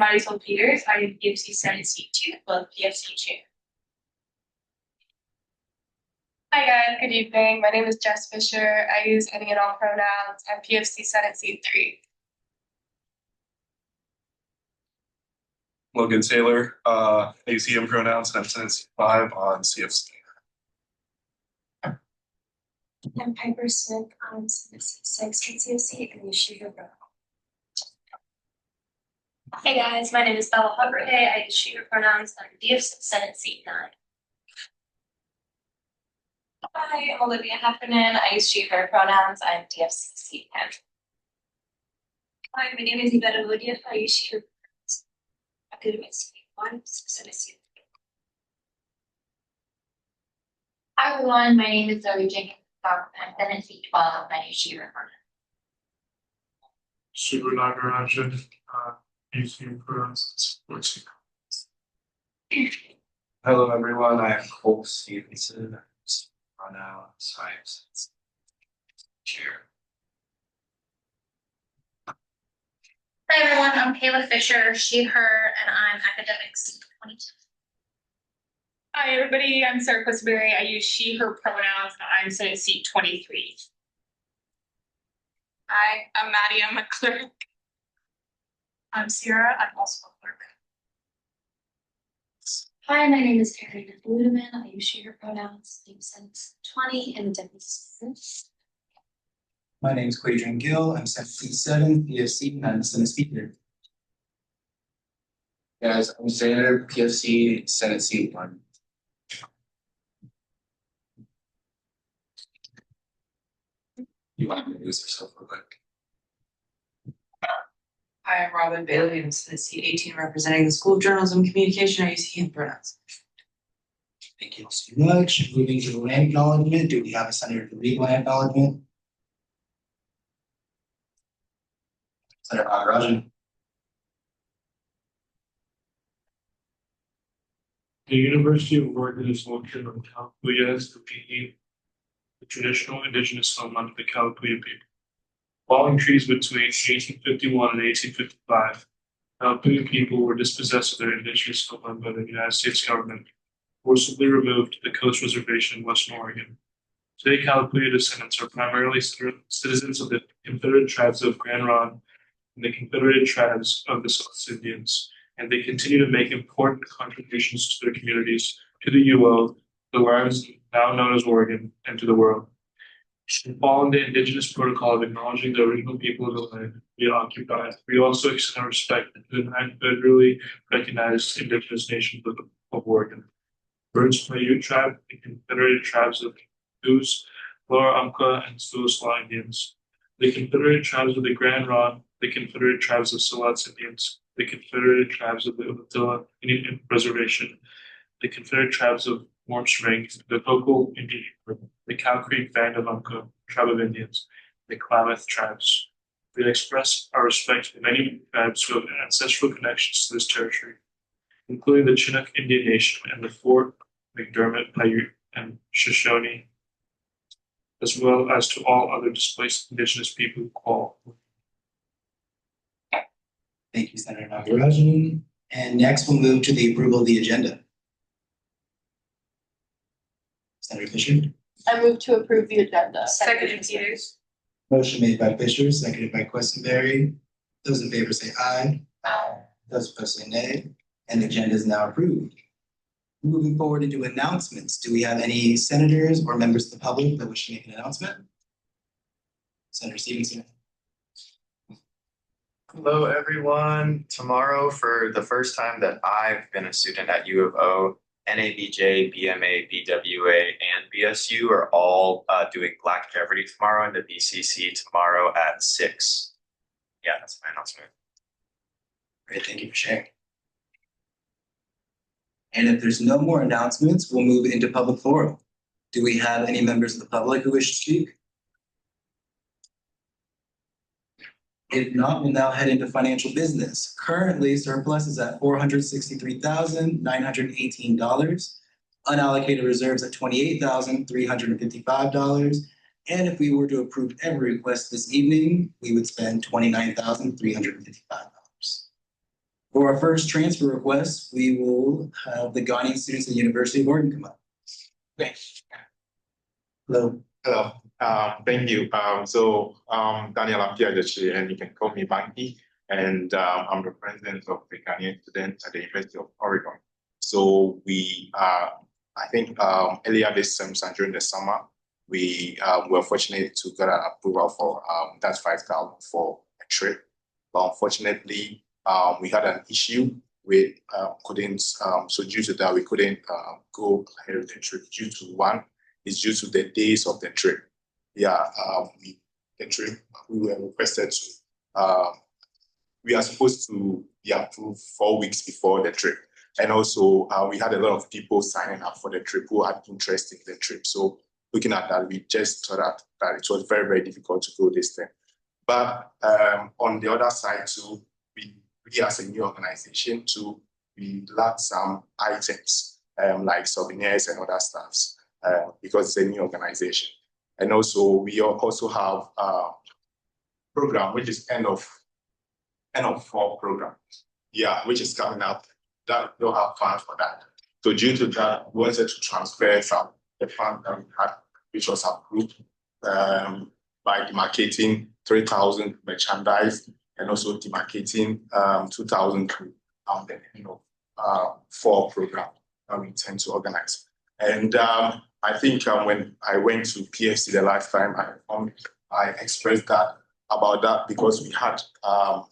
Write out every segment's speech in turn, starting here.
Marisol Peters. I am PFC Senate Seat 2, both PFC Chair. Hi guys, good evening. My name is Jess Fisher. I use any and all pronouns. I'm PFC Senate Seat 3. Logan Taylor, ACM pronouns, and I'm Senate Seat 5 on CFC. I'm Piper Smith on Senate Seat 6 at CFC, and you shoot your pronouns. Hey guys, my name is Bella Hubbard. I use she, her pronouns. I'm DFC Senate Seat 9. Hi, I'm Olivia Heffernan. I use she, her pronouns. I'm DFC Seat 10. Hi, my name is Yvette Avodia. I use she, her pronouns. I'm good at Seat 1, Senate Seat 3. Hi everyone, my name is Zoe Jenkins. I'm Senate Seat 12. I use she, her pronouns. Super Nagarajan, using pronouns. Hello everyone, I am Cole Stevenson. Pronouns, I am Chair. Hi everyone, I'm Kayla Fisher, she, her, and I'm academics 22. Hi everybody, I'm Sarah Clisberry. I use she, her pronouns, and I'm Senate Seat 23. Hi, I'm Maddie. I'm a clerk. I'm Sierra. I'm also a clerk. Hi, my name is Karina Ludeman. I use she, her pronouns. I'm Senate 20 and the deputy assistant. My name is Quadrian Gill. I'm Senate Seat 7, PFC, and I'm the Senate Speaker. Guys, I'm Xander, PFC, Senate Seat 1. You want to introduce yourself real quick? Hi, I'm Robin Bailey. I'm Senate Seat 18, representing the School of Journalism and Communication. I use he and pronouns. Thank you all so much. Moving to the land acknowledgement. Do we have a senator to read land acknowledgement? Senator Nagarajan. The University of Oregon is located on Kalapuya, the traditional indigenous homeland of the Kalapuya people. Falling trees between 1851 and 1855, Kalapuya people were dispossessed of their indigenous homeland by the United States government, forcibly removed to the Coast Reservation in Western Oregon. Today, Kalapuya descendants are primarily citizens of the Confederate tribes of Grand Ronde and the Confederated tribes of the Siletz Indians, and they continue to make important contributions to their communities, to the UO, the lands now known as Oregon, and to the world. Following the Indigenous protocol of acknowledging the original people of the land we occupy, we also extend our respect to the 9 federally recognized Indigenous nations of Oregon. Burns Paiute tribe, the Confederated tribes of Goose, Lower Umpqua, and Siouxlaw Indians, the Confederated tribes of the Grand Ronde, the Confederated tribes of Siletz Indians, the Confederated tribes of the Umatilla Indian Reservation, the Confederate tribes of Warm Springs, the Cocoa Indian group, the Cow Creek Band of Umpqua, tribe of Indians, the Klamath tribes. We express our respect to the many tribes who have ancestral connections to this territory, including the Chinook Indian Nation and the Fort McDermott, Paiute, and Shoshone, as well as to all other displaced Indigenous people who call. Thank you, Senator Nagarajan. And next we'll move to the approval of the agenda. Senator Fisher. I move to approve the agenda. Seconded Peters. Motion made by Fisher, seconded by Questenberry. Those in favor say aye. Aye. Those opposed say nay. And the agenda is now approved. Moving forward into announcements, do we have any senators or members of the public that wish to make an announcement? Senator Stevenson. Hello, everyone. Tomorrow, for the first time that I've been a student at U of O, NABJ, BMA, BWA, and BSU are all doing Black Jeopardy tomorrow in the BCC tomorrow at 6. Yeah, that's my announcement. Great, thank you for sharing. And if there's no more announcements, we'll move into public forum. Do we have any members of the public who wish to speak? If not, we'll now head into financial business. Currently, surplus is at $463,918. Unallocated reserves at $28,355. And if we were to approve every request this evening, we would spend $29,355. For our first transfer request, we will have the Ghanaian students at the University of Oregon come up. Thanks. Hello. Hello, thank you. Daniel Ampiajachi, and you can call me Banky, and I'm the president of the Ghanaian students at the University of Oregon. So I think earlier this semester during the summer, we were fortunate to get an approval for that's 5,000 for a trip. But unfortunately, we had an issue with couldn't so due to that we couldn't go ahead with the trip due to one is due to the days of the trip. Yeah, the trip we were requested to we are supposed to be approved 4 weeks before the trip. And also we had a lot of people signing up for the trip who had interest in the trip. So looking at that, we just thought that it was very, very difficult to go this thing. But on the other side too, we as a new organization too, we lack some items like souvenirs and other stuffs because it's a new organization. And also we also have a program which is end of fall program. Yeah, which is coming up. That don't have funds for that. So due to that, we wanted to transfer some the fund that we had, which was approved by demarcating 3,000 merchandise and also demarcating 2,000 to the fall program that we intend to organize. And I think when I went to PFC the last time, I expressed that about that because we had a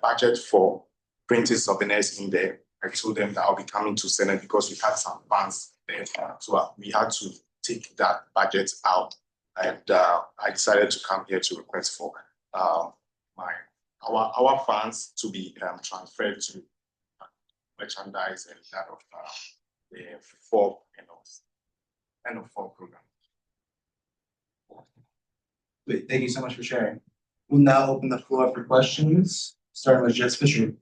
budget for printing souvenirs in there. I told them that I'll be coming to Senate because we had some funds there. So we had to take that budget out. And I decided to come here to request for our funds to be transferred to merchandise and that of the fall end of fall program. Great, thank you so much for sharing. We'll now open the floor for questions, starting with Jess Fisher.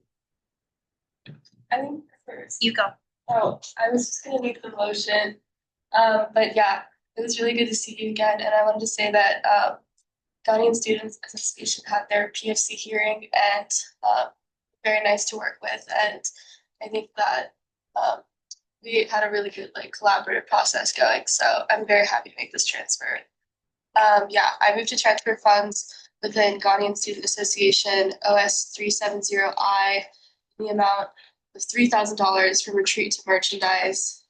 I think first. You go. Oh, I was just gonna make the motion. But yeah, it was really good to see you again, and I wanted to say that Ghanaian Students Association had their PFC hearing and very nice to work with, and I think that we had a really good collaborative process going. So I'm very happy to make this transfer. Yeah, I moved to transfer funds within Ghanaian Student Association OS 370I in the amount of $3,000 from retreat to merchandise,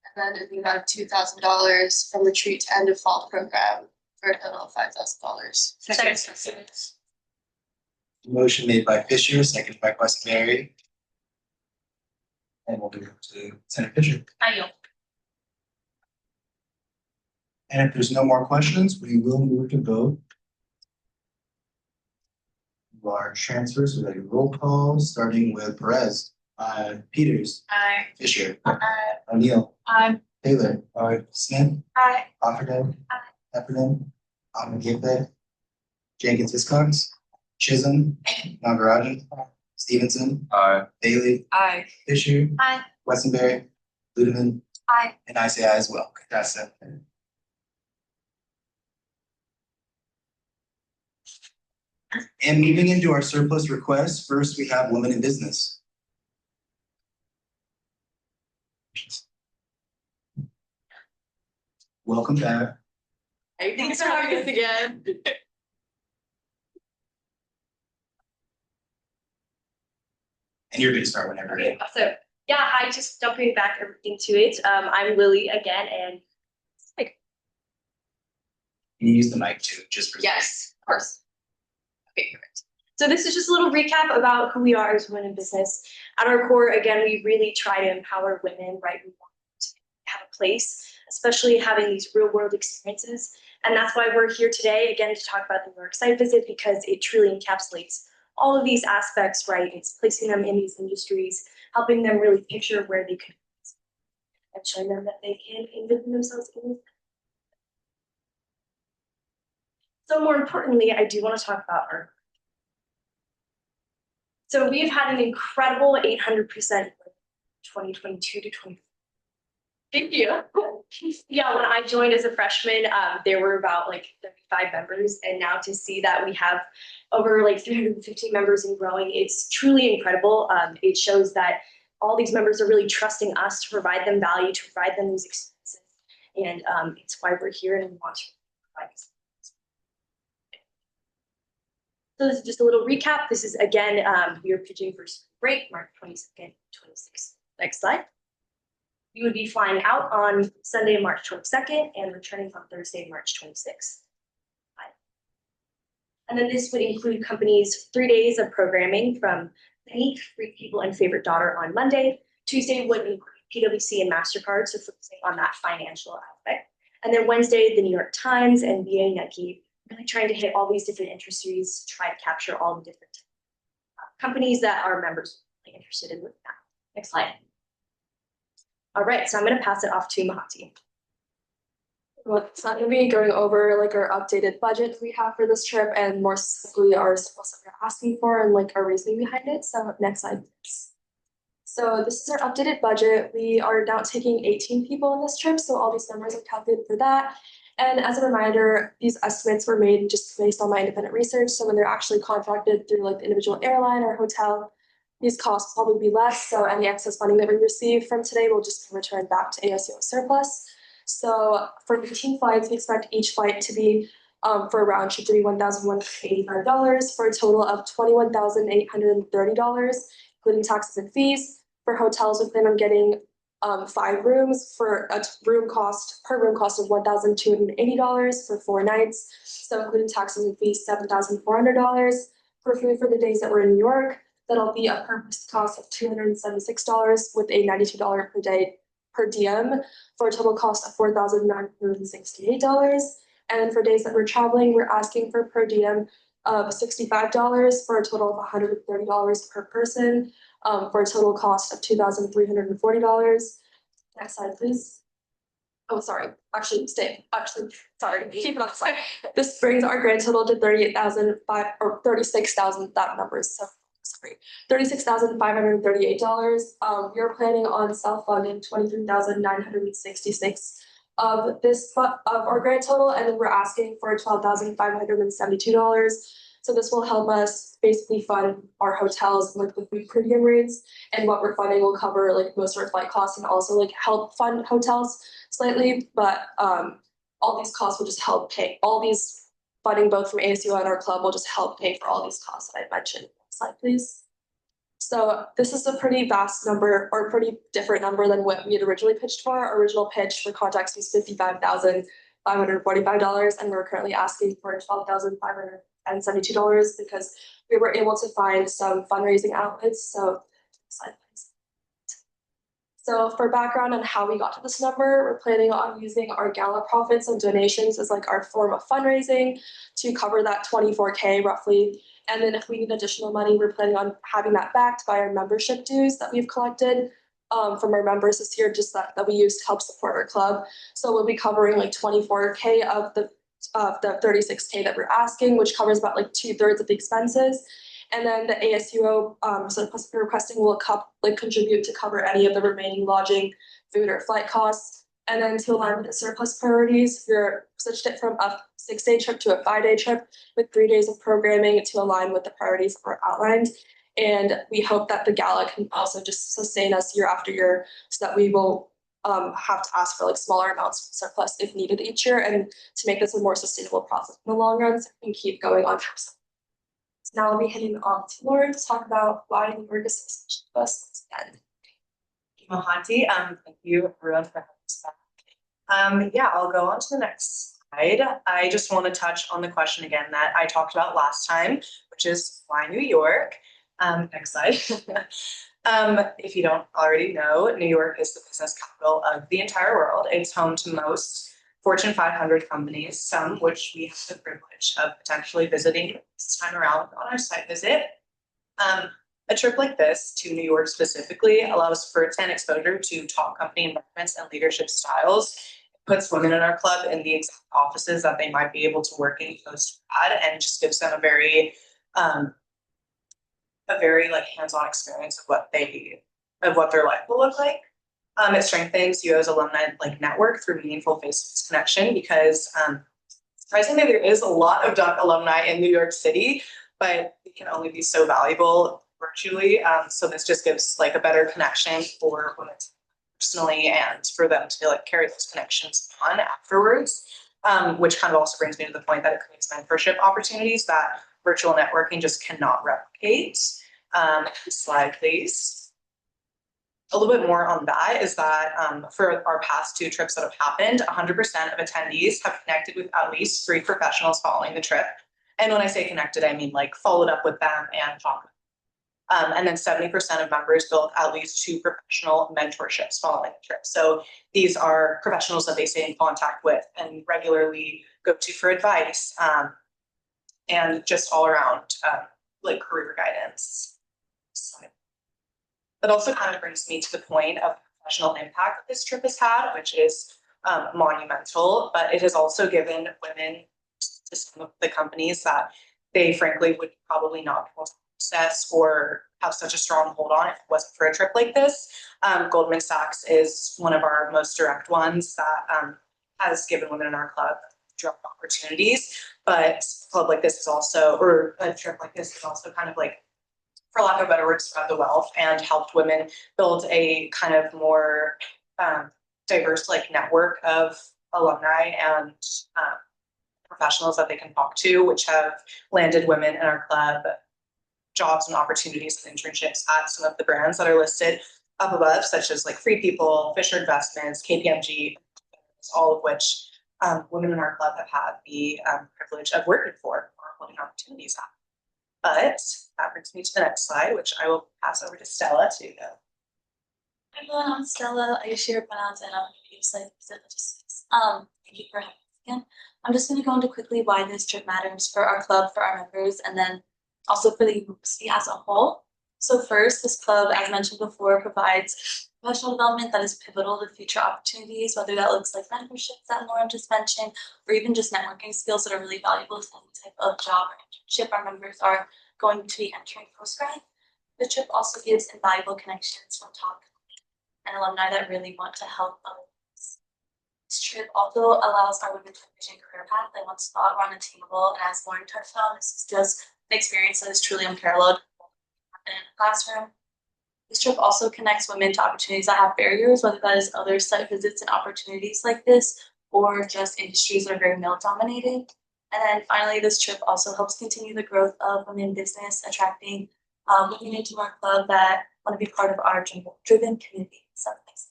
and then in the amount of $2,000 from retreat to end of fall program for a total of $5,000. Second. Motion made by Fisher, seconded by Questenberry. And we'll move to Senator Fisher. I yield. And if there's no more questions, we will move to vote. Our transfers, we're ready to roll call, starting with Perez. Peters. Aye. Fisher. Aye. O'Neill. Aye. Taylor. Smith. Aye. Offerman. Heffernan. Amangepe. Jenkins Hiscox. Chisholm. Nagarajan. Stevenson. Bailey. Aye. Fisher. Aye. Westenberry. Ludeman. Aye. And I say aye as well. That's it. And moving into our surplus requests, first we have women in business. Welcome back. Thanks for having us again. And you're gonna start whenever. Okay, so yeah, hi, just jumping back into it. I'm Lily again, and You use the mic too, just for. yes, of course. Okay, perfect. So this is just a little recap about who we are as women in business. At our core, again, we really try to empower women, right? We want to have a place, especially having these real world experiences. And that's why we're here today, again, to talk about the New York site visit, because it truly encapsulates all of these aspects, right? It's placing them in these industries, helping them really picture where they could be, and showing them that they can envision themselves in. So more importantly, I do want to talk about our. So we've had an incredible 800% 2022 to 2024. Thank you. Yeah, when I joined as a freshman, there were about like 35 members, and now to see that we have over like 315 members and growing, it's truly incredible. It shows that all these members are really trusting us to provide them value, to provide them these experiences, and it's why we're here and we want to provide these. So this is just a little recap. This is again, we are pitching for spring break, March 22nd, 26th. Next slide. We would be flying out on Sunday, March 22nd, and returning on Thursday, March 26th. And then this would include companies' 3 days of programming from Think, Free People, and Favorite Daughter on Monday. Tuesday would include PwC and MasterCard, so focusing on that financial aspect. And then Wednesday, the New York Times and BA Nike, really trying to hit all these different industries, try to capture all the different companies that our members are really interested in with that. Next slide. All right, so I'm going to pass it off to Mahati. Well, it's not going to be going over like our updated budget we have for this trip and more specifically our supposed that we're asking for and like our reasoning behind it. So next slide, please. So this is our updated budget. We are now taking 18 people on this trip, so all these numbers are calculated for that. And as a reminder, these estimates were made just based on my independent research. So when they're actually contracted through like the individual airline or hotel, these costs will probably be less. So any excess funding that we receive from today will just be returned back to ASUO surplus. So for 15 flights, we expect each flight to be for a round trip to be $1,185 for a total of $21,830, including taxes and fees. For hotels, we plan on getting 5 rooms for a room cost of $1,280 for 4 nights. So including taxes and fees, $7,400. For food for the days that we're in New York, that'll be a per cost of $276 with a $92 per day per diem for a total cost of $4,968. And then for days that we're traveling, we're asking for per diem of $65 for a total of $130 per person for a total cost of $2,340. Next slide, please. Oh, sorry. Actually, sorry. Keep it on the slide. This brings our grand total to 38,005 or 36,000. That number is so sorry. $36,538. We are planning on self-funding 23,966 of our grand total, and then we're asking for $12,572. So this will help us basically fund our hotels, like the food per diem rates, and what we're funding will cover like most of our flight costs and also like help fund hotels slightly. But all these costs will just help pay all these funding both from ASUO and our club will just help pay for all these costs that I mentioned. Next slide, please. So this is a pretty vast number or pretty different number than what we had originally pitched for. Our original pitch for context was $55,545, and we're currently asking for $12,572 because we were able to find some fundraising outlets. So slide, please. So for background on how we got to this number, we're planning on using our gala profits and donations as like our form of fundraising to cover that 24K roughly. And then if we need additional money, we're planning on having that backed by our membership dues that we've collected from our members this year, just that we use to help support our club. So we'll be covering like 24K of the 36K that we're asking, which covers about like 2/3 of the expenses. And then the ASUO surplus we're requesting will contribute to cover any of the remaining lodging, food, or flight costs. And then to align with the surplus priorities, we're switched it from a 6-day trip to a 5-day trip with 3 days of programming to align with the priorities that were outlined. And we hope that the gala can also just sustain us year after year so that we will have to ask for like smaller amounts of surplus if needed each year and to make this a more sustainable process in the long run so we can keep going on trips. So now I'll be handing on to Lauren to talk about why New York is such a bus again. Mahati, thank you everyone for having us back. Yeah, I'll go on to the next slide. I just want to touch on the question again that I talked about last time, which is why New York? Next slide. If you don't already know, New York is the business capital of the entire world. It's home to most Fortune 500 companies, some which we have the privilege of potentially visiting this time around on our site visit. A trip like this to New York specifically allows first-hand exposure to top company environments and leadership styles. It puts women in our club in the exact offices that they might be able to work in post-grad and just gives them a very like hands-on experience of what their life will look like. It strengthens UO's alumni like network through meaningful face-to-face connection because surprisingly, there is a lot of Duck alumni in New York City, but it can only be so valuable virtually. So this just gives like a better connection for women personally and for them to like carry those connections on afterwards. Which kind of also brings me to the point that it creates mentorship opportunities that virtual networking just cannot replicate. Slide, please. A little bit more on that is that for our past 2 trips that have happened, 100% of attendees have connected with at least 3 professionals following the trip. And when I say connected, I mean like followed up with them and talked. And then 70% of members built at least 2 professional mentorships following the trip. So these are professionals that they stay in contact with and regularly go to for advice and just all around like career guidance. That also kind of brings me to the point of professional impact that this trip has had, which is monumental, but it has also given women to some of the companies that they frankly would probably not be able to access or have such a strong hold on if it wasn't for a trip like this. Goldman Sachs is one of our most direct ones that has given women in our club job opportunities, but a club like this is also, or a trip like this is also kind of like, for lack of a better word, spread the wealth and helped women build a kind of more diverse like network of alumni and professionals that they can talk to, which have landed women in our club jobs and opportunities and internships at some of the brands that are listed up above, such as like Free People, Fisher Investments, KPMG, all of which women in our club have had the privilege of working for or holding opportunities at. But that brings me to the next slide, which I will pass over to Stella to go. Hi everyone, I'm Stella. I use she, her pronouns, and I'm going to use like logistics. Thank you for having us again. I'm just going to go into quickly why this trip matters for our club, for our members, and then also for the university as a whole. So first, this club, as mentioned before, provides professional development that is pivotal to future opportunities, whether that looks like mentorships that Lauren just mentioned, or even just networking skills that are really valuable to any type of job or internship our members are going to be entering post-grad. The trip also gives invaluable connections from top and alumni that really want to help others. This trip also allows our women to envision career path that once thought were unattainable, and as Lauren touched on, this is just an experience that is truly unparalleled in a classroom. This trip also connects women to opportunities that have barriers, whether that is other site visits and opportunities like this, or just industries that are very male-dominated. And then finally, this trip also helps continue the growth of women in business, attracting women into our club that want to be part of our driven community. So thanks.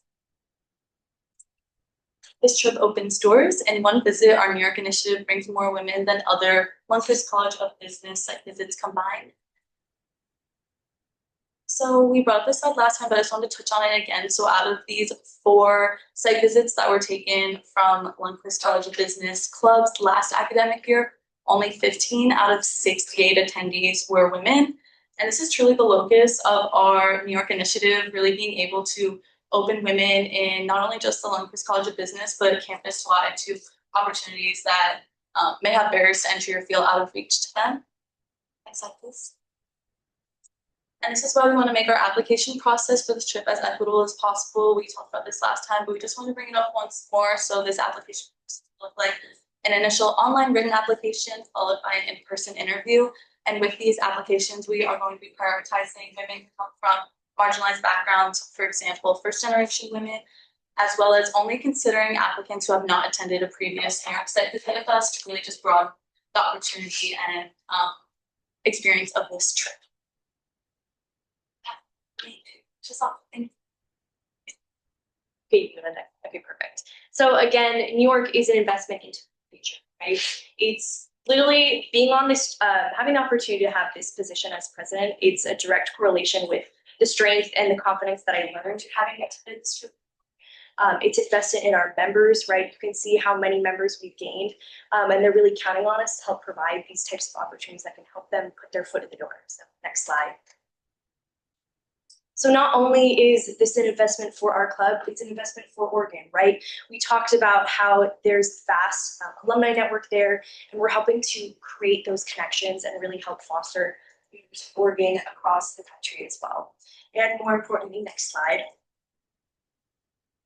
This trip opens doors, and one visit, our New York initiative brings more women than other Lundquist College of Business site visits combined. So we brought up this slide last time, but I just wanted to touch on it again. So out of these 4 site visits that were taken from Lundquist College of Business clubs last academic year, only 15 out of 68 attendees were women. And this is truly the locus of our New York initiative, really being able to open women in not only just the Lundquist College of Business, but campus-wide to opportunities that may have barriers to entry or feel out of reach to them. Next slide, please. And this is why we want to make our application process for this trip as equitable as possible. We talked about this last time, but we just want to bring it up once more. So this application process will look like an initial online written application followed by an in-person interview. And with these applications, we are going to be prioritizing women who come from marginalized backgrounds, for example, first-generation women, as well as only considering applicants who have not attended a previous New York site visit with us to really just broaden the opportunity and experience of this trip. Okay, perfect. So again, New York is an investment into the future, right? It's literally being on this, having the opportunity to have this position as president. It's a direct correlation with the strength and the confidence that I learned having attended this trip. It's invested in our members, right? You can see how many members we've gained, and they're really counting on us to help provide these types of opportunities that can help them put their foot in the door. So next slide. So not only is this an investment for our club, it's an investment for Oregon, right? We talked about how there's vast alumni network there, and we're helping to create those connections and really help foster Oregon across the country as well. And more importantly, next slide.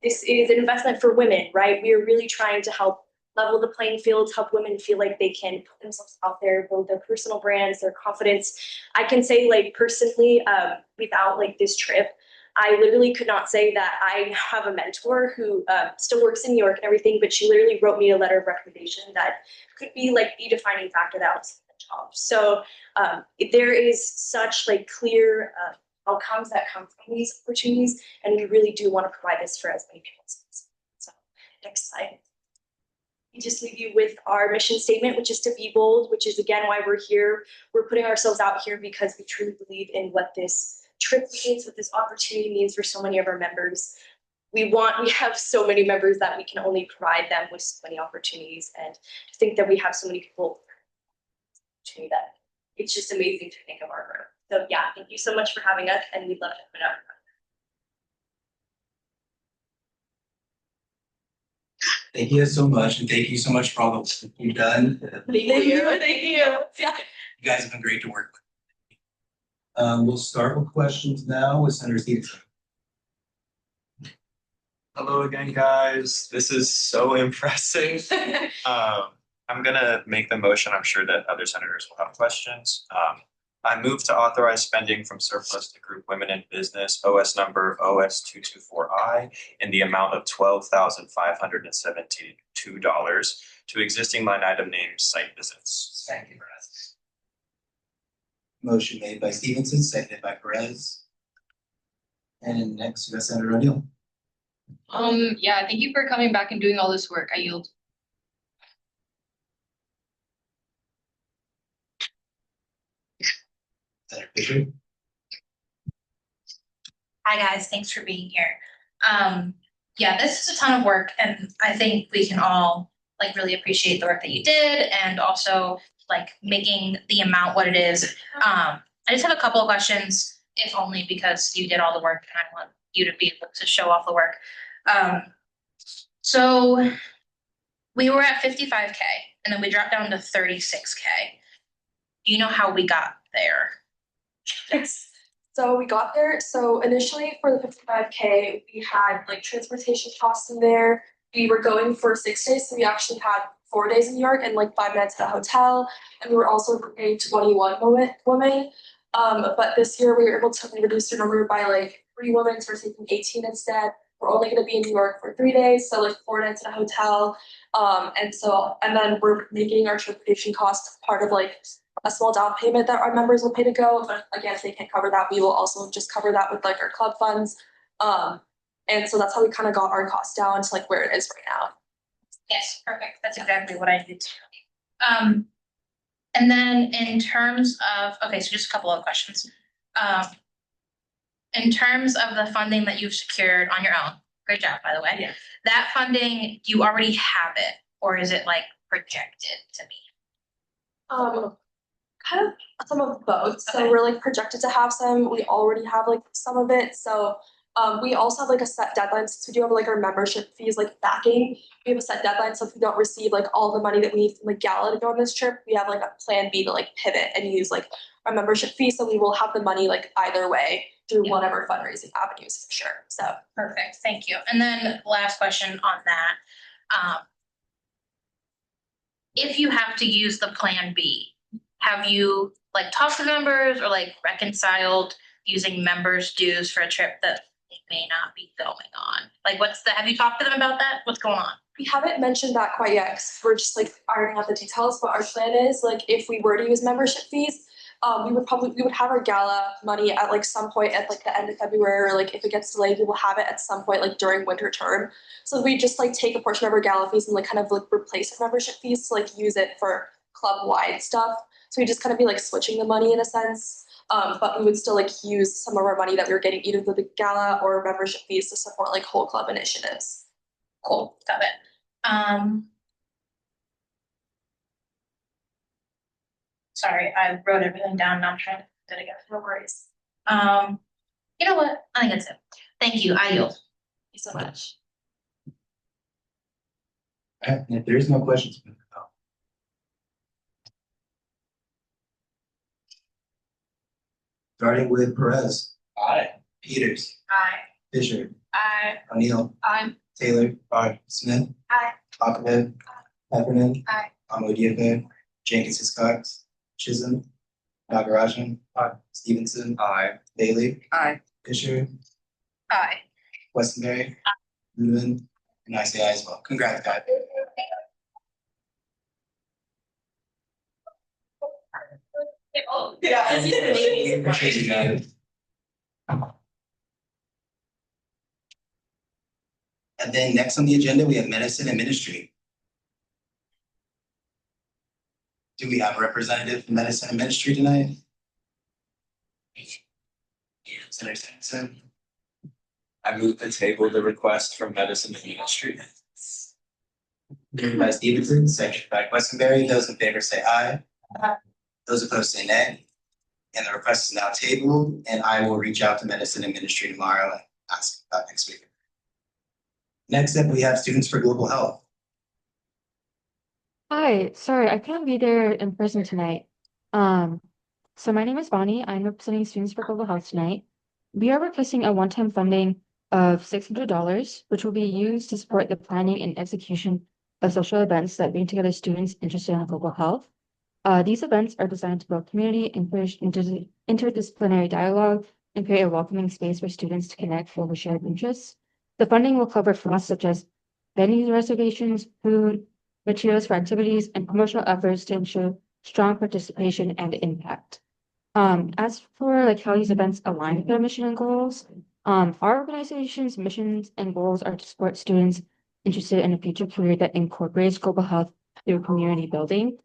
this is an investment for women, right? We are really trying to help level the playing fields, help women feel like they can put themselves out there, build their personal brands, their confidence. I can say, like, personally, without like this trip, I literally could not say that I have a mentor who still works in New York and everything, but she literally wrote me a letter of recommendation that could be like the defining factor that was the job. So there is such like clear outcomes that come from these opportunities, and we really do want to provide this for as many people as possible. So next slide. We just leave you with our mission statement, which is to be bold, which is again why we're here. We're putting ourselves out here because we truly believe in what this trip means, what this opportunity means for so many of our members. We have so many members that we can only provide them with so many opportunities, and to think that we have so many people that it's just amazing to think of our group. So yeah, thank you so much for having us, and we'd love to open up. Thank you so much, and thank you so much for all the work you've done. Thank you. Thank you. Yeah. You guys have been great to work with. We'll start with questions now with Senator Stevenson. Hello again, guys. This is so impressive. I'm gonna make the motion. I'm sure that other senators will have questions. I move to authorize spending from surplus to group women in business, OS number OS 224I, in the amount of $12,572 to existing line item named site visits. Thank you, Perez. Motion made by Stevenson, seconded by Perez. And next, we got Senator O'Neill. Yeah, thank you for coming back and doing all this work. I yield. Senator Fisher. Hi guys, thanks for being here. Yeah, this is a ton of work, and I think we can all like really appreciate the work that you did, and also like making the amount what it is. I just have a couple of questions, if only because you did all the work and I want you to be able to show off the work. So we were at 55K and then we dropped down to 36K. Do you know how we got there? Yes. So we got there. So initially for the 55K, we had like transportation costs in there. We were going for 6 days, so we actually had 4 days in New York and like 5 nights at a hotel. And we were also paying 21 women. But this year we were able to reduce the number by like 3 women, so we're taking 18 instead. We're only going to be in New York for 3 days, so like 4 nights at a hotel. And then we're making our transportation costs part of like a small down payment that our members will pay to go. But again, if they can't cover that, we will also just cover that with like our club funds. And so that's how we kind of got our costs down to like where it is right now. Yes, perfect. That's exactly what I did too. And then in terms of, okay, so just a couple of questions. In terms of the funding that you've secured on your own, great job, by the way. Yeah. That funding, do you already have it, or is it like projected to be? Kind of some of both. So we're like projected to have some. We already have like some of it. So we also have like a set deadline since we do have like our membership fees like backing. We have a set deadline, so if we don't receive like all the money that we need from like Gala to go on this trip, we have like a plan B to like pivot and use like our membership fee. So we will have the money like either way through whatever fundraising avenues for sure. So perfect, thank you. And then last question on that. If you have to use the plan B, have you like talked to members or like reconciled using members' dues for a trip that they may not be going on? Like have you talked to them about that? What's going on? we haven't mentioned that quite yet because we're just like ironing out the details, but our plan is like if we were to use membership fees, we would have our gala money at like some point at like the end of February, or like if it gets delayed, we will have it at some point like during winter term. So we just like take a portion of our gala fees and like kind of like replace our membership fees to like use it for club wide stuff. So we just kind of be like switching the money in a sense. But we would still like use some of our money that we were getting either through the gala or membership fees to support like whole club initiatives. Cool, got it. Sorry, I wrote everything down and I'm trying to put it together. No worries. You know what? I think that's it. Thank you. I yield. Thank you so much. All right, and if there's no questions. Starting with Perez. Aye. Peters. Aye. Fisher, Aye. O'Neill, Aye. Taylor, Smith, Aye. Aquaman, Heffernan, Aye. Amodiafe, Jenkins Hiscox, Chisholm, Nagarajan, Stevenson, Bailey, Fisher, Aye. Westenberry, Reuben, and I say aye as well. Congrats, guys. Yeah. Appreciate you guys. And then next on the agenda, we have medicine and ministry. Do we have a representative from medicine and ministry tonight? Senator Stevenson, I move to table the request from Medicine and Ministry. moved by Stevenson, second by Westenberry. Those in favor say aye. Those opposed say nay. And the request is now tabled, and I will reach out to medicine and ministry tomorrow and ask about next week. Next up, we have Students for Global Health. Hi, sorry, I couldn't be there in person tonight. So my name is Bonnie. I'm representing Students for Global Health tonight. We are requesting a one-time funding of $600, which will be used to support the planning and execution of social events that bring together students interested in global health. These events are designed to build community, encourage interdisciplinary dialogue, and create a welcoming space for students to connect over shared interests. The funding will cover costs such as venue reservations, food, materials for activities, and promotional efforts to ensure strong participation and impact. As for like how these events align with our mission and goals, our organization's missions and goals are to support students interested in a future career that incorporates global health through community building.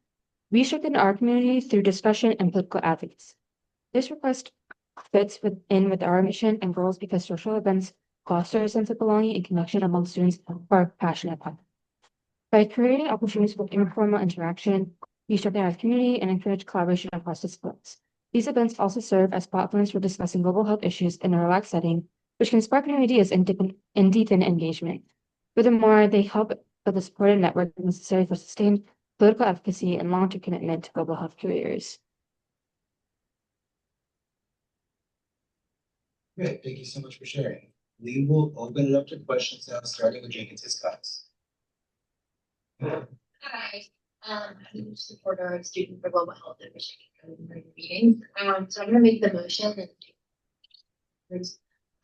We strengthen our community through discussion and political advocacy. This request fits with our mission and goals because social events foster a sense of belonging and connection among students who are passionate about them. By creating opportunities for informal interaction, we strengthen our community and encourage collaboration across disciplines. These events also serve as platforms for discussing global health issues in a relaxed setting, which can spark new ideas and deepen engagement. Furthermore, they help build a supportive network necessary for sustained political advocacy and long-term commitment to global health careers. Great, thank you so much for sharing. We will open it up to questions now, starting with Jenkins Hiscox. Hi, I'm a supporter of Student for Global Health at Michigan meetings. So I'm gonna make the motion and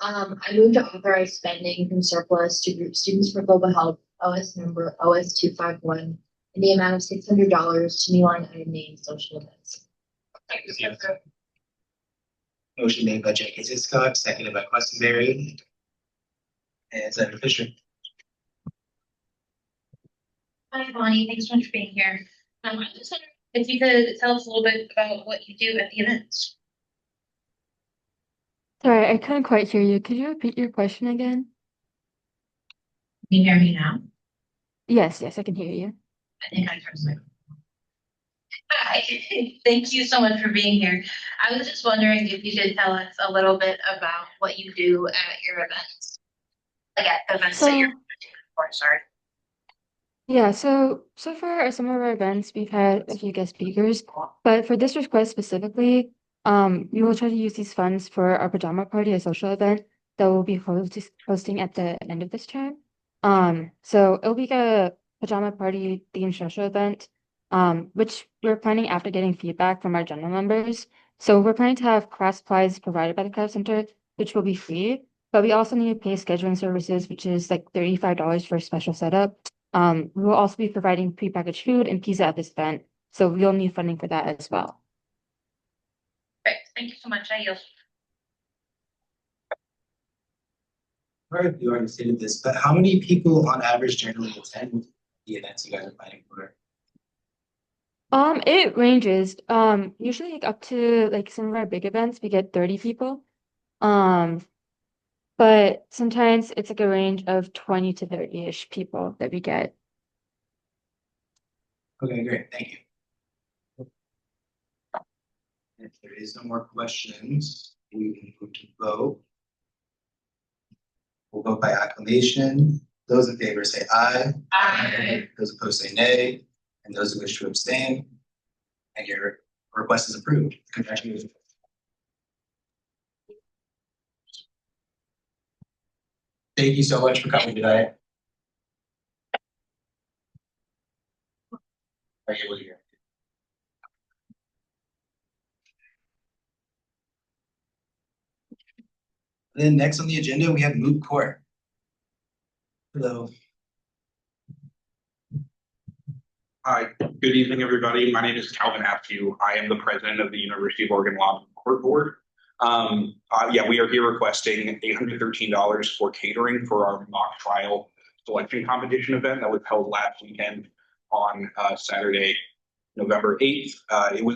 I move to authorize spending from surplus to group Students for Global Health, OS number OS 251, in the amount of $600 to new line item named social events. Motion made by Jenkins Hiscox, seconded by Westenberry. And Senator Fisher. Hi, Bonnie. Thanks so much for being here. I just wondering if you could tell us a little bit about what you do at the events. Sorry, I couldn't quite hear you. Could you repeat your question again? Can you hear me now? Yes, I can hear you. I think I pressed my. Hi, thank you so much for being here. I was just wondering if you could tell us a little bit about what you do at your events. Like at the events that you're for, sorry. Yeah, so far some of our events we've had a few guest speakers, but for this request specifically, we will try to use these funds for our pajama party, a social event that we'll be hosting at the end of this term. So it'll be a pajama party themed social event, which we're planning after getting feedback from our general members. So we're planning to have class supplies provided by the craft center, which will be free, but we also need to pay scheduling services, which is like $35 for a special setup. We will also be providing prepackaged food and pizza at this event, so we'll need funding for that as well. Great, thank you so much. I yield. All right, you already stated this, but how many people on average generally attend the events you guys are planning for? It ranges. Usually like up to like some of our big events, we get 30 people. But sometimes it's like a range of 20 to 30-ish people that we get. Okay, great, thank you. If there is no more questions, we can move to vote. We'll vote by acclamation. Those in favor say aye. Aye. Those opposed say nay. And those who wish to abstain. And your request is approved. Congratulations. Thank you so much for coming tonight. Are you able to hear? Then next on the agenda, we have moot court. Hello. Hi, good evening, everybody. My name is Calvin Apthew. I am the president of the University of Oregon Law Court Board. We are here requesting $813 for catering for our mock trial selection competition event that was held last weekend on Saturday, November 8th.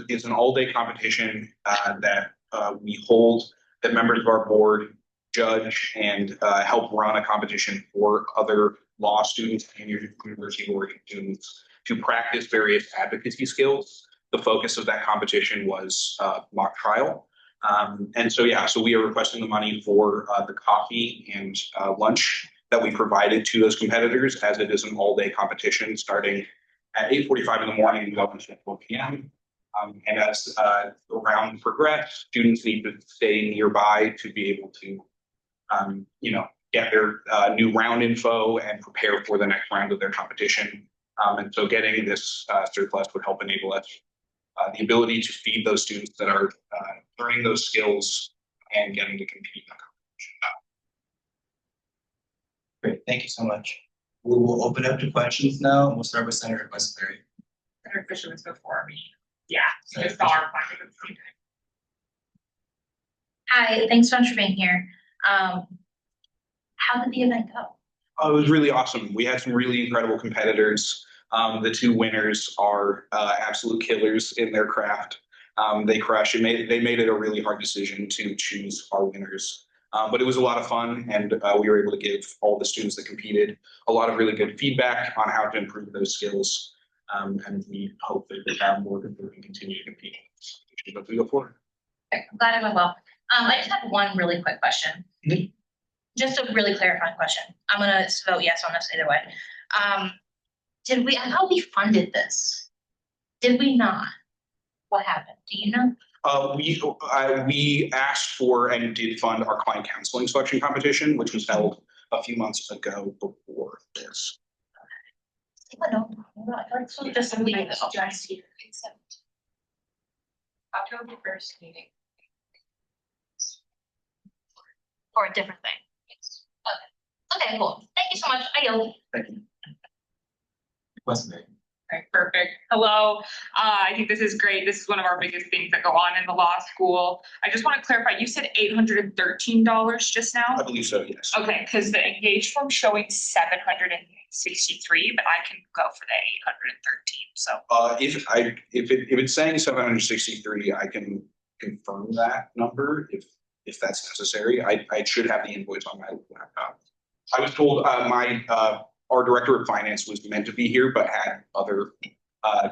It's an all-day competition that we hold, that members of our board judge and help run a competition for other law students and University of Oregon students to practice various advocacy skills. The focus of that competition was mock trial. So we are requesting the money for the coffee and lunch that we provided to those competitors, as it is an all-day competition starting at 8:45 in the morning and going until 4 p.m. And as the round progress, students need to stay nearby to be able to, get their new round info and prepare for the next round of their competition. And so getting this surplus would help enable us the ability to feed those students that are learning those skills and getting to compete in the competition. Great, thank you so much. We will open up to questions now, and we'll start with Senator Westbury. Senator Fisher was before me. Yeah, Senator just saw Fisher. our finding at the same time. Hi, thanks so much for being here. How did the event go? Oh, it was really awesome. We had some really incredible competitors. The two winners are absolute killers in their craft. They crushed. They made it a really hard decision to choose our winners. But it was a lot of fun, and we were able to give all the students that competed a lot of really good feedback on how to improve those skills. And we hope that we have more people who can continue to compete as we go forward. Okay, I'm glad it went well. I just have one really quick question. Just a really clarifying question. I'm gonna vote yes on this either way. I thought we funded this. Did we not? What happened? Do you know? We asked for and did fund our client counseling selection competition, which was held a few months ago before this. Just leave it. October 1st meeting. Or a different thing. Okay, cool. Thank you so much. I yield. Thank you. Westbury. Okay, perfect. Hello. I think this is great. This is one of our biggest things that go on in the law school. I just want to clarify, you said $813 just now? I believe so, yes. Okay, because the engaged form showing 763, but I can go for the 813. So If it's saying 763, I can confirm that number if that's necessary. I should have the invoice on my laptop. I was told our director of finance was meant to be here, but had other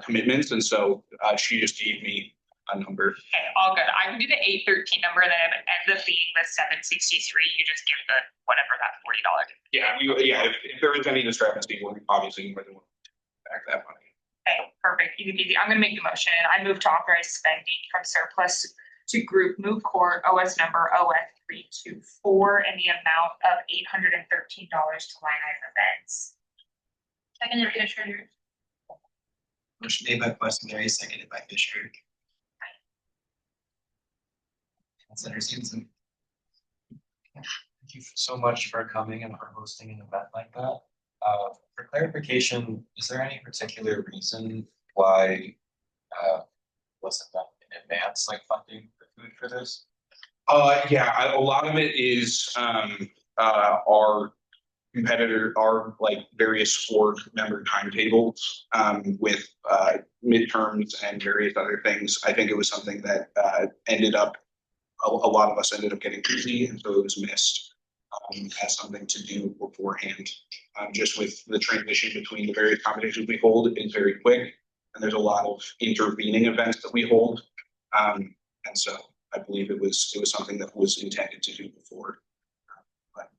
commitments, and so she just gave me a number. Okay, all good. I can do the 813 number, and then if it ends up being the 763, you just give the whatever that $40. If there is any discrepancy, we're obviously more than willing to back that money. Okay, perfect. Easy peasy. I'm gonna make the motion. I move to authorize spending from surplus to group move court OS number OS324 in the amount of $813 to line item events. Seconded by Fisher. Motion made by Westbury, seconded by Fisher. Senator Stevenson. Thank you so much for coming and for hosting an event like that. For clarification, is there any particular reason why wasn't done in advance, like funding for food for this? A lot of it is our various sport member timetables with midterms and various other things. I think it was something that ended up a lot of us ended up getting busy, and so it was missed as something to do beforehand. Just with the transition between the various competitions we hold, it's very quick, and there's a lot of intervening events that we hold, and so I believe it was something that was intended to do before, but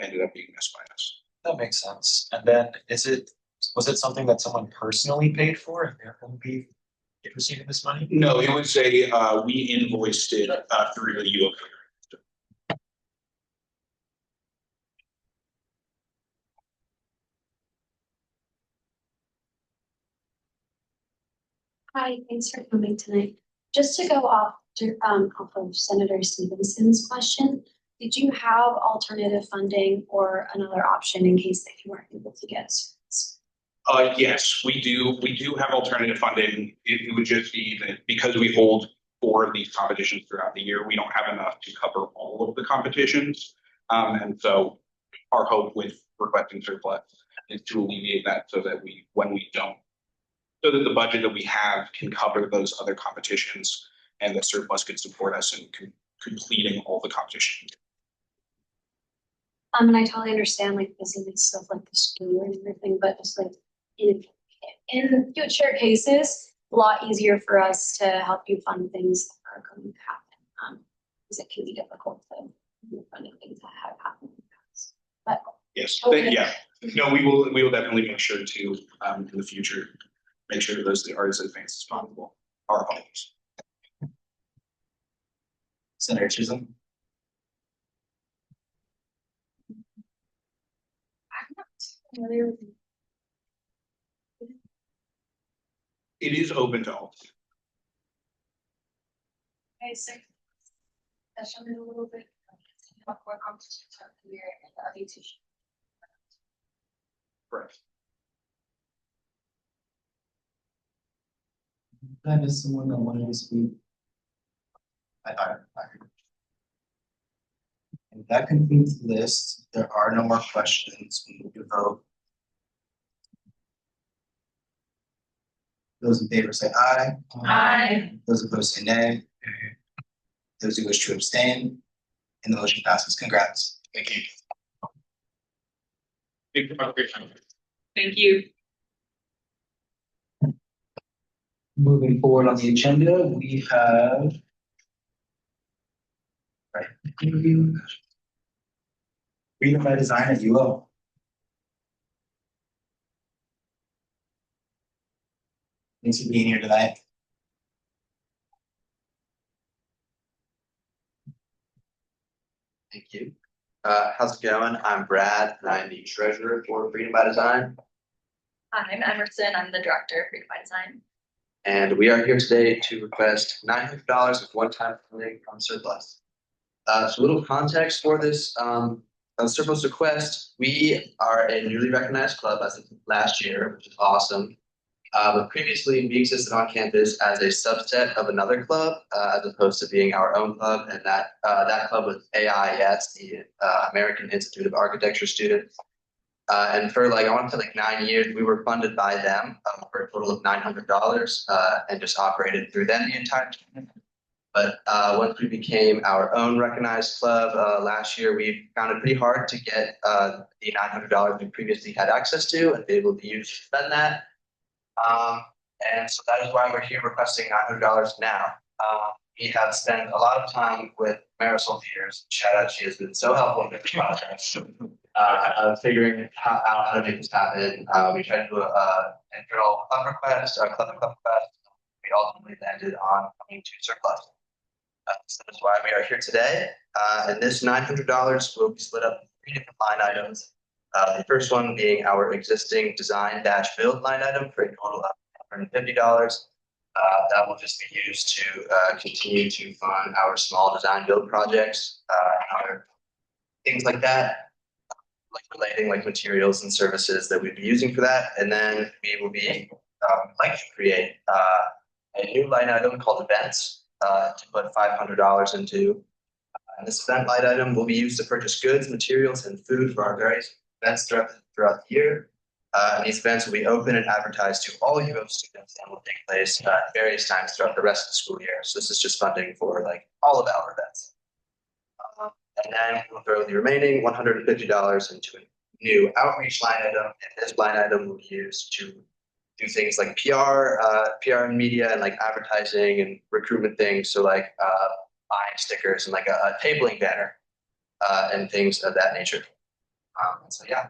ended up being missed by us. That makes sense. And then was it something that someone personally paid for and they're going to be receiving this money? No, it would say we invoiced it through the U of Hi, thanks for coming tonight. Just to go off of Senator Stevenson's question, did you have alternative funding or another option in case that you weren't able to get students? Yes, we do. We do have alternative funding. It would just be that because we hold 4 of these competitions throughout the year, we don't have enough to cover all of the competitions. And so our hope with requesting surplus is to alleviate that so that when we don't, so that the budget that we have can cover those other competitions and the surplus could support us in completing all the competitions. And I totally understand like busyness of like the school year and everything, but just like in future cases, a lot easier for us to help you fund things that are going to happen. Because it can be difficult to fund things that have happened in the past. But Yes, okay. yeah, no, we will definitely make sure to, in the future, make sure that those are as advanced as possible, our hopes. Senator Chisholm? It is open to all. Okay, so touch on it a little bit. What core competencies are clear and the other two. Correct. Did I miss someone that wanted to speak? I heard. And that concludes the list. There are no more questions. We move to vote. Those in favor say aye. Aye. Those opposed say nay. Those who wish to abstain, and the motion passes. Congrats. Thank you. Thank you. Moving forward on the agenda, we have. Right. Freedom by Design at UO. Thanks for being here tonight. Thank you. How's it going? I'm Brad, and I'm the treasurer for Freedom by Design. I'm Emerson. I'm the director of Freedom by Design. And we are here today to request $900 of one-time funding from surplus. So a little context for this surplus request. We are a newly recognized club as of last year, which is awesome. But previously, we existed on campus as a subset of another club, as opposed to being our own club, and that club was AIS, the American Institute of Architecture students. And for I want to say 9 years, we were funded by them for a total of $900, and just operated through them the entire time. But once we became our own recognized club last year, we found it pretty hard to get the $900 we previously had access to and be able to use to spend that. And so that is why we're here requesting $900 now. We have spent a lot of time with Marisol Peters. Shout out, she has been so helpful in this process. Figuring out how to make this happen. We tried to do an internal club request, a club request. We ultimately landed on coming to surplus. So that's why we are here today. And this $900 will be split up in 3 different line items. The first one being our existing design-build line item for a total of $150. That will just be used to continue to fund our small design-build projects, other things like that, like relating materials and services that we'd be using for that. And then we will be like to create a new line item called events to put $500 into. And this event line item will be used to purchase goods, materials, and food for our various events throughout the year. These events will be open and advertised to all UO students and will take place at various times throughout the rest of the school year. So this is just funding for all of our events. And then we'll throw the remaining $150 into a new outreach line item. And this line item will be used to do things like PR and media and advertising and recruitment things. So buying stickers and a tabling banner and things of that nature. So yeah.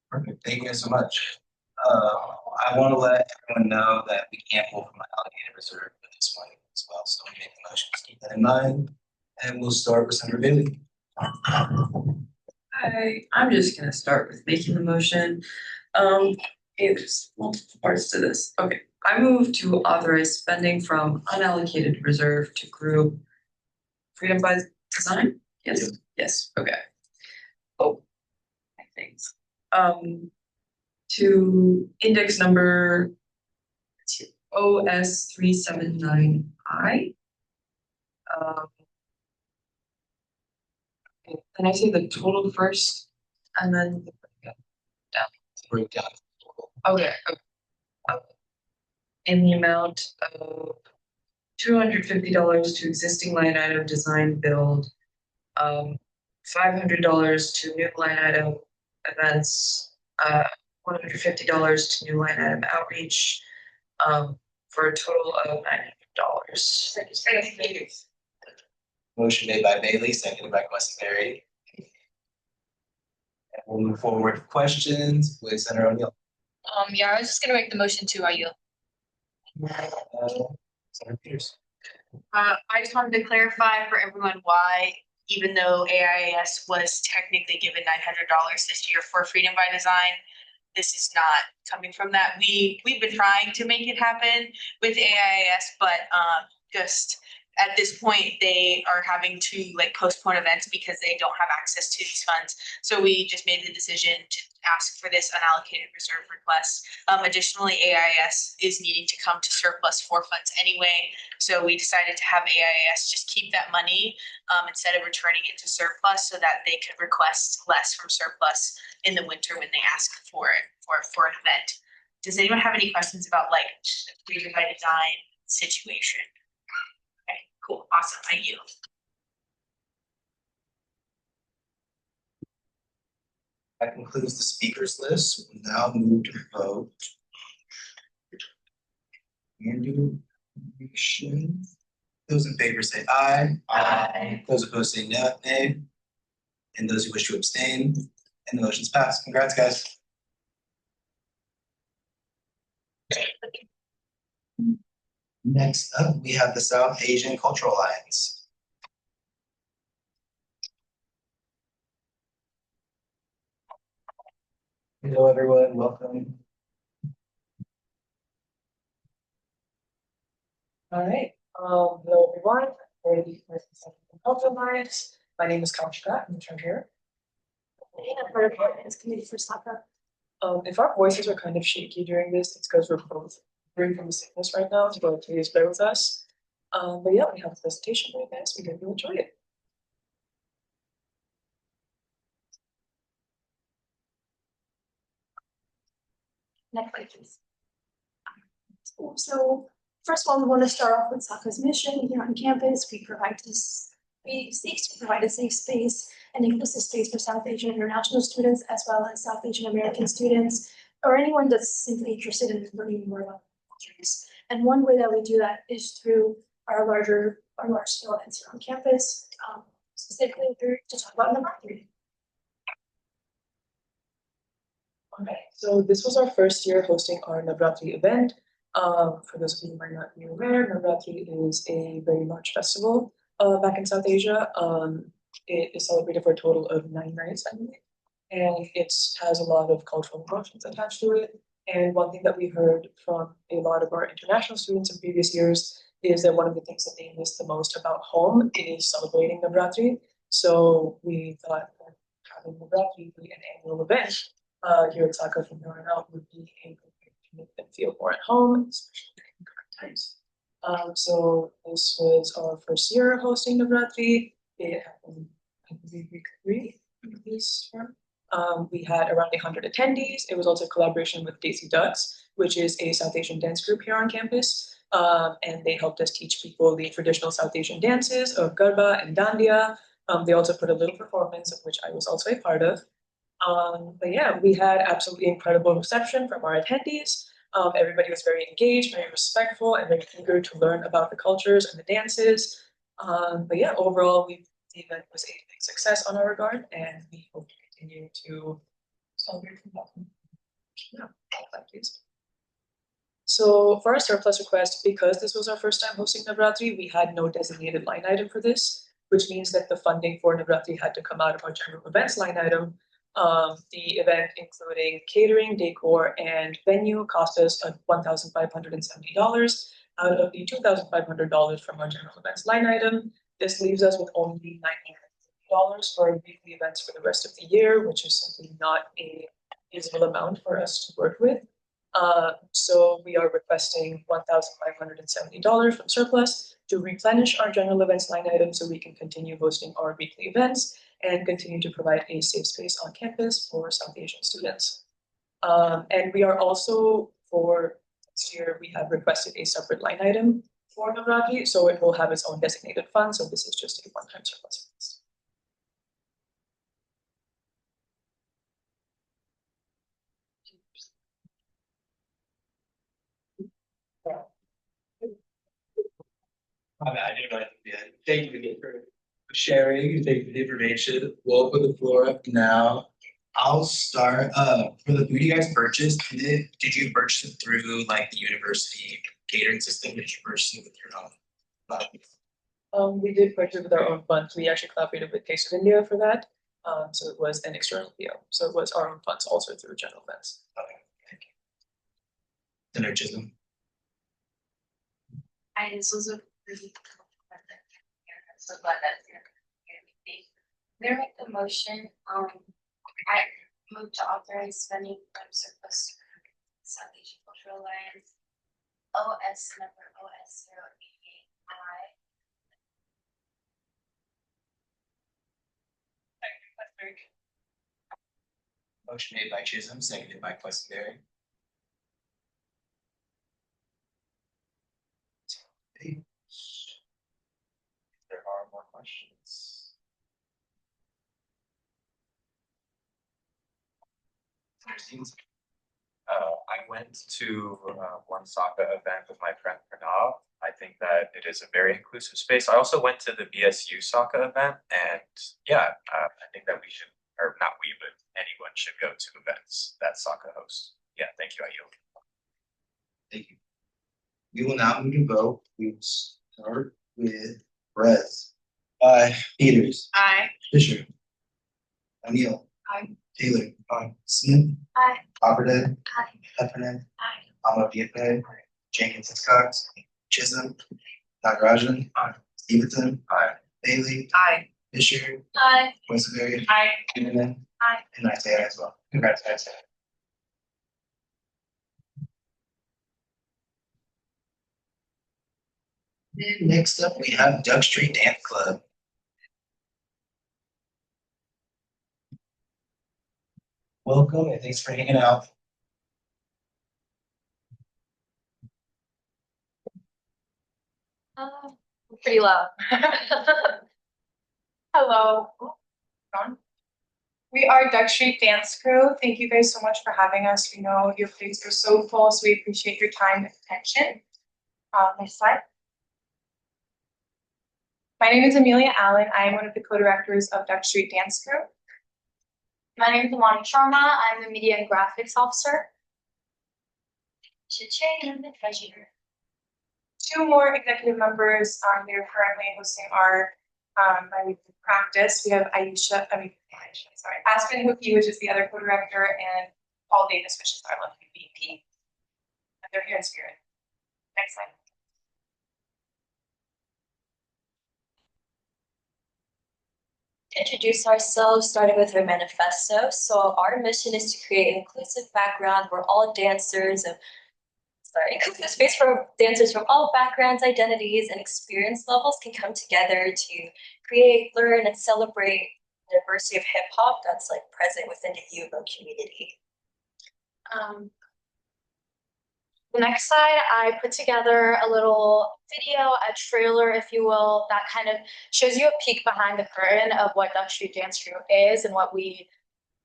Perfect. Thank you guys so much. I want to let everyone know that we can't pull from my allocated reserve at this point as well. So we make the motion to keep that in mind. And we'll start with Senator Bailey. I'm just gonna start with making the motion. Okay, there's multiple parts to this. Okay, I move to authorize spending from unallocated reserve to group freedom by design? Yes, yes, okay. Oh, thanks. To index number OS 379I. Can I say the total first and then down? Breakdown. Okay. In the amount of $250 to existing line item design build, $500 to new line item events, $150 to new line item outreach, for a total of $900. Thank you. Motion made by Bailey, seconded by Questenberry. And we'll move forward with questions with Senator O'Neill. Yeah, I was just gonna make the motion to yield. Senator Peters. I just wanted to clarify for everyone why, even though AIAS was technically given $900 this year for Freedom by Design, this is not coming from that. We've been trying to make it happen with AIAS, but just at this point they are having to like postpone events because they don't have access to these funds. So we just made the decision to ask for this unallocated reserve request. Additionally, AIS is needing to come to surplus for funds anyway. So we decided to have AIS just keep that money instead of returning it to surplus so that they could request less from surplus in the winter when they ask for it for an event. Does anyone have any questions about like the Freedom by Design situation? Okay, cool, awesome, I yield. That concludes the speakers list. We'll now move to vote. Those in favor say aye. Aye. Those opposed say nay. And those who wish to abstain, and the motion's passed. Congrats, guys. Next up, we have the South Asian Cultural Alliance. Hello, everyone. Welcome. All right, hello everyone, I'm going to be with the South Asian Cultural Alliance. My name is Kaushika, I'm the treasurer. And part of our finance committee for SACA. If our voices are kind of shaky during this, it's because we're both recovering from sickness right now, so please bear with us. But yeah, we have a presentation for you guys, we hope you enjoy it. Next slide, please. So first of all, we want to start off with SACA's mission here on campus. We seek to provide a safe space and inclusive space for South Asian international students, as well as South Asian American students, or anyone that's simply interested in learning more about cultures. And one way that we do that is through our large scale events here on campus, specifically to talk about Navratri. Okay, so this was our first year hosting our Navratri event. For those of you who might not be aware, Navratri is a very large festival back in South Asia. It is celebrated for a total of 9 nights, I believe, and it has a lot of cultural emotions attached to it. And one thing that we heard from a lot of our international students in previous years is that one of the things that they miss the most about home is celebrating Navratri. So we thought that having Navratri be an annual event here at SACA from here on out would be a good way to make them feel more at home, especially in current times. So this was our first year hosting Navratri. It happened, I believe, week 3 of this term. We had around 100 attendees. It was also a collaboration with Daisy Ducks, which is a South Asian dance group here on campus. And they helped us teach people the traditional South Asian dances of Garba and Dandiya. They also put a little performance, of which I was also a part of. But yeah, we had absolutely incredible reception from our attendees. Everybody was very engaged, very respectful, and very eager to learn about the cultures and the dances. But yeah, overall, the event was a big success on our regard, and we hope to continue to celebrate from that. Yeah, please. So for our surplus request, because this was our first time hosting Navratri, we had no designated line item for this, which means that the funding for Navratri had to come out of our general events line item. The event, including catering, decor, and venue, cost us $1,570 out of the $2,500 from our general events line item. This leaves us with only $900 for weekly events for the rest of the year, which is simply not a feasible amount for us to work with. So we are requesting $1,570 from surplus to replenish our general events line item so we can continue hosting our weekly events and continue to provide a safe space on campus for South Asian students. And we are also, for next year, we have requested a separate line item for Navratri, so it will have its own designated fund, so this is just a one-time surplus. I didn't know I did. Thank you again for sharing. Thank you for the information. We'll open the floor up now. I'll start. For the food you guys purchased, did you purchase it through like the university catering system? Did you purchase it with your own funds? We did purchase with our own funds. We actually collaborated with Taste of India for that. So it was an external PO. So it was our own funds also through general events. Okay, thank you. Senator Chisholm. This was a really so glad that you're here. There make the motion, I move to authorize spending from surplus South Asian Cultural Alliance OS number OS 088I. Motion made by Chisholm, seconded by Questenberry. There are more questions. I went to one soccer event with my friend Pranav. I think that it is a very inclusive space. I also went to the BSU soccer event, and yeah, I think that we should, or not we, but anyone should go to events that soccer hosts. Yeah, thank you, I yield. Thank you. We will now move to vote. We will start with Perez. Aye. Peters. Aye. Fisher. O'Neill. Aye. Taylor. Aye. Smith. Aye. Copperhead. Aye. Heffernan. Aye. Amodiape. Jenkins Hiscox. Chisholm. Nagarajan. Aye. Stevenson. Aye. Bailey. Aye. Fisher. Aye. Westerberry. Aye. Huberman. Aye. And I say aye as well. Congrats, guys. Next up, we have Duck Street Dance Club. Welcome and thanks for hanging out. Pretty loud. Hello. We are Duck Street Dance Crew. Thank you guys so much for having us. We know your plates are so full, so we appreciate your time and attention. Next slide. My name is Amelia Allen. I am one of the co-directors of Duck Street Dance Crew. My name is Amani Sharma. I'm the media and graphics officer. Cha-ching, I'm the treasurer. Two more executive members. They're currently hosting our bi-weekly practice. We have Aspen Hookie, which is the other co-director, and Paul Davis, which is our lovely VP. And they're here in spirit. Next slide. Introduce ourselves, starting with our manifesto. So our mission is to create an inclusive background where all dancers of inclusive space for dancers from all backgrounds, identities, and experience levels can come together to create, learn, and celebrate the diversity of hip hop that's like present within the U of O community. The next slide, I put together a little video, a trailer, if you will, that kind of shows you a peek behind the curtain of what Duck Street Dance Crew is and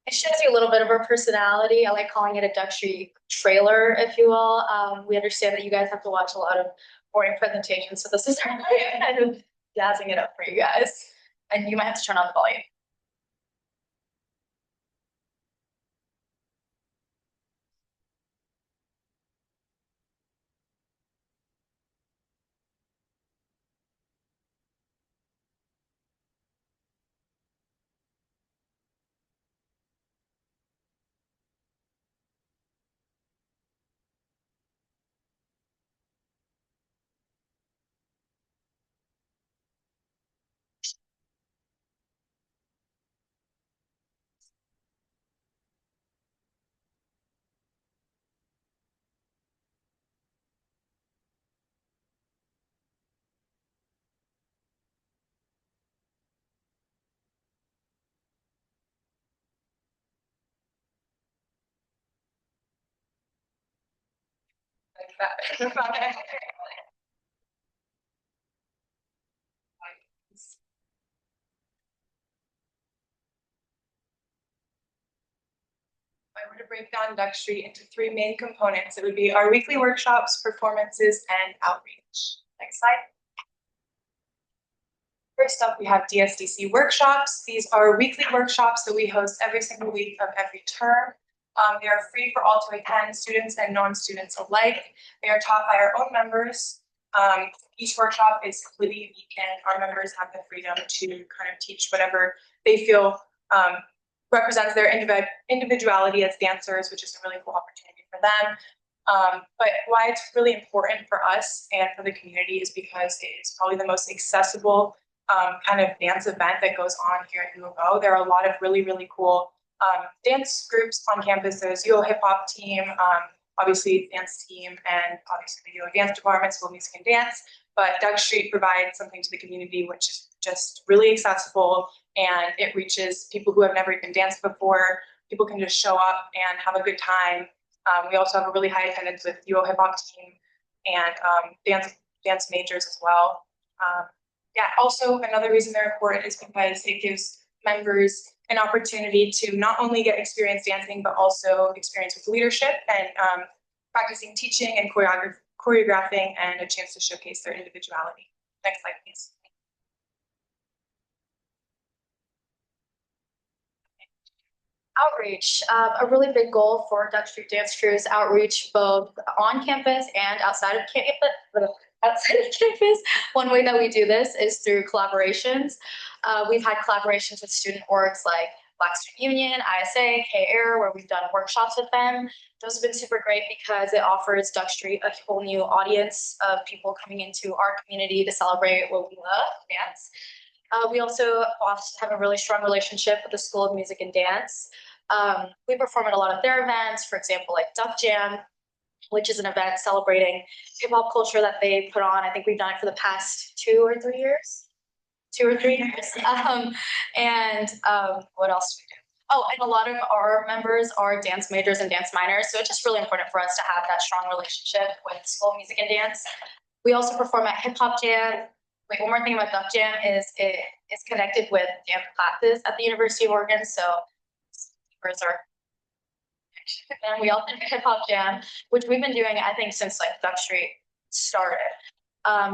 it shows you a little bit of our personality. I like calling it a Duck Street trailer, if you will. We understand that you guys have to watch a lot of boring presentations, so this is our way of kind of jazzing it up for you guys. And you might have to turn on the volume. that. If I were to break down Duck Street into three main components, it would be our weekly workshops, performances, and outreach. Next slide. First up, we have DSDC workshops. These are weekly workshops that we host every single week of every term. They are free for all to attend, students and non-students alike. They are taught by our own members. Each workshop is completely unique, and our members have the freedom to kind of teach whatever they feel represents their individuality as dancers, which is a really cool opportunity for them. But why it's really important for us and for the community is because it is probably the most accessible kind of dance event that goes on here at U of O. There are a lot of really, really cool dance groups on campus. There's UO Hip Hop Team, obviously dance team, and obviously the UO Dance Department, School of Music and Dance. But Duck Street provides something to the community which is just really accessible, and it reaches people who have never even danced before. People can just show up and have a good time. We also have a really high attendance with UO Hip Hop Team and dance majors as well. Yeah, also another reason they're important is because it gives members an opportunity to not only get experience dancing, but also experience with leadership and practicing teaching and choreographing, and a chance to showcase their individuality. Next slide, please. Outreach, a really big goal for Duck Street Dance Crew is outreach both on campus and outside of campus. One way that we do this is through collaborations. We've had collaborations with student orgs like Black Student Union, ISA, K-Air, where we've done workshops with them. Those have been super great because it offers Duck Street a whole new audience of people coming into our community to celebrate what we love, dance. We also have a really strong relationship with the School of Music and Dance. We perform at a lot of their events, for example, like Duck Jam, which is an event celebrating hip hop culture that they put on. I think we've done it for the past 2 or 3 years. What else do we do? Oh, and a lot of our members are dance majors and dance minors, so it's just really important for us to have that strong relationship with School of Music and Dance. We also perform at Hip Hop Jam. Wait, one more thing about Duck Jam is it is connected with dance classes at the University of Oregon, so and we also do Hip Hop Jam, which we've been doing, I think, since like Duck Street started,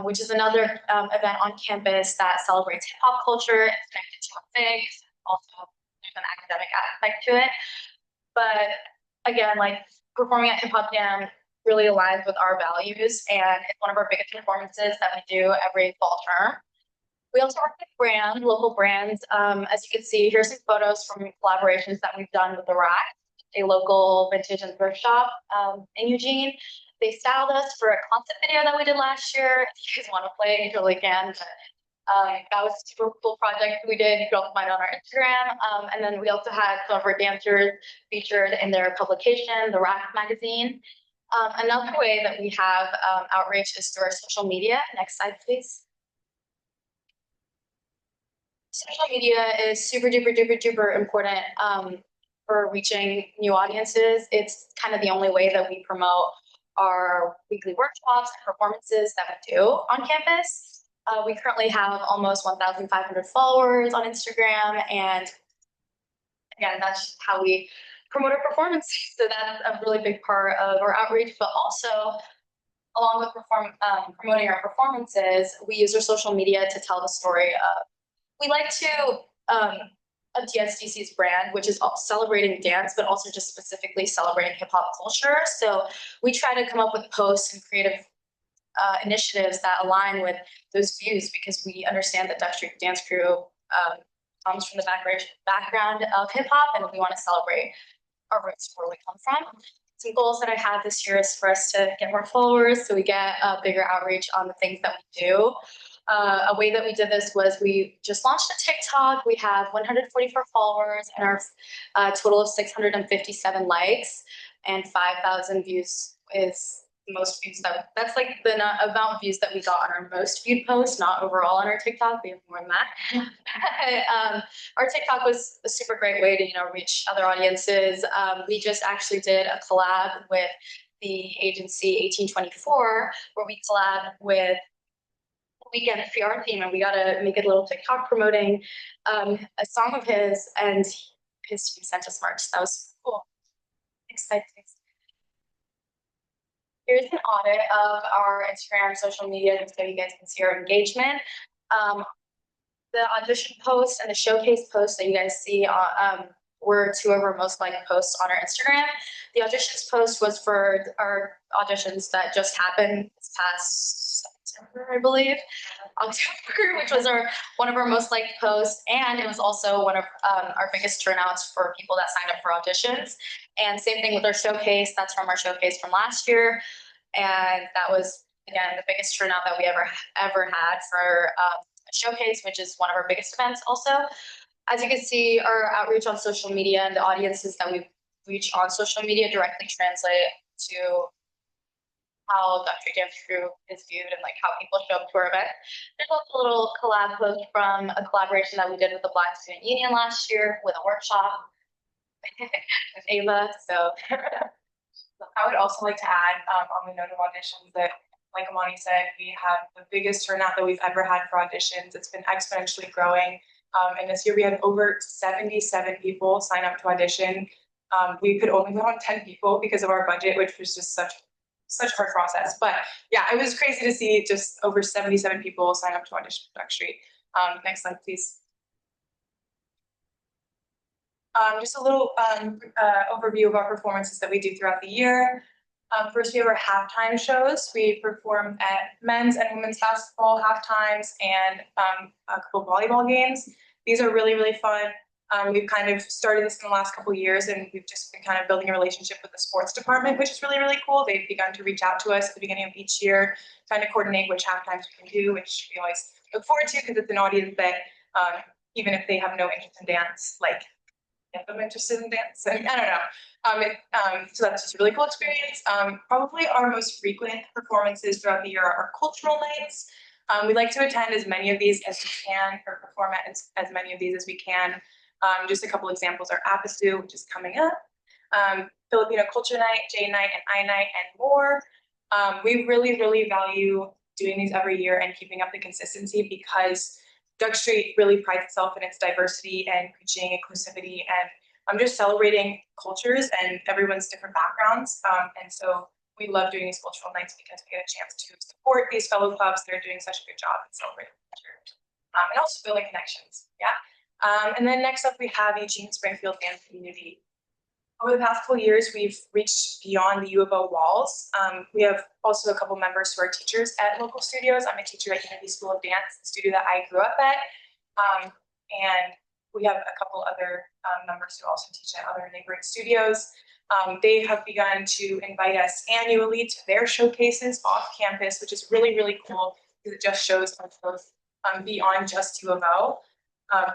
which is another event on campus that celebrates hip hop culture. It's connected to a FIG. Also, there's an academic aspect to it. But again, like performing at Hip Hop Jam really aligns with our values, and it's one of our biggest performances that we do every fall term. We also work with local brands. As you can see, here's some photos from collaborations that we've done with The Rack, a local vintage and thrift shop in Eugene. They styled us for a concept video that we did last year. If you guys want to play, you totally can. But that was a super cool project we did. You can also find it on our Instagram. And then we also had some of our dancers featured in their publication, The Rack magazine. Another way that we have outreach is through our social media. Next slide, please. Social media is super duper important for reaching new audiences. It's kind of the only way that we promote our weekly workshops and performances that we do on campus. We currently have almost 1,500 followers on Instagram, and again, that's how we promote our performances. So that's a really big part of our outreach, but also along with promoting our performances, we use our social media to tell the story of, we like to, of DSDC's brand, which is celebrating dance, but also just specifically celebrating hip hop culture. So we try to come up with posts and creative initiatives that align with those views, because we understand that Duck Street Dance Crew comes from the background of hip hop, and we want to celebrate our roots, where we come from. Some goals that I have this year is for us to get more followers, so we get a bigger outreach on the things that we do. A way that we did this was we just launched a TikTok. We have 144 followers, and our total of 657 likes and 5,000 views is the most views that's like the amount of views that we got on our most viewed post, not overall on our TikTok. We have more than that. Our TikTok was a super great way to reach other audiences. We just actually did a collab with the agency 1824, where we collab with Weekend PR team, and we got to make a little TikTok promoting a song of his, and his team sent us merch. That was cool. Exciting. Here's an audit of our Instagram, social media, so you guys can see our engagement. The audition post and the showcase post that you guys see were two of our most liked posts on our Instagram. The auditions post was for our auditions that just happened this past September, I believe, October, which was one of our most liked posts, and it was also one of our biggest turnouts for people that signed up for auditions. And same thing with our showcase. That's from our showcase from last year, and that was again the biggest turnout that we ever had for showcase, which is one of our biggest events also. As you can see, our outreach on social media and the audiences that we reach on social media directly translate to how Dr. Dance Group is viewed and like how people show up to our event. There's also a little collab post from a collaboration that we did with the Black Student Union last year with a workshop with Ava. So I would also like to add on the note of auditions that, like Amani said, we have the biggest turnout that we've ever had for auditions. It's been exponentially growing. And this year we had over 77 people sign up to audition. We could only put on 10 people because of our budget, which was just such a hard process. But yeah, it was crazy to see just over 77 people sign up to audition for Duck Street. Next slide, please. Just a little overview of our performances that we do throughout the year. First, we have our halftime shows. We perform at men's and women's basketball halftimes and a couple volleyball games. These are really, really fun. We've kind of started this in the last couple of years, and we've just been kind of building a relationship with the sports department, which is really, really cool. They've begun to reach out to us at the beginning of each year, trying to coordinate which halftimes we can do, which we always look forward to because it's an audience that even if they have no interest in dance, like if I'm interested in dance, and I don't know. So that's just a really cool experience. Probably our most frequent performances throughout the year are our cultural nights. We like to attend as many of these as we can, or perform at as many of these as we can. Just a couple examples are ASUO, which is coming up, Filipino Culture Night, J Night, and I Night, and more. We really, really value doing these every year and keeping up the consistency because Duck Street really prides itself in its diversity and preaching inclusivity and just celebrating cultures and everyone's different backgrounds. And so we love doing these cultural nights because we get a chance to support these fellow clubs. They're doing such a good job in celebrating culture. And also building connections. Yeah. And then next up, we have Eugene Springfield Dance Community. Over the past couple of years, we've reached beyond the U of O walls. We have also a couple members who are teachers at local studios. I'm a teacher at Unity School of Dance, the studio that I grew up at. And we have a couple other members who also teach at other neighboring studios. They have begun to invite us annually to their showcases off campus, which is really, really cool because it just shows our growth beyond just U of O.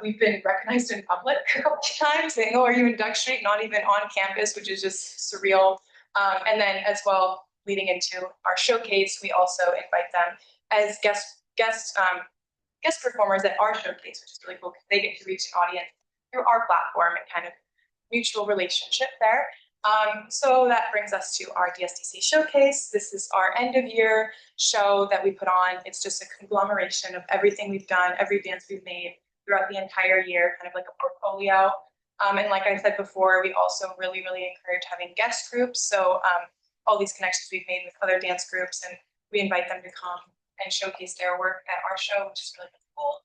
We've been recognized in public a couple of times saying, oh, are you in Duck Street? Not even on campus, which is just surreal. And then as well, leading into our showcase, we also invite them as guest performers at our showcase, which is really cool because they get to reach an audience through our platform and kind of mutual relationship there. So that brings us to our DSDC showcase. This is our end of year show that we put on. It's just a conglomeration of everything we've done, every dance we've made throughout the entire year, kind of like a portfolio. And like I said before, we also really, really encourage having guest groups. So all these connections we've made with other dance groups, and we invite them to come and showcase their work at our show, which is really, really cool.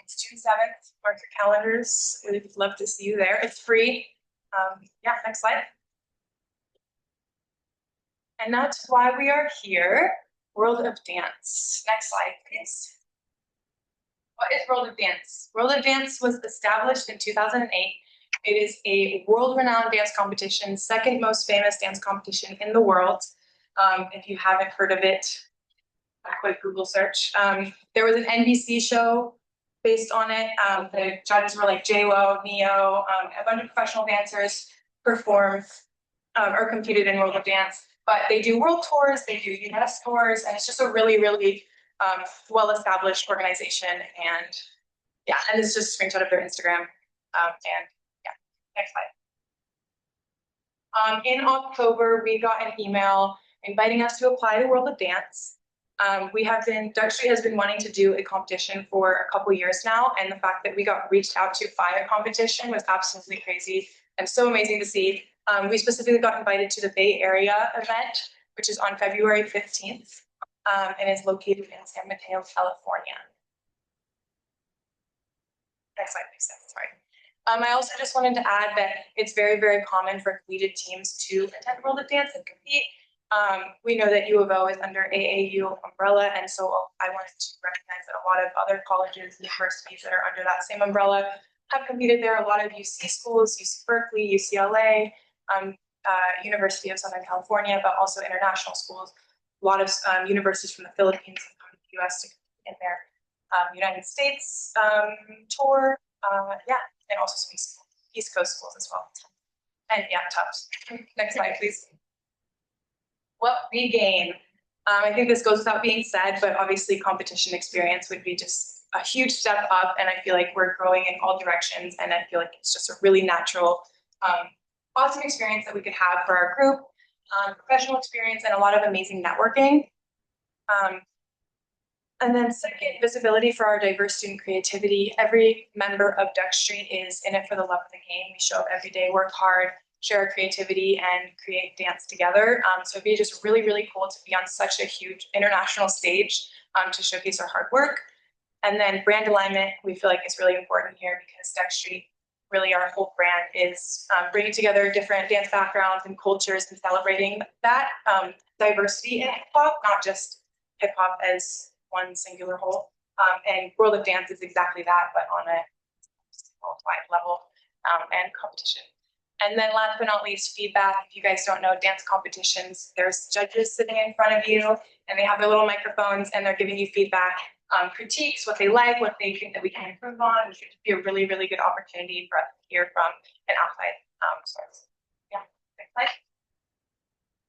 It's June 7th, mark your calendars. We'd love to see you there. It's free. Yeah, next slide. And that's why we are here, World of Dance. Next slide, please. What is World of Dance? World of Dance was established in 2008. It is a world-renowned dance competition, second most famous dance competition in the world. If you haven't heard of it, a quick Google search. There was an NBC show based on it. The judges were like J-Lo, Neo, a bunch of professional dancers performed or competed in World of Dance. But they do world tours, they do US tours, and it's just a really, really well-established organization. And yeah, and it's just a screenshot of their Instagram. And yeah, next slide. In October, we got an email inviting us to apply to World of Dance. Duck Street has been wanting to do a competition for a couple years now, and the fact that we got reached out to by a competition was absolutely crazy and so amazing to see. We specifically got invited to the Bay Area event, which is on February 15th, and is located in San Mateo, California. Next slide, please. Sorry. I also just wanted to add that it's very, very common for collegiate teams to attend World of Dance and compete. We know that U of O is under AAU umbrella, and so I wanted to recognize that a lot of other colleges, universities that are under that same umbrella have competed there. A lot of UC schools, UC Berkeley, UCLA, University of Southern California, but also international schools. A lot of universities from the Philippines have come to the US to compete in their United States tour. And also some East Coast schools as well. And yeah, Tufts. Next slide, please. What we gain. I think this goes without being said, but obviously competition experience would be just a huge step up, and I feel like we're growing in all directions, and I feel like it's just a really natural, awesome experience that we could have for our group, professional experience, and a lot of amazing networking. And then second, visibility for our diverse student creativity. Every member of Duck Street is in it for the love of the game. We show up every day, work hard, share our creativity, and create dance together. So it'd be just really, really cool to be on such a huge international stage to showcase our hard work. And then brand alignment, we feel like is really important here because Duck Street, really our whole brand is bringing together different dance backgrounds and cultures and celebrating that diversity in hip hop, not just hip hop as one singular whole. And World of Dance is exactly that, but on a worldwide level and competition. And then last but not least, feedback. If you guys don't know dance competitions, there's judges sitting in front of you and they have their little microphones and they're giving you feedback, critiques, what they like, what they think that we can improve on. It should be a really, really good opportunity for us to hear from an outside source. Yeah, next slide.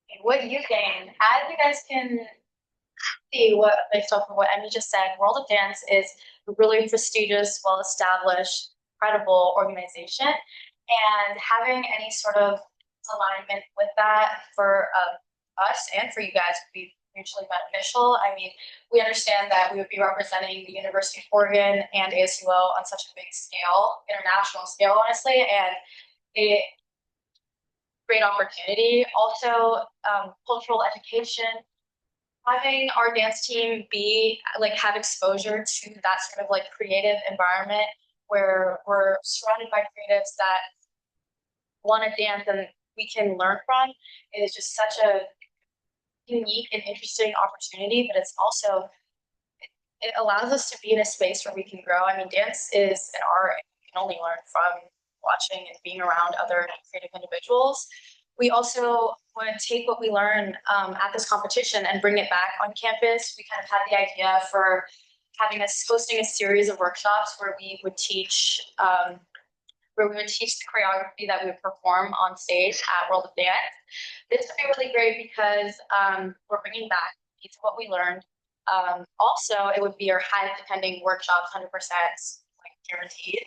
Okay, what you gain, as you guys can see what based off of what Emmy just said, World of Dance is a really prestigious, well-established, credible organization. And having any sort of alignment with that for us and for you guys would be mutually beneficial. I mean, we understand that we would be representing the University of Oregon and ASUO on such a big scale, international scale, honestly, and a great opportunity. Also, cultural education. Having our dance team have exposure to that sort of like creative environment where we're surrounded by creatives that want to dance and we can learn from is just such a unique and interesting opportunity, but it's also, it allows us to be in a space where we can grow. I mean, dance is an art, and you can only learn from watching and being around other creative individuals. We also want to take what we learn at this competition and bring it back on campus. We kind of had the idea for hosting a series of workshops where we would teach the choreography that we would perform on stage at World of Dance. This would be really great because we're bringing back piece of what we learned. Also, it would be our highest attending workshops, 100% guaranteed,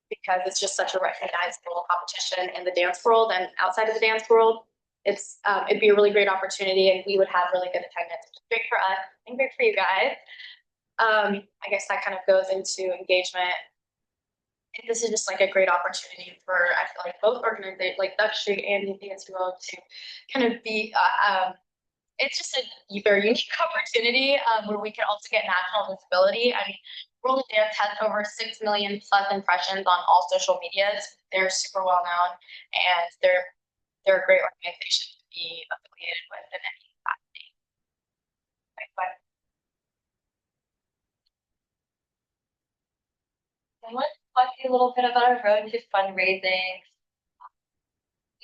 because it's just such a recognizable competition in the dance world and outside of the dance world. It'd be a really great opportunity, and we would have really good attendance, which is great for us and great for you guys. I guess that kind of goes into engagement. This is just like a great opportunity for, I feel like, both organizations, like Duck Street and the ASUO, to kind of be, it's just a very unique opportunity where we can also get national visibility. I mean, World of Dance has over 6 million plus impressions on all social medias. They're super well known, and they're a great organization to be affiliated with in any capacity. Next slide. I want to talk to you a little bit about our road to fundraising.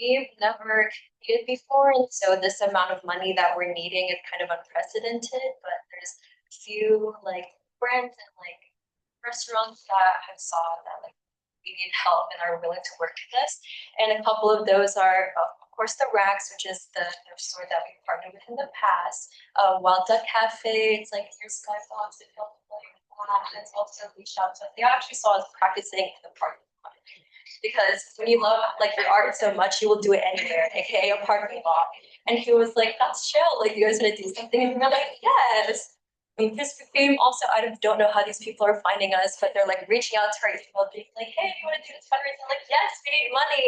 We've never competed before, and so this amount of money that we're needing is kind of unprecedented, but there's a few brands and restaurants that have saw that we need help and are willing to work with us. And a couple of those are, of course, the Racks, which is the store that we've partnered with in the past. Wild Duck Cafe, it's like your Skybox, it feels like that. And it's also reached out to us. They actually saw us practicing in the parking lot. because when you love like your art so much, you will do it anywhere, aka a parking lot. And he was like, "That's chill. Like, you guys want to do something?" And we're like, "Yes." And Krispy Kreme also, I don't know how these people are finding us, but they're like reaching out to our email, being like, "Hey, you want to do this fundraiser?" I'm like, "Yes, we need money."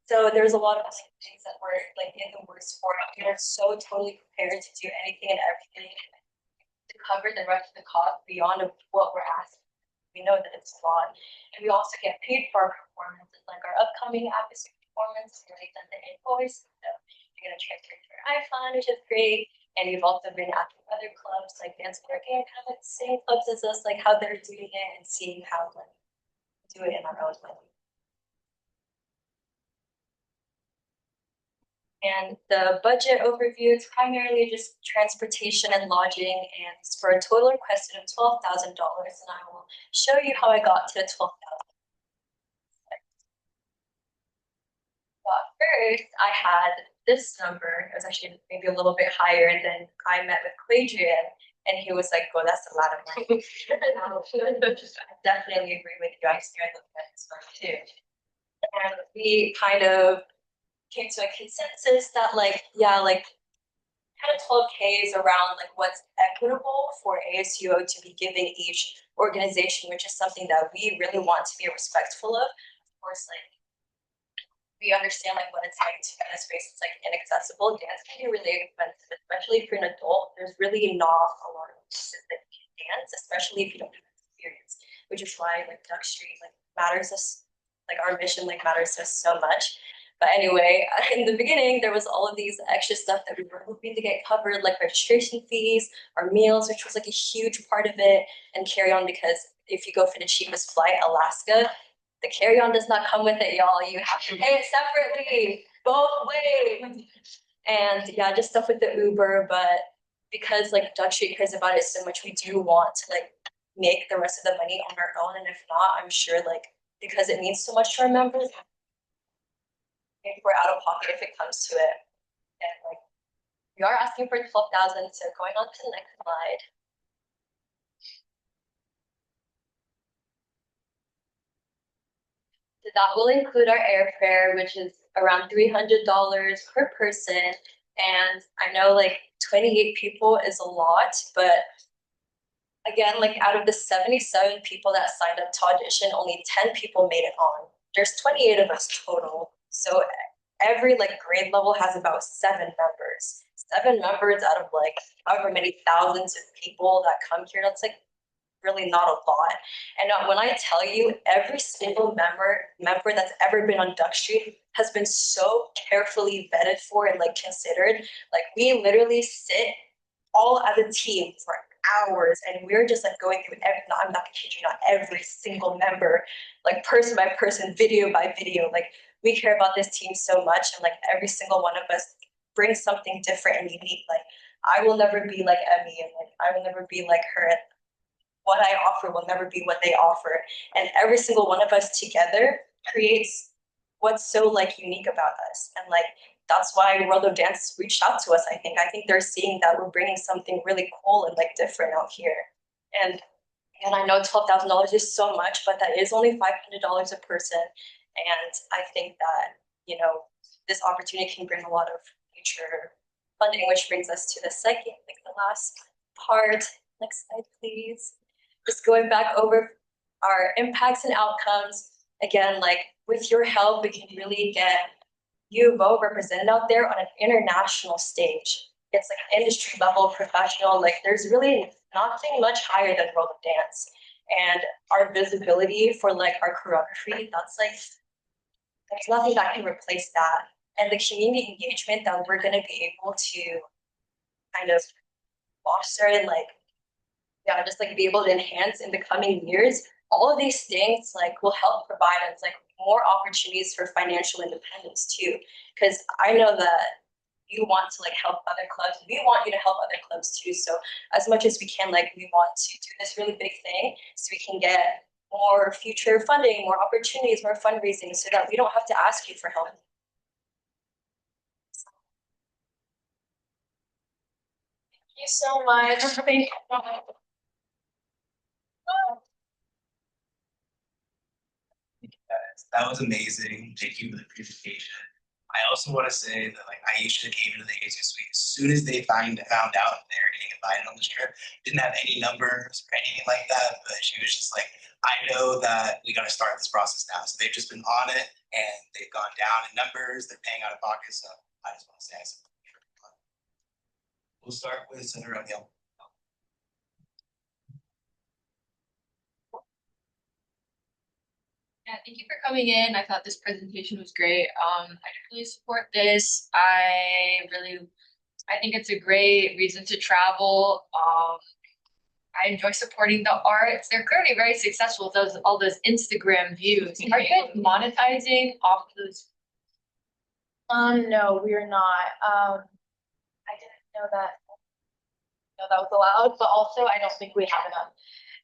So there's a lot of things that we're like in the works for. We are so totally prepared to do anything and everything to cover the rest of the cost beyond of what we're asking. We know that it's a lot, and we also get paid for our performances, like our upcoming ASUO performance. We already done the invoice, so you're gonna transfer to your iPhone, which is great. And we've also been asking other clubs like Dance American, kind of like the same clubs as us, like how they're doing it and seeing how like do it in our own way. And the budget overview is primarily just transportation and lodging, and it's for a total requested of $12,000. And I will show you how I got to 12,000. But first, I had this number. It was actually maybe a little bit higher, and then I met with Quadrian, and he was like, "Oh, that's a lot of money." I definitely agree with you. I started looking at this one too, and we kind of came to a consensus that like, yeah, like 10 to 12K is around like what's equitable for ASUO to be giving each organization, which is something that we really want to be respectful of. Of course, like we understand like what it's like to be in a space that's like inaccessible. Dance can be really expensive, especially if you're an adult. There's really not a lot of places that you can dance, especially if you don't have experience, which is why like Duck Street like matters us, like our mission like matters to us so much. But anyway, in the beginning, there was all of these extra stuff that we were hoping to get covered, like registration fees, our meals, which was like a huge part of it, and carry on, because if you go for the cheapest flight, Alaska, the carry on does not come with it, y'all. You have to pay it separately, both ways. And yeah, just stuff with the Uber. But because like Dutch Street cares about it so much, we do want to like make the rest of the money on our own. And if not, I'm sure like because it means so much to our members, if we're out of pocket if it comes to it. And like we are asking for 12,000. So going on to the next slide. So that will include our airfare, which is around $300 per person. And I know like 28 people is a lot, but again, like out of the 77 people that signed up to audition, only 10 people made it on. There's 28 of us total. So every like grade level has about 7 members. 7 members out of like however many thousands of people that come here. That's like really not a lot. And when I tell you, every single member that's ever been on Duck Street has been so carefully vetted for and like considered. Like we literally sit all as a team for hours, and we're just like going through every, no, I'm not gonna kid you, not every single member, like person by person, video by video. Like we care about this team so much, and like every single one of us brings something different and unique. Like I will never be like Emmy, and like I will never be like her. What I offer will never be what they offer. And every single one of us together creates what's so like unique about us. And like, that's why World of Dance reached out to us. I think they're seeing that we're bringing something really cool and like different out here. And I know $12,000 is so much, but that is only $500 a person. And I think that, you know, this opportunity can bring a lot of future funding, which brings us to the second, like the last part. Next slide, please. Just going back over our impacts and outcomes. Again, like with your help, we can really get U of O represented out there on an international stage. It's like industry level professional. Like there's really nothing much higher than World of Dance. And our visibility for like our choreography, that's like, there's nothing that can replace that. And the community engagement that we're gonna be able to kind of foster and like, yeah, just like be able to enhance in the coming years, all of these things like will help provide us like more opportunities for financial independence too. Because I know that you want to like help other clubs. We want you to help other clubs too. So as much as we can, like we want to do this really big thing so we can get more future funding, more opportunities, more fundraising, so that we don't have to ask you for help. Thank you so much. Thank you. That was amazing. Thank you for the presentation. I also want to say that like Aisha came into the ASUO suite as soon as they found out they were getting invited on this trip. Didn't have any numbers or anything like that, but she was just like, I know that we got to start this process now. So they've just been on it and they've gone down in numbers. They're paying out of pocket. So I just want to say, we'll start with Senator O'Neill. Yeah, thank you for coming in. I thought this presentation was great. I definitely support this. I think it's a great reason to travel. I enjoy supporting the arts. They're clearly very successful with all those Instagram views. Are you guys monetizing off of those? No, we are not. I didn't know that. No, that was allowed, but also I don't think we have enough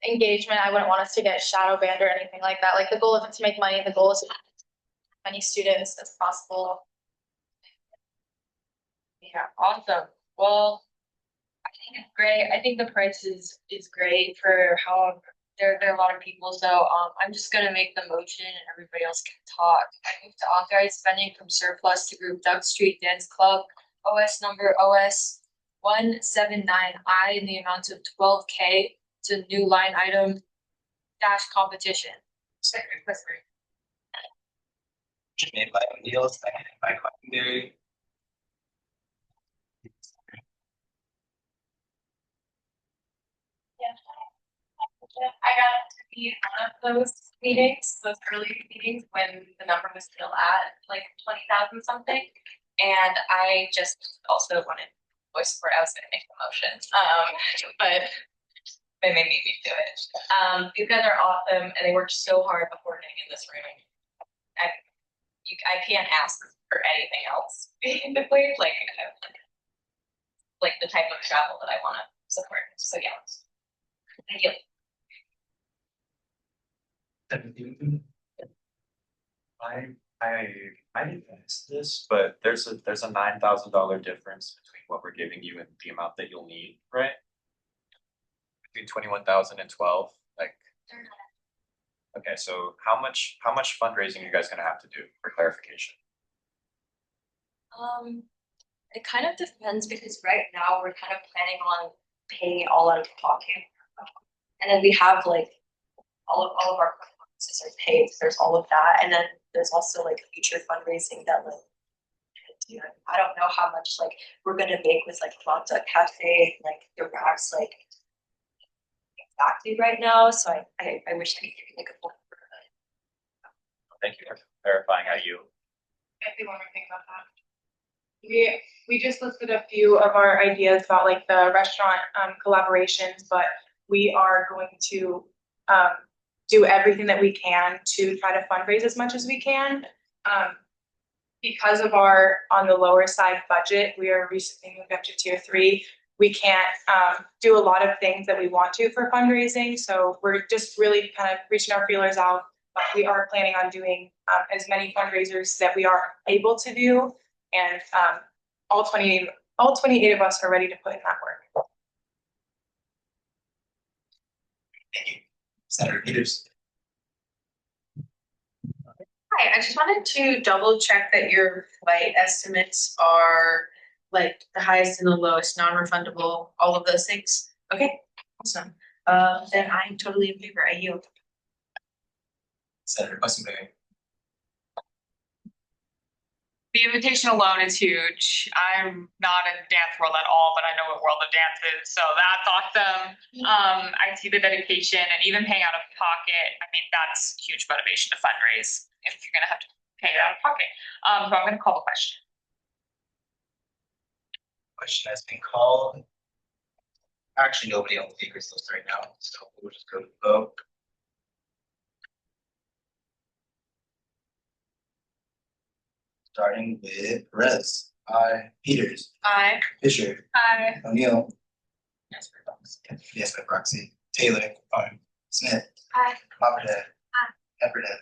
engagement. I wouldn't want us to get shadow banned or anything like that. Like the goal isn't to make money. The goal is to have as many students as possible. Yeah, awesome. Well, I think it's great. I think the price is great for how there are a lot of people. So I'm just gonna make the motion and everybody else can talk. I move to authorize spending from surplus to group Duck Street Dance Club, OS number OS 179I in the amount of 12K to new line item dash competition. Second, made by O'Neill, seconded by Questenberry. I got to be one of those meetings, those early meetings when the number was still at like 20,000 something. And I just also wanted voice support. I was gonna make the motion. But they made me do it. You guys are awesome and they worked so hard before getting in this room. I can't ask for anything else. Basically, like the type of travel that I want to support. So yeah. Thank you. I didn't miss this, but there's a $9,000 difference between what we're giving you and the amount that you'll need, right? Between 21,000 and 12, like. Okay, so how much fundraising are you guys gonna have to do for clarification? It kind of depends because right now we're kind of planning on paying it all out of pocket. And then we have like all of our performances are paid. So there's all of that. And then there's also like future fundraising that like I don't know how much like we're gonna make with like Planta Cafe, like the racks like exactly right now. So I wish I could give you like a full number. Thank you for clarifying how you. I think one more thing about that. We just listed a few of our ideas about like the restaurant collaborations, but we are going to do everything that we can to try to fundraise as much as we can. Because of our on the lower side budget, we are recently moved up to tier 3. We can't do a lot of things that we want to for fundraising. So we're just really kind of reaching our feelers out. But we are planning on doing as many fundraisers that we are able to do. And all 28 of us are ready to put in that work. Thank you. Senator Peters. Hi, I just wanted to double check that your flight estimates are like the highest and the lowest, non-refundable, all of those things. Okay, awesome. Then I'm totally in favor. I yield. Senator Questenberry. The invitation alone is huge. I'm not in dance world at all, but I know what world of dance is, so that's awesome. I see the dedication and even paying out of pocket. I mean, that's huge motivation to fundraise if you're gonna have to pay it out of pocket. So I'm gonna call the question. Question has been called. Actually, nobody on the speakers list right now, so we'll just go to the vote. Starting with Perez. Aye. Peters. Aye. Fisher. Aye. O'Neill. Yes, by proxy. Taylor. Aye. Smith. Aye. Copperhead. Aye. Pepperhead.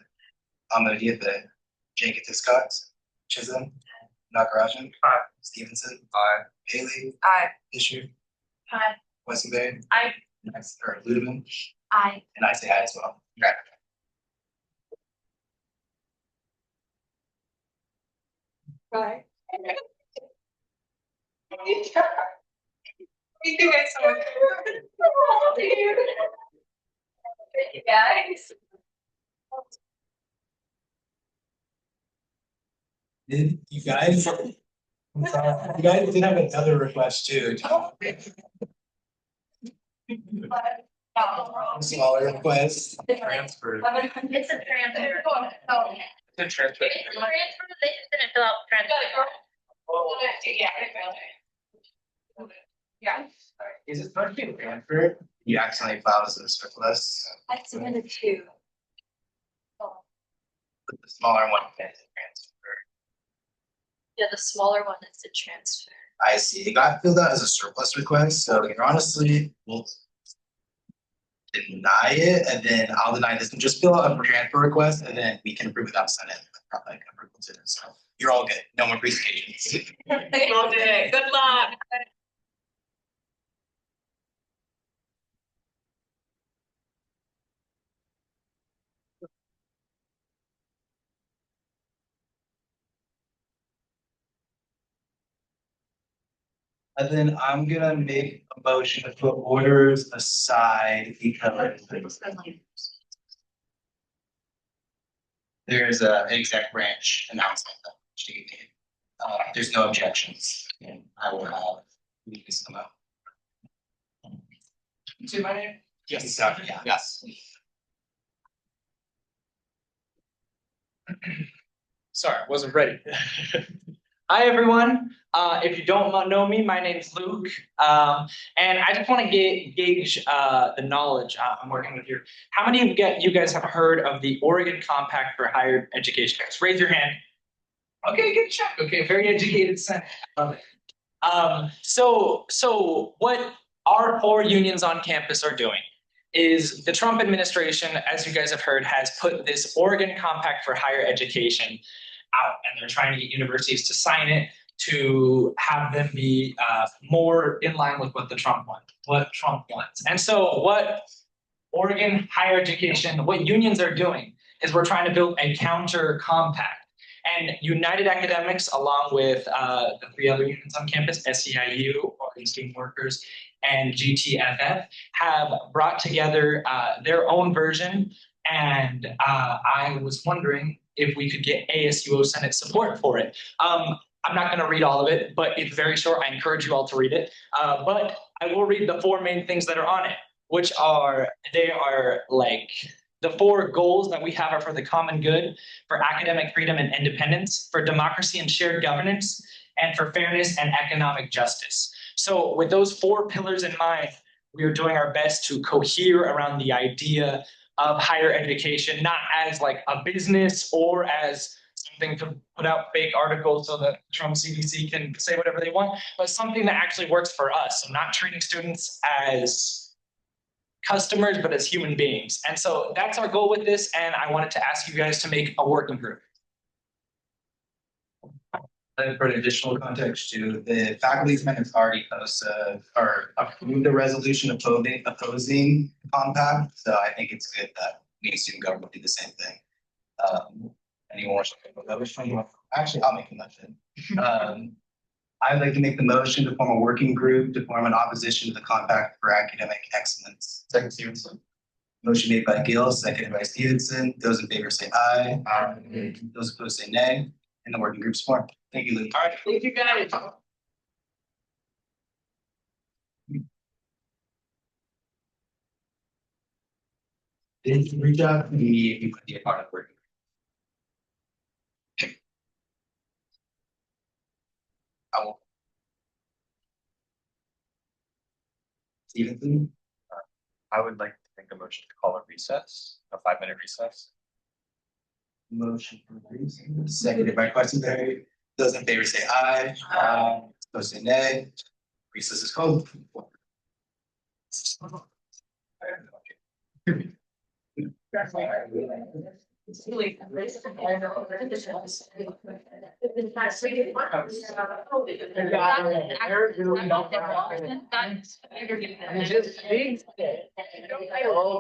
Ahmediyatha. Jenkins Hiscox. Chisholm. Nagarajan. Aye. Stevenson. Aye. Haley. Aye. Fisher. Aye. Westenberry. Aye. Ludeman. Aye. And I say aye as well. Right. Right. You do it so much. Thank you guys. You guys? You guys did have another request too. Smaller request. Transfer. It's a transfer. It's a transfer. They just didn't fill out transfer. Yeah. Is it supposed to be a transfer? You accidentally filed as a surplus. I submitted two. The smaller one is a transfer. Yeah, the smaller one is the transfer. I see. It got filled out as a surplus request, so you're honestly, we'll deny it, and then I'll deny this, and just fill out a transfer request, and then we can approve it outside of approval to it, so you're all good, no more presentations. Loved it. Good luck. And then I'm gonna make a motion to put orders aside because there's a exec branch announcement that she made. There's no objections, and I will have these come out. Say my name? Yes, yeah, yes. Sorry, wasn't ready. Hi, everyone. If you don't know me, my name's Luke. And I just want to gauge the knowledge I'm working with here. How many of you guys have heard of the Oregon Compact for Higher Education? Just raise your hand. Okay, good check. Okay, very educated Senate. Love it. So what our 4 unions on campus are doing is the Trump administration, as you guys have heard, has put this Oregon Compact for Higher Education out, and they're trying to get universities to sign it to have them be more in line with what Trump wants. And so what Oregon higher education, what unions are doing is we're trying to build a counter compact. And United Academics, along with the 3 other unions on campus, SEIU, Oregon Student Workers, and GTFF, have brought together their own version. And I was wondering if we could get ASUO Senate support for it. I'm not going to read all of it, but it's very short. I encourage you all to read it. But I will read the 4 main things that are on it, which are, they are like, the 4 goals that we have are for the common good, for academic freedom and independence, for democracy and shared governance, and for fairness and economic justice. So with those 4 pillars in mind, we are doing our best to cohere around the idea of higher education, not as like a business or as something to put out fake articles so that Trump CDC can say whatever they want, but something that actually works for us. So not treating students as customers, but as human beings. And so that's our goal with this. And I wanted to ask you guys to make a working group. And for additional context too, the faculty senate has already approved a resolution opposing compact. So I think it's good that we as student government do the same thing. Anyone wants to actually, I'll make a motion. I'd like to make the motion to form a working group to form an opposition to the compact for academic excellence. Second, Stevenson. Motion made by Gill, seconded by Stevenson. Those in favor say aye. Aye. Those opposed say nay. And the working group's formed. Thank you, Luke. All right, thank you guys. Did you reach out to me if you want to be a part of the working group? I will. Stevenson? I would like to make a motion to call a recess, a 5-minute recess. Motion for recess, seconded by Questenberry. Those in favor say aye. Aye. Those say nay. Recess is called. Oh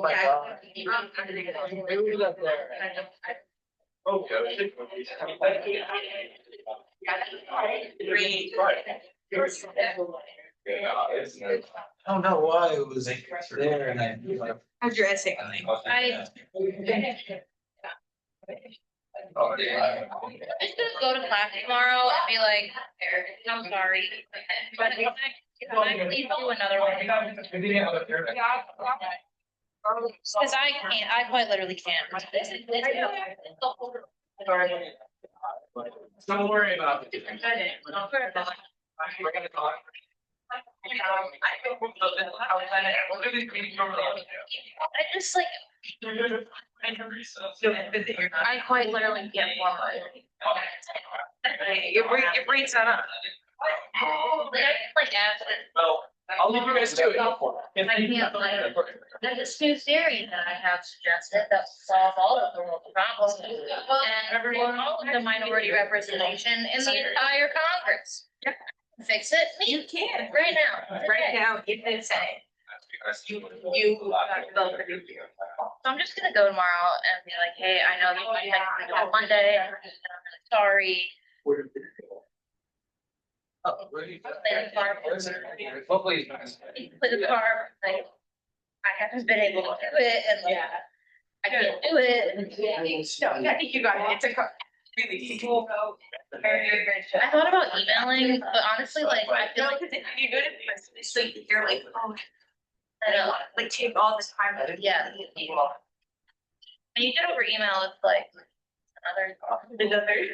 my God. I don't know why it was there and I. How's your essay going? I I'm just gonna go to class tomorrow and be like, I'm sorry, but can I please do another one? Cause I can't, I quite literally can't. Don't worry about it. We're gonna talk. I just like, I quite literally can't form Your brain's not up. like acid. Well, I'll leave you guys to it. I can't like, there's this new theory that I have suggested that will solve all of the world's problems. And all of the minority representation in the entire Congress. Fix it? Me. You can. Right now. Right now, you can say. You vote for you. So I'm just gonna go tomorrow and be like, hey, I know you might have to do it Monday, and I'm really sorry. Play the car. Hopefully. Play the car, like, I haven't been able to do it, and like, I can't do it. No, I think you got it. It's a really cool. Very good, great job. I thought about emailing, but honestly, like, I feel like. You do it, it's like, you're like, oh, I know. like take all this time. Yeah. When you get over email, it's like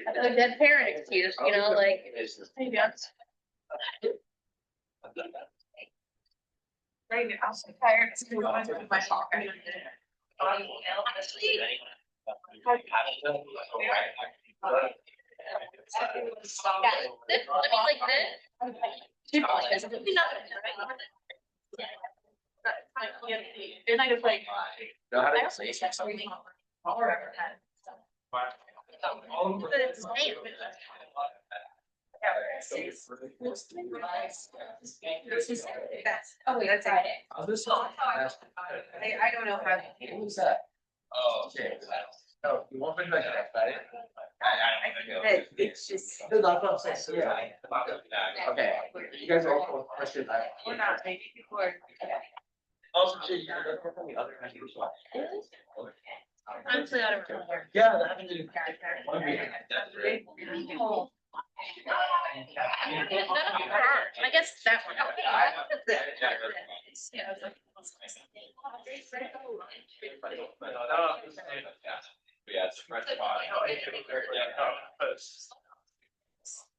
another dead parent excuse, you know, like. Maybe I'm. Right, I'm so tired. It's gonna go into my pocket. And I just like. Know how to I also just have something. Oh, wait, that's Friday. Oh, this I don't know how. What was that? Oh, okay. Oh, you want me to make that, right? It's just. Yeah. Okay, you guys are all questions. We're not, maybe people are. Also, too, you know, from the other country as well. Honestly, I don't remember. Yeah, that happened to. I guess that one.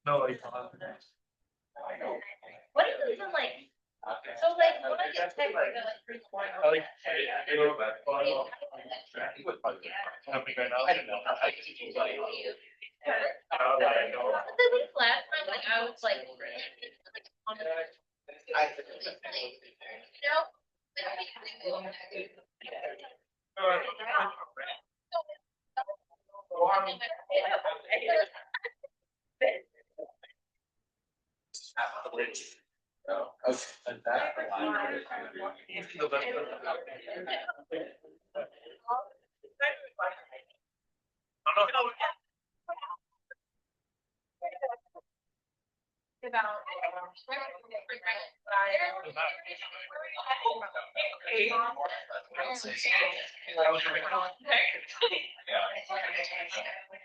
No, What is it like? So like, when I get text, I go like. The week last time, like I was like. On the.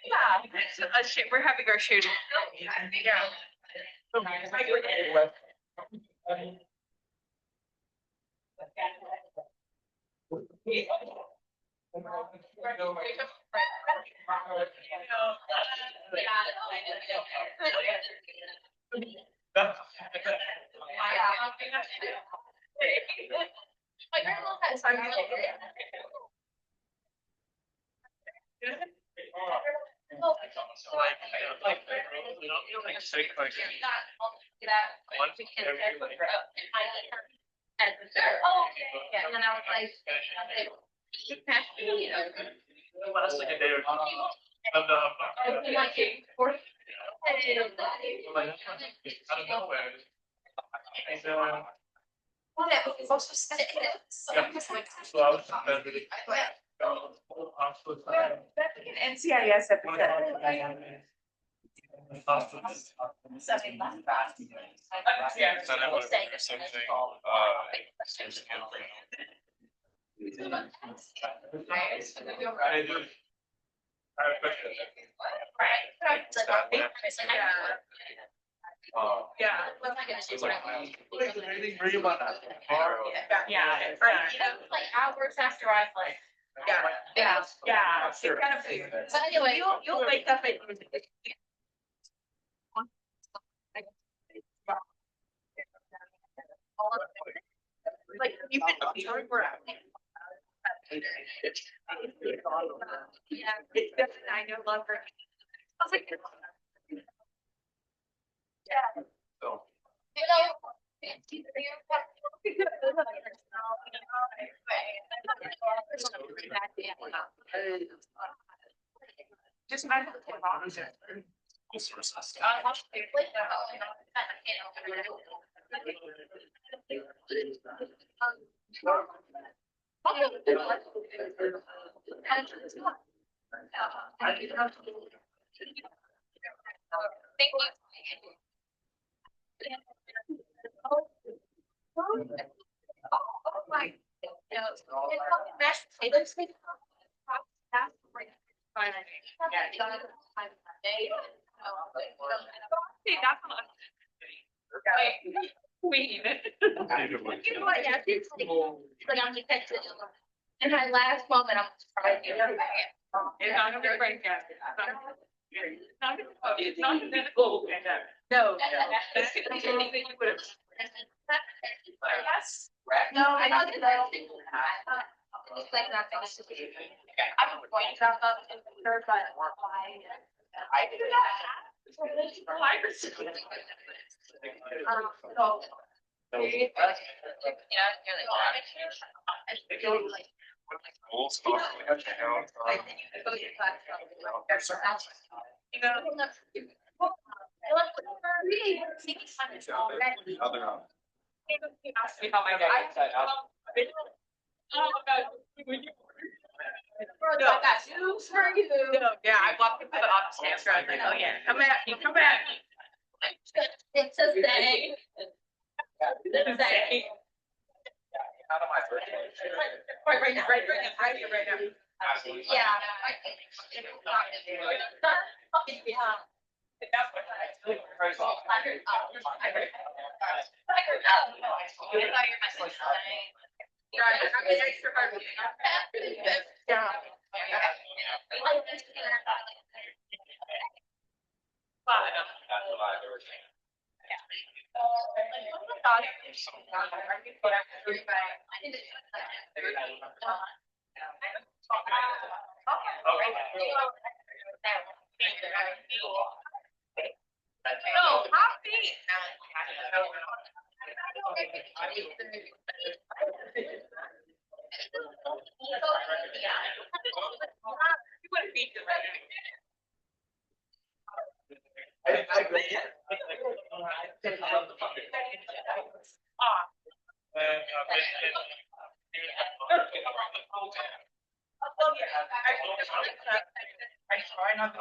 Yeah, shit, we're having our shared. Yeah. My grandma had some. Oh, yeah, and then I was like. NCIS episode. Yeah. Yeah. Like hours after I've like. Yeah. It's kind of weird. So anyway, You'll wake up at. Like you can yeah, it's definitely, I know love her. I was like, yeah. Just imagine the Thank you. Oh my. Wait. You know what? Yeah, it's like I'm detected. And my last moment, I'm surprised. It's not gonna be right now. It's not gonna be cool. No. No, I don't think that. It's like not. I'm going to drop up in the third, but I do that. Ask me how my day. No, that's news for you. No, yeah, I walked into the office answer. I was like, oh yeah, come at me, come at me. It's a thing. It's a thing. Right now. Yeah. No, happy. I try not to.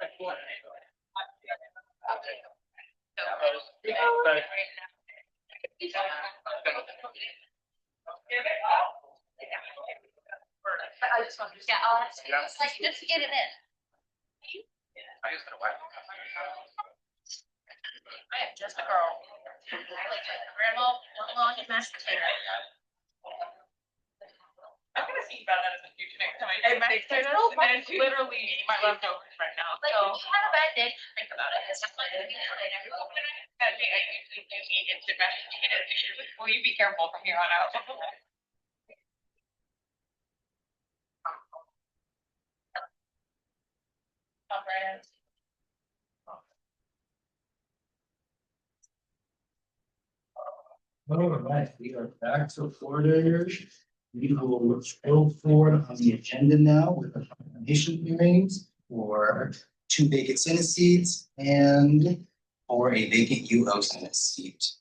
I just want to get on. It's like just to get it in. I am just a girl. Like grandma, long and mashed potato. I'm gonna think about that in the future next time I make potatoes, and it's literally my leftovers right now, Like so. if you had a bad day, think about it. It's just like That day I usually do eat instant mashed potatoes. Will you be careful from here on out? Conference. All right, we are back to order. We will go forward on the agenda now with the nomination hearings for 2 vacant Senate seats and for a vacant UO Senate seat.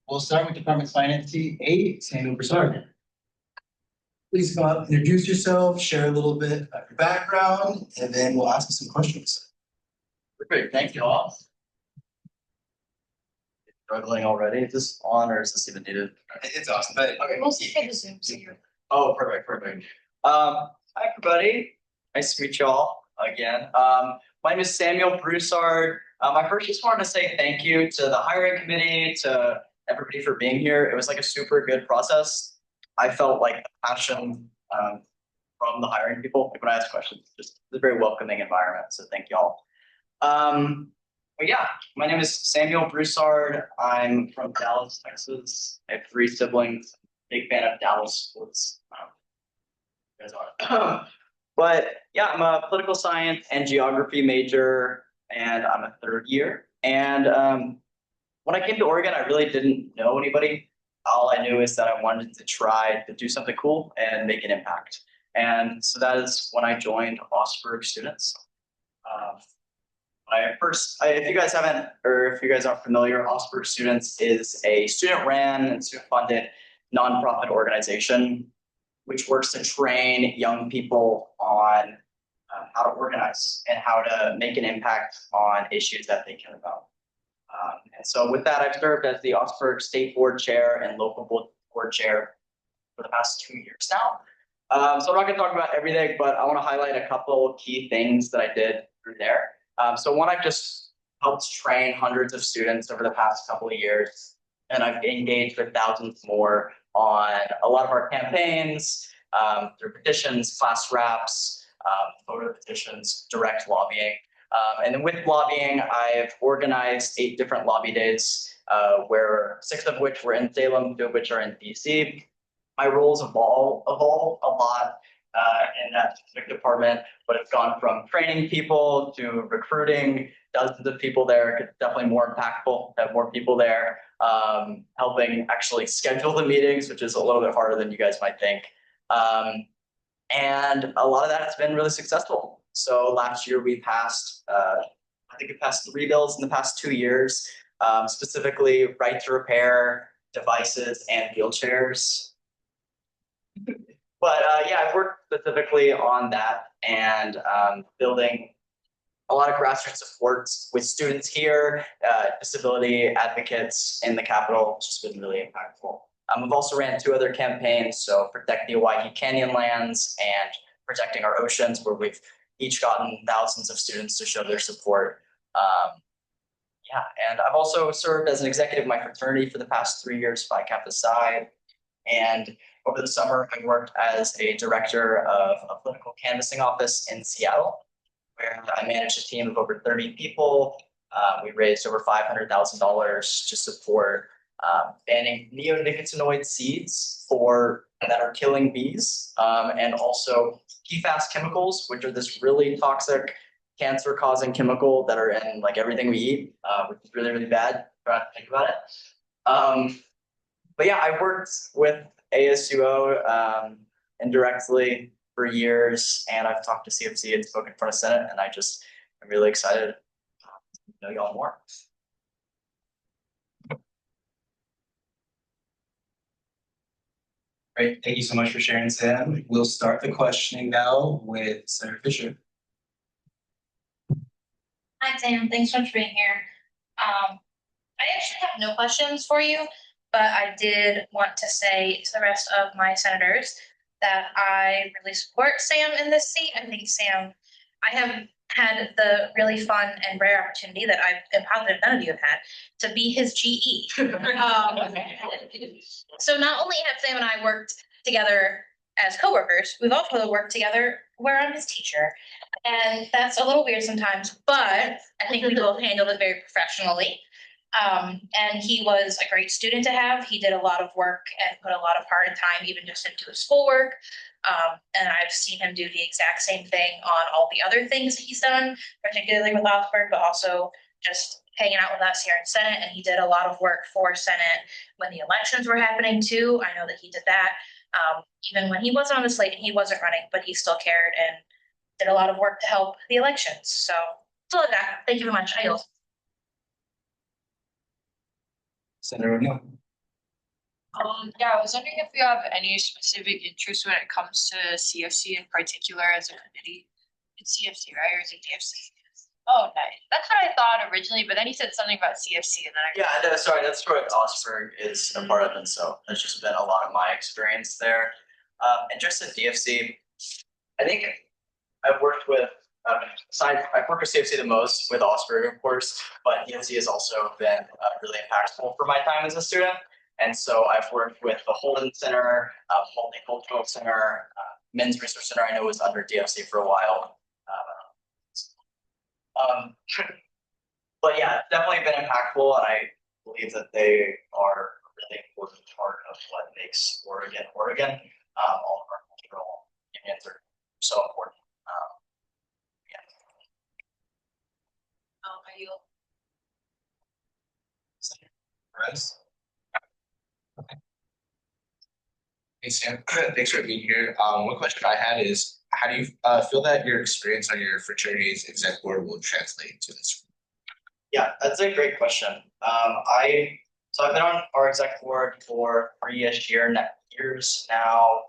We'll start with Department Finance seat 8, Samuel Broussard. Please come up, introduce yourself, share a little bit of your background, and then we'll ask you some questions. Great, thank you all. Struggling already. Is this on or is this even needed? It's awesome, but okay. Mostly for the Zoom, so you're. Oh, perfect. Hi everybody. Nice to meet you all again. My name is Samuel Broussard. I first just wanted to say thank you to the hiring committee, to everybody for being here. It was like a super good process. I felt like the passion from the hiring people. Like when I asked questions, just a very welcoming environment. So thank you all. But yeah, my name is Samuel Broussard. I'm from Dallas, Texas. I have 3 siblings. Big fan of Dallas sports. You guys are. But yeah, I'm a political science and geography major, and I'm a 3rd year. And when I came to Oregon, I really didn't know anybody. All I knew is that I wanted to try to do something cool and make an impact. And so that is when I joined Osberg Students. If you guys haven't, or if you guys aren't familiar, Osberg Students is a student-ran and student-funded nonprofit organization, which works to train young people on how to organize and how to make an impact on issues that they care about. And so with that, I've served as the Osberg State Board Chair and Local Board Chair for the past 2 years now. So I'm not going to talk about everything, but I want to highlight a couple key things that I did through there. So one, I've just helped train hundreds of students over the past couple of years, and I've engaged with thousands more on a lot of our campaigns, through petitions, class wraps, photo petitions, direct lobbying. And then with lobbying, I've organized 8 different lobby days, where 6 of which were in Salem, 2 of which are in DC. My roles evolve a lot in that specific department, but it's gone from training people to recruiting dozens of people there. It's definitely more impactful to have more people there, helping actually schedule the meetings, which is a little bit harder than you guys might think. And a lot of that has been really successful. So last year we passed, I think we passed 3 bills in the past 2 years, specifically right to repair devices and wheelchairs. But yeah, I've worked specifically on that and building a lot of grassroots support with students here, disability advocates in the Capitol, which has been really impactful. I've also ran 2 other campaigns, so Protect the Owyhee Canyon Lands and Protecting Our Oceans, where we've each gotten thousands of students to show their support. Yeah, and I've also served as an executive of my fraternity for the past 3 years, Phi Kappa Psi. And over the summer, I worked as a director of a political canvassing office in Seattle, where I managed a team of over 30 people. We raised over $500,000 to support banning neonicotinoid seeds that are killing bees, and also PFAS chemicals, which are this really toxic cancer-causing chemical that are in like everything we eat, which is really, really bad. Try to think about it. But yeah, I worked with ASUO indirectly for years, and I've talked to CFC and spoken in front of Senate, and I'm really excited to know y'all more. Great, thank you so much for sharing, Sam. We'll start the questioning now with Senator Fisher. Hi, Sam. Thanks so much for being here. I actually have no questions for you, but I did want to say to the rest of my senators that I really support Sam in this seat. I think Sam, I have had the really fun and rare opportunity that I'm positive none of you have had to be his GE. So not only have Sam and I worked together as coworkers, we've also worked together where I'm his teacher. And that's a little weird sometimes, but I think we both handled it very professionally. And he was a great student to have. He did a lot of work and put a lot of heart and time even just into his schoolwork. And I've seen him do the exact same thing on all the other things that he's done, particularly with Oxford, but also just hanging out with us here in Senate. And he did a lot of work for Senate when the elections were happening too. I know that he did that. Even when he wasn't on the slate and he wasn't running, but he still cared and did a lot of work to help the elections. So that's all I got. Thank you very much. I yield. Senator O'Neill. Yeah, I was wondering if you have any specific interest when it comes to CFC in particular as a committee. It's CFC, right? Or is it DFC? Oh, nice. That's what I thought originally, but then he said something about CFC and then Yeah, no, sorry, that's what Osberg is a part of, and so that's just been a lot of my experience there. And just at DFC, I think I've worked with, I've worked with CFC the most with Osberg, of course, but DFC has also been really impactful for my time as a student. And so I've worked with the Holden Center, Multicultural Center, Men's Resource Center, I know was under DFC for a while. But yeah, it's definitely been impactful, and I believe that they are a really important part of what makes Oregon Oregon. All of our cultural unions are so important. are you? Perez? Okay. Hey Sam, thanks for being here. One question I had is, how do you feel that your experience on your fraternity's exec board will translate to this? Yeah, that's a great question. I've been on our exec board for 3-ish years now.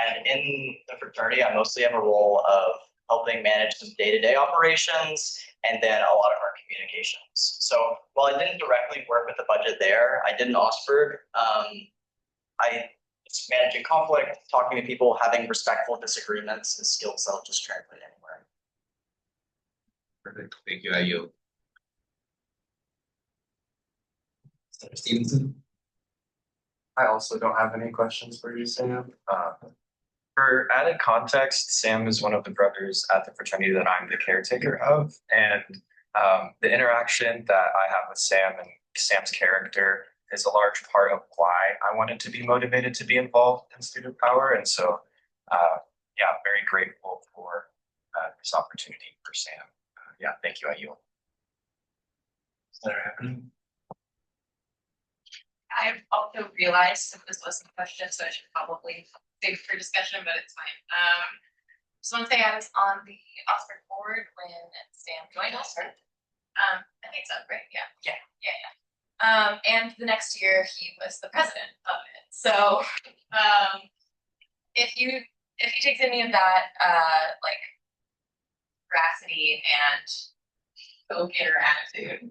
And in the fraternity, I mostly have a role of helping manage some day-to-day operations and then a lot of our communications. So while I didn't directly work with the budget there, I did in Osberg. I was managing conflict, talking to people, having respectful disagreements, and skills that'll just translate anywhere. Perfect. Thank you. I yield. Senator Stevenson. I also don't have any questions for you, Sam. For added context, Sam is one of the brothers at the fraternity that I'm the caretaker of, and the interaction that I have with Sam and Sam's character is a large part of why I wanted to be motivated to be involved in student power, and so yeah, very grateful for this opportunity for Sam. Yeah, thank you, I yield. Senator Heffernan. I've also realized that this wasn't a question, so I should probably save it for discussion, but it's fine. Just want to say I was on the Oxford board when Sam joined Oxford. I think so, right? Yeah. And the next year he was the president of it. So if you take any of that like veracity and go-getter attitude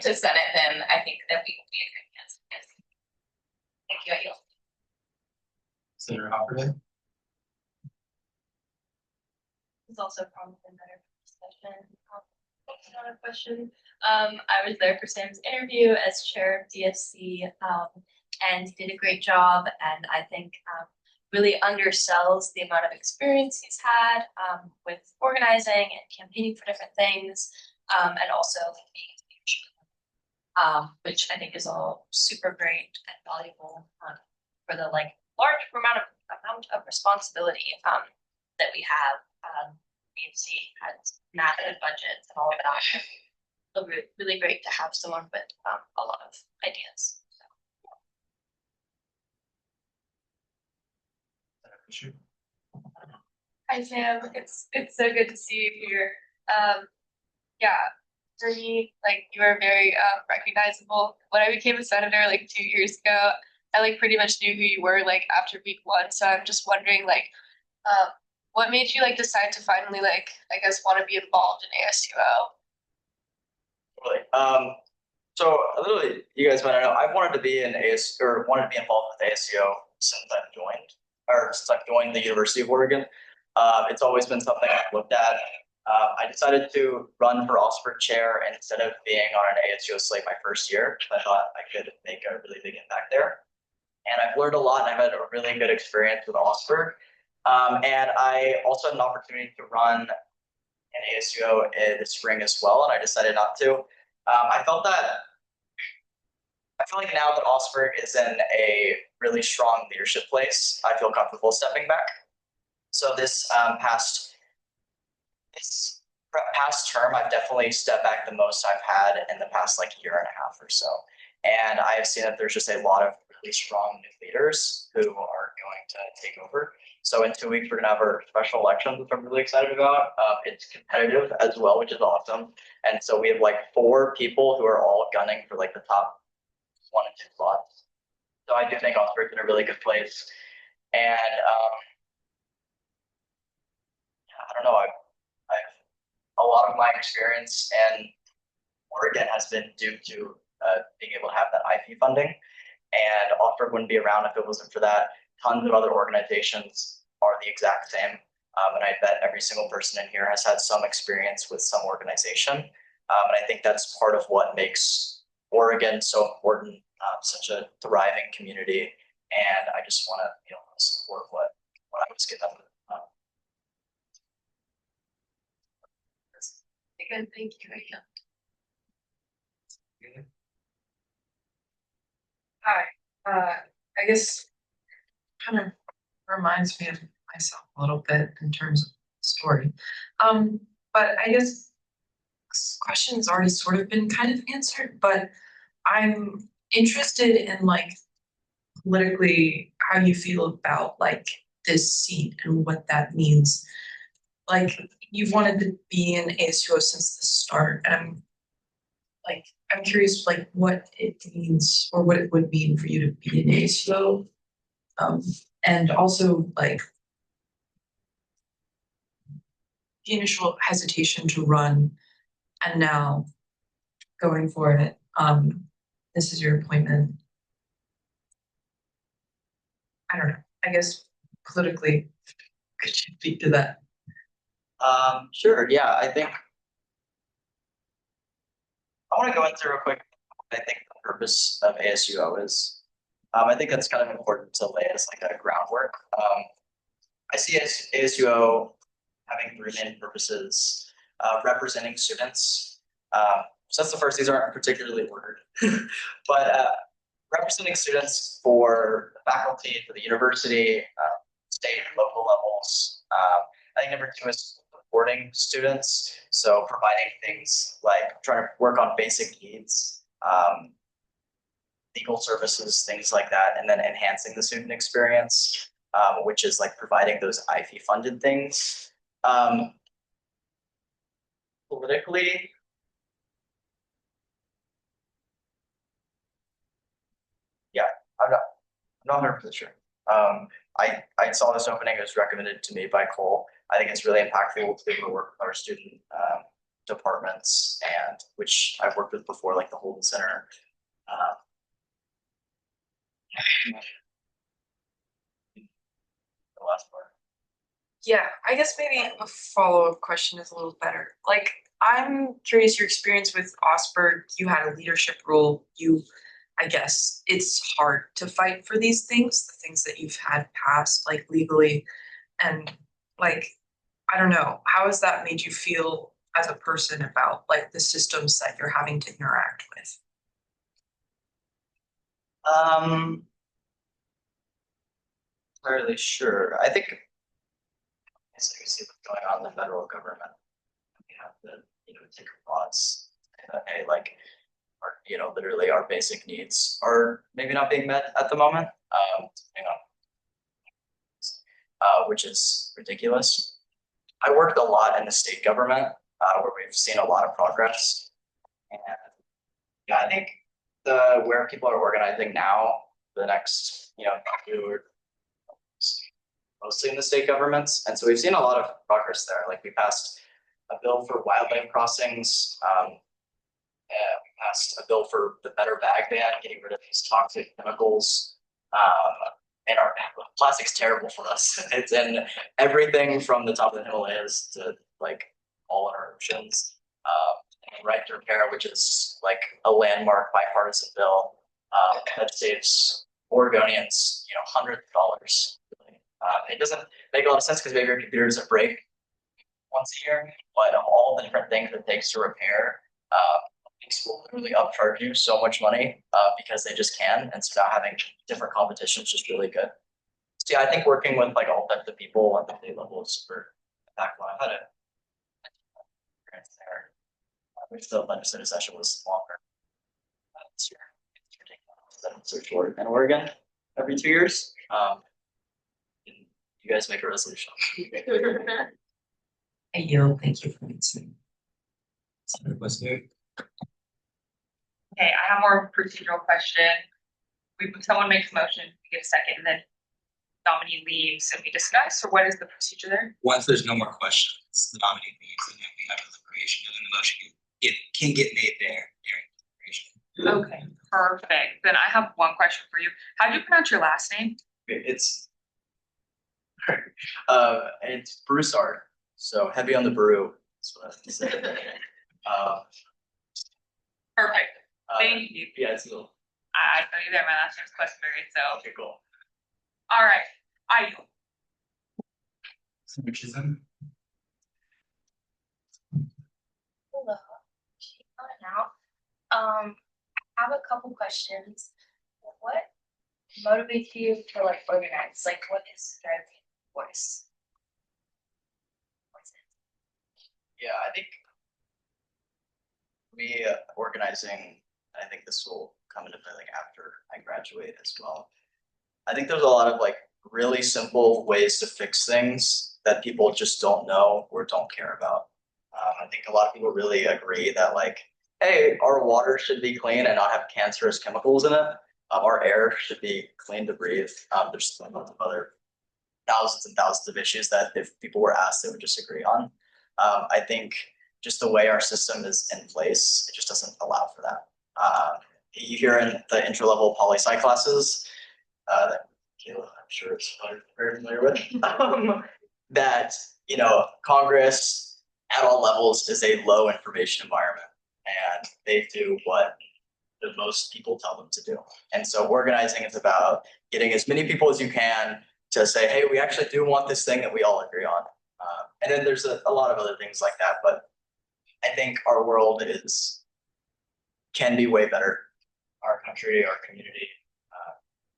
to Senate, then I think that we will be a good chance. Yes. Thank you, I yield. Senator Hopperman. It's also probably a better discussion. Another question. I was there for Sam's interview as chair of DFC, and he did a great job, and I think really undersells the amount of experience he's had with organizing and campaigning for different things, and also being leadership, which I think is all super great and valuable for the like large amount of responsibility that we have. DFC has massive budgets and all of that. So really great to have someone with a lot of ideas. Sure. Hi Sam, it's so good to see you here. Yeah, for me, like you are very recognizable. When I became a senator like 2 years ago, I like pretty much knew who you were like after week one. So I'm just wondering like what made you like decide to finally like I guess want to be involved in ASUO? Really. So literally, you guys might know I've wanted to be in AS or wanted to be involved with ASUO since I've joined the University of Oregon. It's always been something I've looked at. I decided to run for Osberg chair instead of being on an ASUO slate my first year. I thought I could make a really big impact there. And I've learned a lot and I've had a really good experience with Osberg. And I also had an opportunity to run an ASUO in the spring as well, and I decided not to. I feel like now that Osberg is in a really strong leadership place, I feel comfortable stepping back. So this past term, I've definitely stepped back the most I've had in the past like year and a half or so. And I have seen that there's just a lot of really strong new leaders who are going to take over. So in 2 weeks, we're gonna have our special elections, which I'm really excited about. It's competitive as well, which is awesome. And so we have like 4 people who are all gunning for like the top 1 and 2 spots. So I do think Osberg's in a really good place. And I don't know, I've a lot of my experience in Oregon has been due to being able to have that IP funding. And Osberg wouldn't be around if it wasn't for that. Tons of other organizations are the exact same. And I bet every single person in here has had some experience with some organization. And I think that's part of what makes Oregon so important, such a thriving community. And I just want to, support what I was given. Good, thank you. Hi, I guess kind of reminds me of myself a little bit in terms of story. But I guess this question's already sort of been kind of answered, but I'm interested in like politically how you feel about like this seat and what that means. Like you've wanted to be in ASUO since the start, and I'm curious like what it means or what it would mean for you to be in ASUO. And also like the initial hesitation to run and now going for it. This is your appointment. I don't know. I guess politically, could you speak to that? Sure. Yeah, I think I want to go into real quick what I think the purpose of ASUO is. I think that's kind of important to lay as like a groundwork. I see ASUO having 3 main purposes: representing students. So that's the first. These aren't particularly ordered, but representing students for the faculty, for the university, state and local levels. I think number 2 is supporting students. So providing things like trying to work on basic needs, legal services, things like that, and then enhancing the student experience, which is like providing those IV funded things. Politically, yeah, I'm not 100% sure. I saw this opening. It was recommended to me by Cole. I think it's really impactful to be able to work with our student departments, and which I've worked with before, like the Holden Center. The last part. Yeah, I guess maybe a follow-up question is a little better. Like, I'm curious your experience with Osberg. You had a leadership role. I guess it's hard to fight for these things, the things that you've had passed, like legally. And like, I don't know, how has that made you feel as a person about like the systems that you're having to interact with? Not really sure. I think as you see what's going on in the federal government, we have to, take a pause. Hey, like, literally our basic needs are maybe not being met at the moment. Which is ridiculous. I worked a lot in the state government, where we've seen a lot of progress. And yeah, I think where people are organizing now, the next, we're mostly in the state governments. And so we've seen a lot of progress there. Like we passed a bill for wildlife crossings. We passed a bill for the better bag ban, getting rid of these toxic chemicals. And our plastic's terrible for us. It's in everything from the top of the Himalayas to like all in our oceans. And right to repair, which is like a landmark bipartisan bill that saves Oregonians, hundreds of dollars. It doesn't make a lot of sense because maybe your computer doesn't break once a year, but of all the different things it takes to repair, things will literally upcharge you so much money because they just can. And so now having different competition is just really good. So yeah, I think working with like all types of people at the state level is super impactful. I've had it there. Which the legislative session was longer this year. It's ridiculous that it's so short in Oregon every 2 years. You guys make a resolution. Hey, yo, thank you for listening. Okay, I have more procedural question. Someone makes a motion, we get a second, and then nominee leaves and we discuss, or what is the procedure there? Once there's no more questions, the nominee leaves and then we have deliberation and then the motion can get made there during deliberation. Okay, perfect. Then I have one question for you. How do you pronounce your last name? It's Broussard, so heavy on the brew. That's what I have to say. Perfect. Thank you. Yeah, it's a little. I know you there. My last name's Questenberry, so. Okay, cool. All right. I Which is them. Hello. Now, I have a couple questions. What motivates you to like organize? Like, what is driving force? Yeah, I think we organizing. I think this will come into play like after I graduate as well. I think there's a lot of like really simple ways to fix things that people just don't know or don't care about. I think a lot of people really agree that like, hey, our water should be clean and not have cancerous chemicals in it. Our air should be clean to breathe. There's a lot of other thousands and thousands of issues that if people were asked, they would disagree on. I think just the way our system is in place, it just doesn't allow for that. You hear in the intro level poli-sci classes that Kayla, I'm sure is very familiar with, that Congress at all levels is a low information environment, and they do what the most people tell them to do. And so organizing is about getting as many people as you can to say, hey, we actually do want this thing that we all agree on. And then there's a lot of other things like that, but I think our world can be way better. Our country, our community,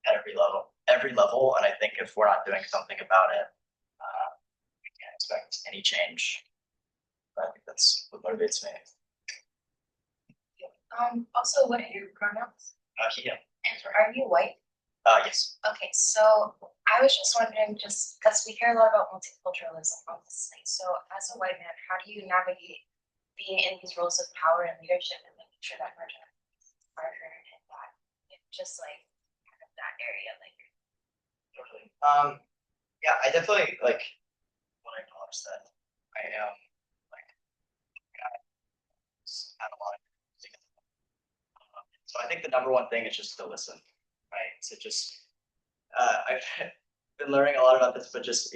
at every level. And I think if we're not doing something about it, we can't expect any change. But I think that's what motivates me. Also, what are your pronouns? He, him. And are you white? Yes. Okay, so I was just wondering, just because we hear a lot about multiculturalism on this thing. So as a white man, how do you navigate being in these roles of power and leadership and making sure that marginalized are heard and that just like kind of that area, like Totally. Yeah, I definitely like want to acknowledge that I am like I had a lot of so I think the number one thing is just to listen, right? So just I've been learning a lot about this, but just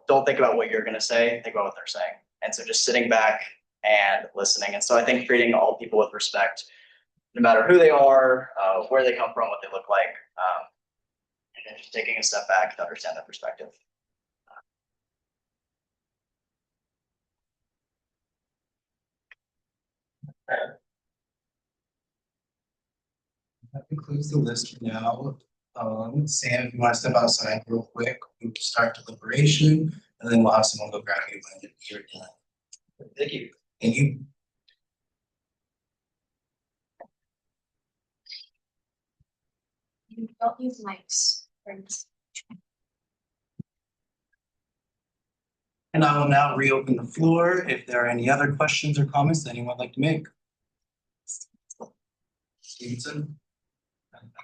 don't think about what you're gonna say, think about what they're saying. And so just sitting back and listening. And so I think treating all people with respect, no matter who they are, where they come from, what they look like, and then just taking a step back to understand that perspective. That concludes the list for now. Sam, if you want to step outside real quick, we'll start deliberation, and then we'll have someone go grab you when you're done. Thank you. Thank you. you don't use mics for this. And I will now reopen the floor if there are any other questions or comments that anyone would like to make. Stevenson?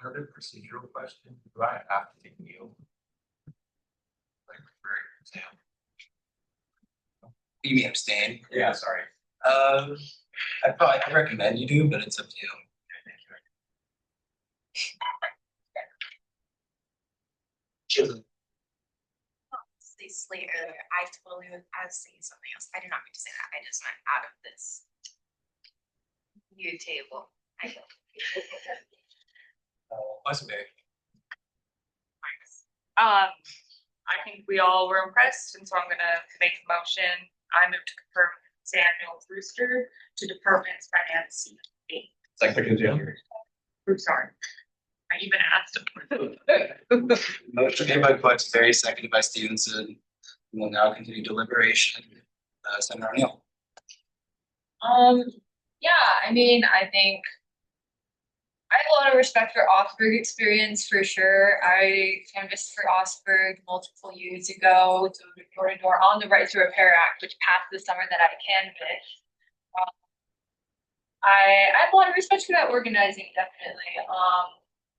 Another procedural question, do I have to take meal? Like for example? You mean abstain? Yeah, sorry. I recommend you do, but it's up to you. Say Slate earlier, I was saying something else. I did not mean to say that. I just meant out of this new table. I think we all were impressed, and so I'm gonna make a motion. I move to confirm Samuel Brewster to Department's Finance C. Second, Jim. I'm sorry. I even asked him. Motion made by Questenberry, seconded by Stevenson. We will now continue deliberation. Senator O'Neill. Yeah, I mean, I think I have a lot of respect for Augsburg experience for sure. I canvassed for Augsburg multiple years ago, door to door on the Right to Repair Act, which passed this summer that I canvassed. I have a lot of respect for that organizing, definitely.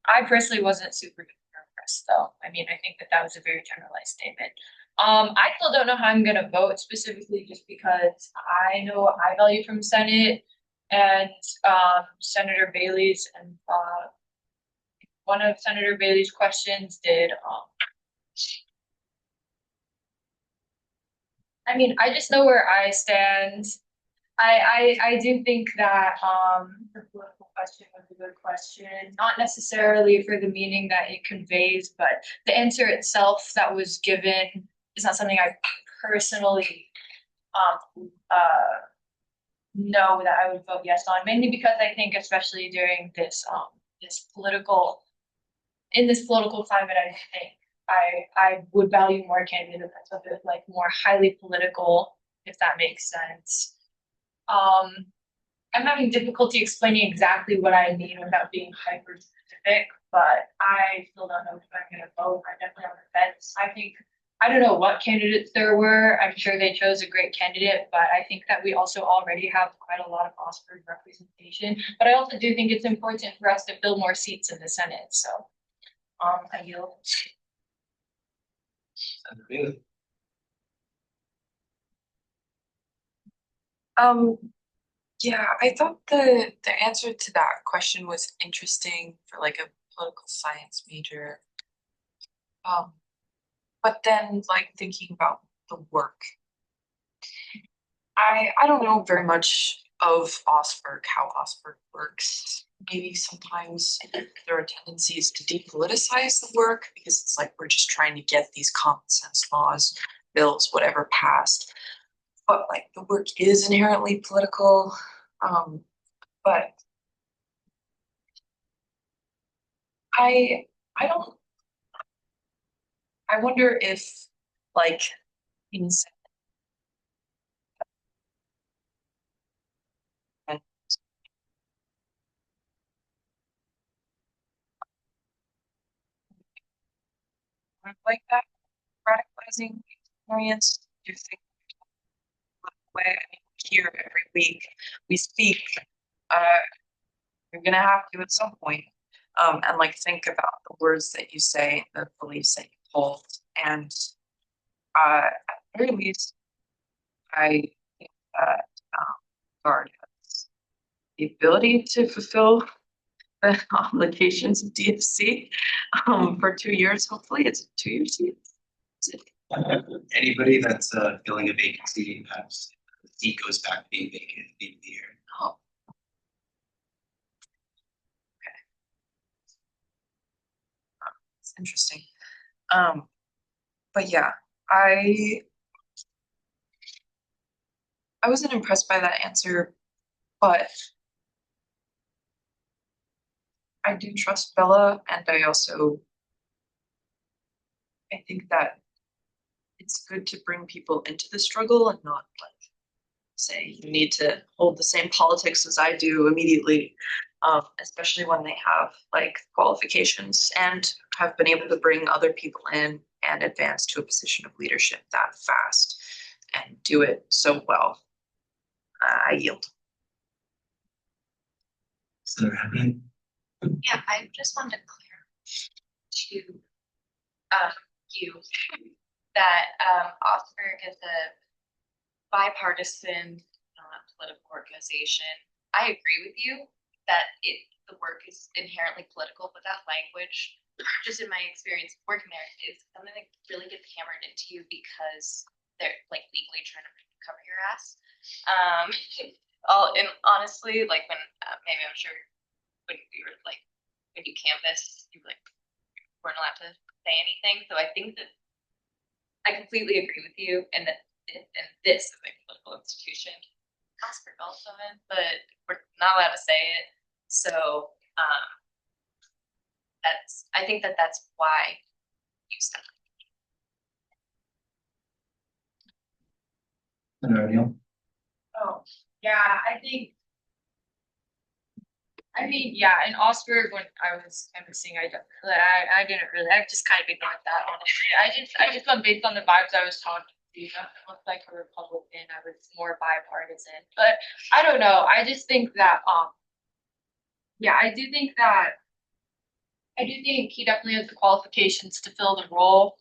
I personally wasn't super impressed though. I mean, I think that was a very generalized statement. I still don't know how I'm gonna vote specifically just because I know what I value from Senate and Senator Bailey's and one of Senator Bailey's questions did I mean, I just know where I stand. I do think that the political question was a good question, not necessarily for the meaning that it conveys, but the answer itself that was given is not something I personally know that I would vote yes on, mainly because I think especially during this political climate, I think I would value more candidates that's a bit like more highly political, if that makes sense. I'm having difficulty explaining exactly what I mean without being hyper specific, but I still don't know if I'm gonna vote. I'm definitely on the fence. I don't know what candidates there were. I'm sure they chose a great candidate, but I think that we also already have quite a lot of Augsburg representation. But I also do think it's important for us to fill more seats in the Senate. So I yield. Yeah, I thought the answer to that question was interesting for like a political science major. But then like thinking about the work, I don't know very much of Augsburg, how Augsburg works. Maybe sometimes there are tendencies to depoliticize the work because it's like we're just trying to get these common sense laws, bills, whatever passed. But like the work is inherently political. But I don't. I wonder if like in like that radicalizing experience. Do you think way? I mean, here every week we speak. You're gonna have to at some point, and like think about the words that you say, the beliefs that you hold, and at the very least, I think that guard has the ability to fulfill the obligations of DFC for 2 years. Hopefully, it's a 2-year seat. Anybody that's filling a vacancy, the seat goes back to being vacant at the end of the year. Oh. It's interesting. But yeah, I wasn't impressed by that answer, but I do trust Bella, and I think that it's good to bring people into the struggle and not like say you need to hold the same politics as I do immediately, especially when they have like qualifications and have been able to bring other people in and advance to a position of leadership that fast. and do it so well. I yield. Senator Heffernan. Yeah, I just wanted to clear to you that Augsburg is a bipartisan political organization. I agree with you that the work is inherently political, but that language, just in my experience working there, is something that really gets hammered into you because they're like legally trying to cover your ass. And honestly, like when maybe I'm sure when we were like when you canvass, you like weren't allowed to say anything. So I think that I completely agree with you, and that and this is a political institution. Casper also in, but we're not allowed to say it. So I think that's why you said Senator O'Neill. Oh, yeah, yeah, in Augsburg, when I was canvassing, I didn't really, I just kind of ignored that, honestly. I just went based on the vibes I was talking to. I looked like a Republican, I was more bipartisan, but I don't know. I just think that, yeah, I do think he definitely has the qualifications to fill the role.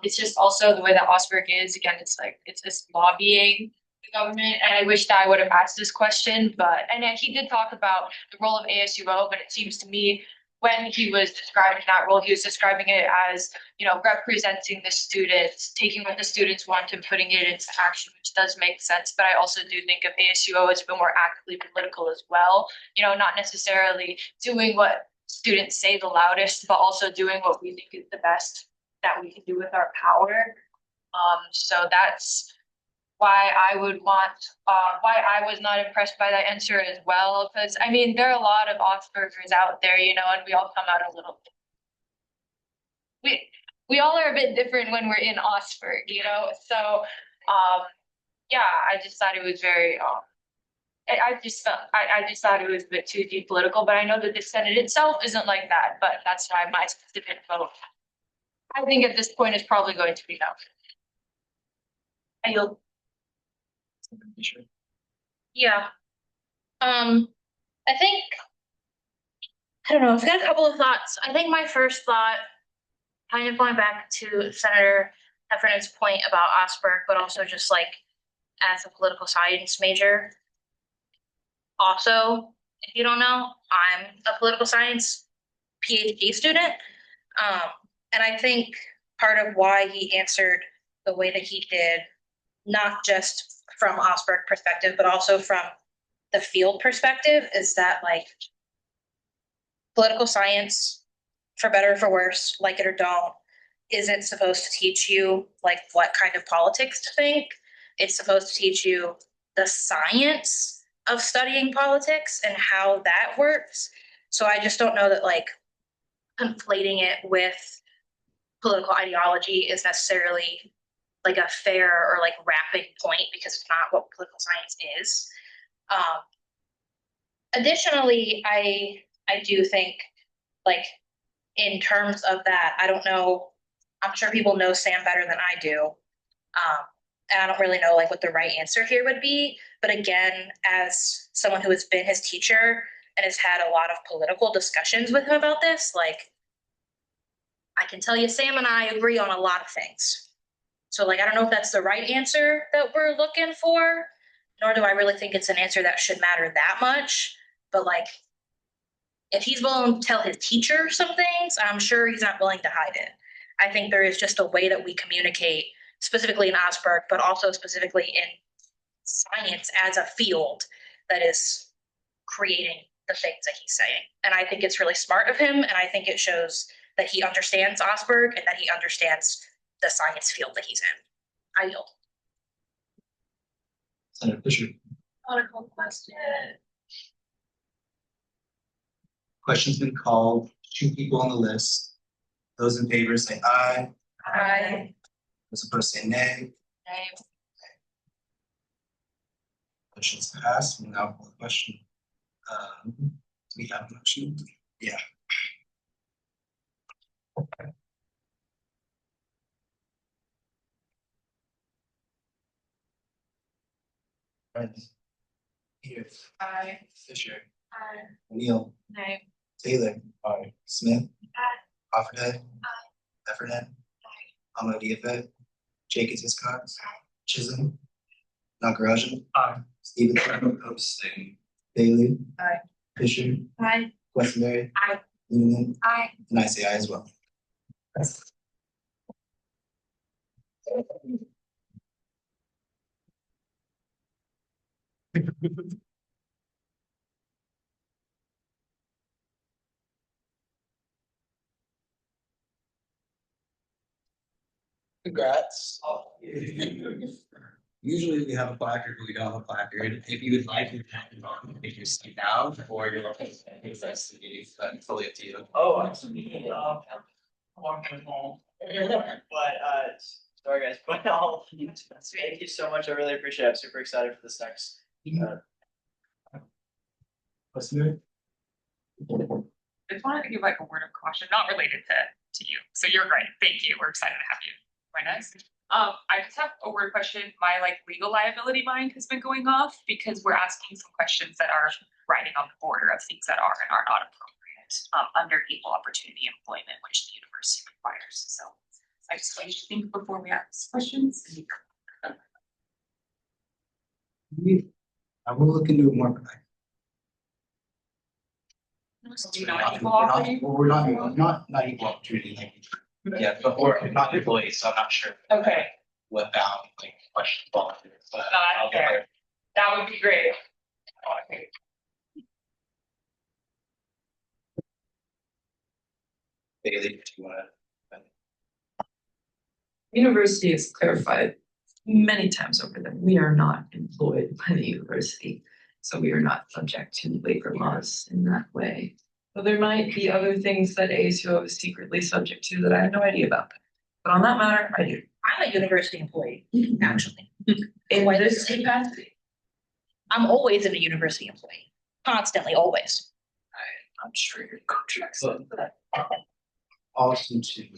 It's just also the way that Augsburg is. Again, it's like it's just lobbying the government, and I wish that I would have asked this question. But he did talk about the role of ASUO, but it seems to me when he was describing that role, he was describing it as representing the students, taking what the students want and putting it into action, which does make sense. But I also do think of ASUO as a bit more actively political as well. Not necessarily doing what students say the loudest, but also doing what we think is the best that we can do with our power. So that's why I why I was not impressed by that answer as well. Because there are a lot of Augsburgers out there, and we all come out a little. We all are a bit different when we're in Augsburg, So, yeah, I just thought it was very. I just thought it was a bit too deep political, but I know that the Senate itself isn't like that. But that's why my specific vote, I think at this point is probably going to be no. And you'll. Yeah. I think I don't know. I've got a couple of thoughts. I think my first thought, kind of going back to Senator Heffernan's point about Augsburg, but also just like as a political science major. Also, if you don't know, I'm a political science PhD student. And I think part of why he answered the way that he did, not just from Augsburg perspective, but also from the field perspective, is that like political science, for better or for worse, like it or don't, isn't supposed to teach you like what kind of politics to think. It's supposed to teach you the science of studying politics and how that works. So I just don't know that like conflating it with political ideology is necessarily like a fair or like wrapping point, because it's not what political science is. Additionally, I do think like in terms of that, I don't know, I'm sure people know Sam better than I do. And I don't really know like what the right answer here would be. But again, as someone who has been his teacher and has had a lot of political discussions with him about this, like I can tell you Sam and I agree on a lot of things. So like I don't know if that's the right answer that we're looking for, nor do I really think it's an answer that should matter that much. But like if he's willing to tell his teacher some things, I'm sure he's not willing to hide it. I think there is just a way that we communicate, specifically in Augsburg, but also specifically in science as a field, that is creating the things that he's saying. And I think it's really smart of him, and I think it shows that he understands Augsburg and that he understands the science field that he's in. I yield. Senator Fisher. Political question. Question's been called. 2 people on the list. Those in favor say aye. Aye. Those opposed say nay. Nay. Motion's passed. We'll now call the question. Do we have a motion? Yeah. Friends. Peters. Aye. Fisher. Aye. O'Neill. Nay. Taylor. Aye. Smith. Aye. Offerhead. Heffernan. Amado Diafe. Jacobs Hiscox. Chisholm. Nakarajan. Aye. Stevenson. Abstain. Bailey. Aye. Fisher. Aye. Westenberry. Aye. Lumen. Aye. And I say aye as well. Congrats. Usually we have a placard, but we don't have a placard. If you would like, you can take your seat down or you're welcome to stay for the rest of the meeting, but fully up to you. Oh, absolutely. Sorry guys, but all, thank you so much. I really appreciate it. I'm super excited for this next. Westenberry? I just wanted to give like a word of caution, not related to you. So you're great. Thank you. We're excited to have you join us. I just have a word question. My like legal liability mind has been going off because we're asking some questions that are riding on the border of things that are and are not appropriate under equal opportunity employment, which the university requires. So I just want you to think before we ask questions. I will look into it more. We're not equal opportunity. Like, yeah, but we're not employees, so I'm not sure. Okay. What bound, like, question. But Not fair. That would be great. Okay. Bailey, do you wanna? University has clarified many times over that we are not employed by the university. So we are not subject to labor laws in that way. But there might be other things that ASUO is secretly subject to that I have no idea about. But on that matter, I do. I'm a university employee, actually. In this capacity. I'm always a university employee, constantly, always. I'm sure your contract's. Also to.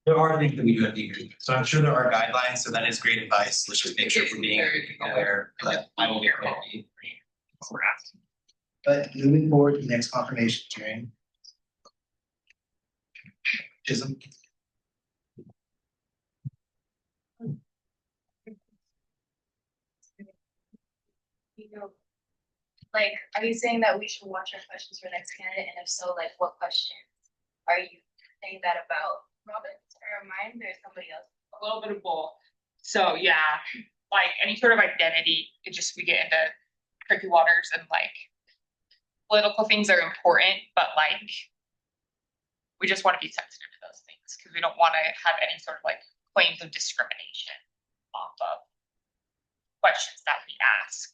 There are things that we do have to agree with, so I'm sure there are guidelines, so that is great advice, let's just make sure we're being aware, but I will get ready. But moving forward to the next confirmation hearing. Chisholm. You know, like, are you saying that we should watch our questions for next candidate? And if so, like, what questions are you saying that about? Robert's or mine? There's somebody else. A little bit of both. So yeah, like any sort of identity, it just we get into tricky waters and like political things are important, but like we just want to be sensitive to those things because we don't want to have any sort of like claims of discrimination off of questions that we ask.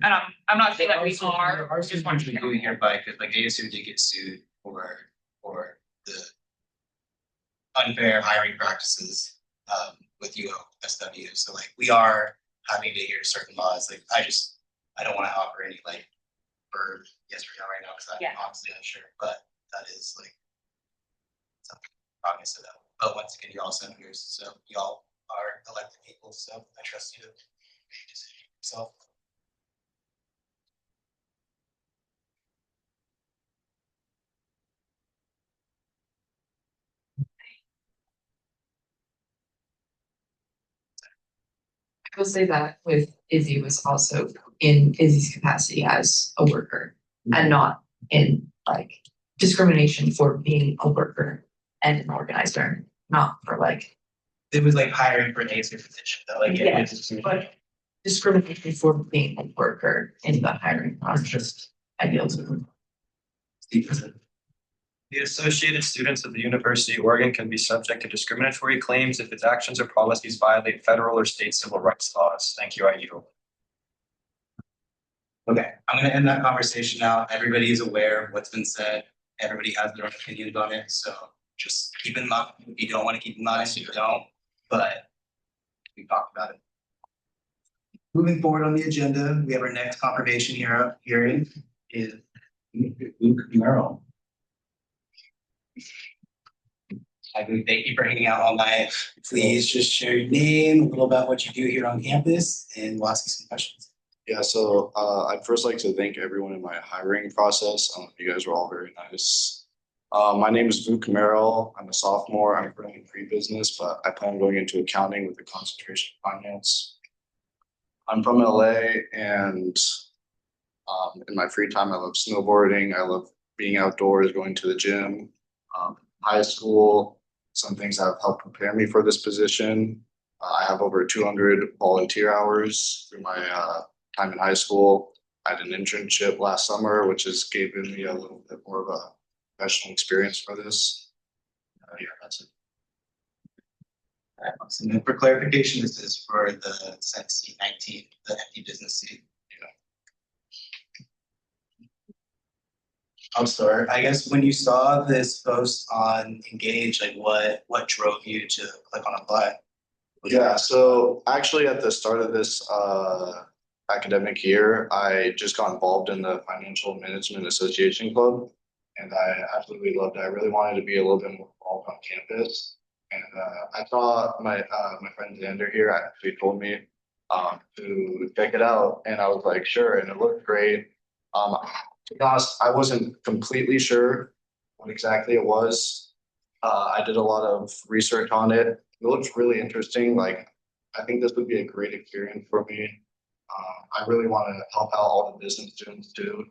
And I'm not saying that we are. There are some things we do hereby, because like ASU did get sued for the unfair hiring practices with UOSW. So like we are having to adhere to certain laws. Like I don't want to offer any like for yes or no right now because I'm honestly unsure, but that is like something obvious to them. But once again, you're all senators, so y'all are elected people, so I trust you to make a decision yourself. I will say that with Izzy was also in Izzy's capacity as a worker and not in like discrimination for being a worker and an organizer, not for like. It was like hiring for an ASU position though, like it was. But discrimination for being a worker in the hiring process, ideal to them. The associated students of the University of Oregon can be subject to discriminatory claims if its actions or policies violate federal or state civil rights laws. Thank you, I yield. Okay, I'm gonna end that conversation now. Everybody is aware of what's been said. Everybody has their own opinions on it, so just keep in mind. If you don't want to keep in mind, you don't, but we talked about it. Moving forward on the agenda, we have our next confirmation hearing is Luke Merrill. Thank you for hanging out all night. Please just share your name, a little about what you do here on campus, and we'll ask you some questions. Yeah, so I'd first like to thank everyone in my hiring process. You guys were all very nice. My name is Luke Merrill. I'm a sophomore. I'm currently in pre-business, but I plan on going into accounting with a concentration in finance. I'm from LA, and in my free time, I love snowboarding. I love being outdoors, going to the gym. High school, some things that have helped prepare me for this position. I have over 200 volunteer hours through my time in high school. I had an internship last summer, which has given me a little bit more of a professional experience for this. Yeah, that's it. All right, awesome. And for clarification, this is for the seat 19, the empty business seat. I'm sorry. I guess when you saw this post on Engage, like what drove you to click on apply? Yeah, so actually at the start of this academic year, I just got involved in the Financial Management Association Club, and I absolutely loved it. I really wanted to be a little bit more involved on campus, and I saw my friend Xander here actually told me to check it out, and I was like, sure, and it looked great. To be honest, I wasn't completely sure what exactly it was. I did a lot of research on it. It looks really interesting. Like, I think this would be a great experience for me. I really want to help out all the business students too.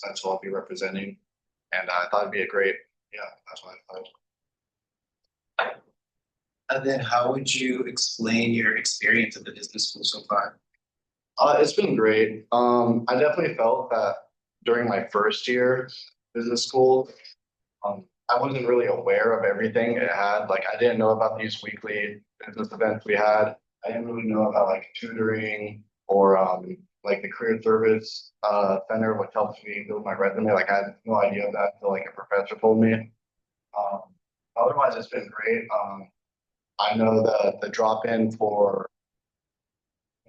That's what I'll be representing. And I thought it'd be a great, yeah, that's what I thought. And then how would you explain your experience at the business school so far? It's been great. I definitely felt that during my first year business school, I wasn't really aware of everything it had. Like, I didn't know about these weekly business events we had. I didn't really know about like tutoring or like the career service center, which helps me build my resume. Like, I had no idea of that until like a professor told me. Otherwise, it's been great. I know the drop in for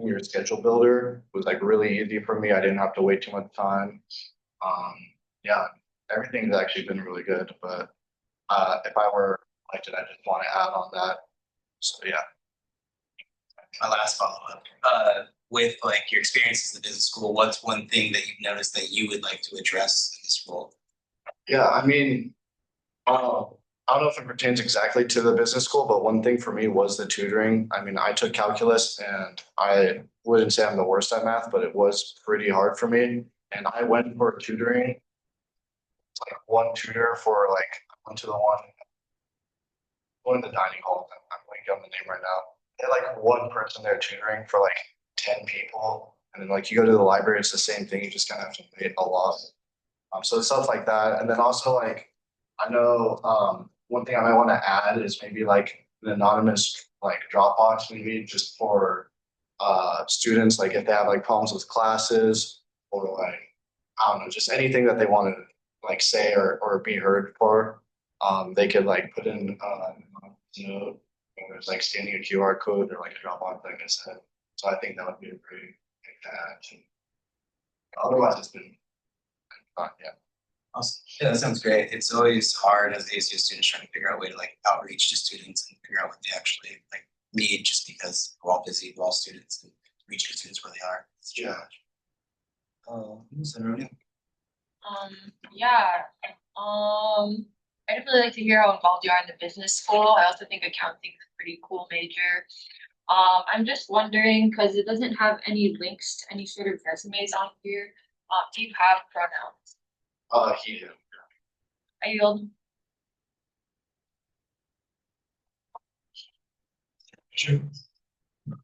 your schedule builder was like really easy for me. I didn't have to wait too much time. Yeah, everything's actually been really good. But if I were elected, I just want to add on that. So yeah. My last follow-up, with like your experiences in the business school, what's one thing that you've noticed that you would like to address in this role? Yeah, I mean, I don't know if it pertains exactly to the business school, but one thing for me was the tutoring. I mean, I took calculus and I wouldn't say I'm the worst at math, but it was pretty hard for me. And I went for tutoring. It's like one tutor for like, I went to the one in the dining hall. I'm blanking on the name right now. They had like one person there tutoring for like 10 people. And then like you go to the library, it's the same thing. You just kind of have to wait a lot. So stuff like that. And then also like, I know one thing I might want to add is maybe like an anonymous like Dropbox, maybe just for students, like if they have like problems with classes or like, I don't know, just anything that they want to like say or be heard for. They could like put in note, there's like scanning a QR code or like a Dropbox, like I said. So I think that would be a great thing to add. Otherwise, it's been fun, yeah. Awesome. Yeah, that sounds great. It's always hard as ASU students trying to figure out a way to like outreach to students and figure out what they actually like need, just because we're all busy, we're all students, and reaching students where they are. It's a challenge. Yeah. I'd really like to hear how involved you are in the business school. I also think accounting is a pretty cool major. I'm just wondering, because it doesn't have any links to any sort of resumes on here. Do you have pronouns? He did. I yield. I wonder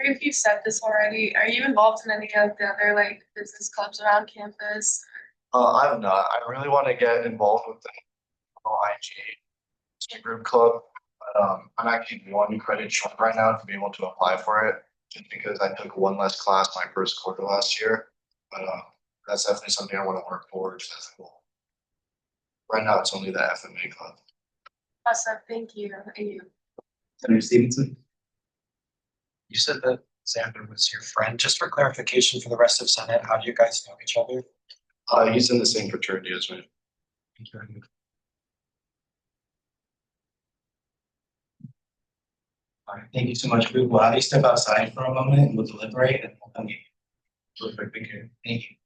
if you said this already. Are you involved in any of the other like business clubs around campus? I'm not. I really want to get involved with the IG group club. But, I'm actually 1 credit short right now to be able to apply for it, just because I took one less class my first quarter last year. But that's definitely something I want to work towards as a goal. Right now, it's only the FMA club. Awesome, thank you. Thank you. Senator Stevenson. You said that Xander was your friend. Just for clarification for the rest of Senate, how do you guys know each other? He's in the same fraternity as me. Thank you. All right, thank you so much. We will have you step outside for a moment and we'll deliberate and we'll come get you. Real quick, thank you.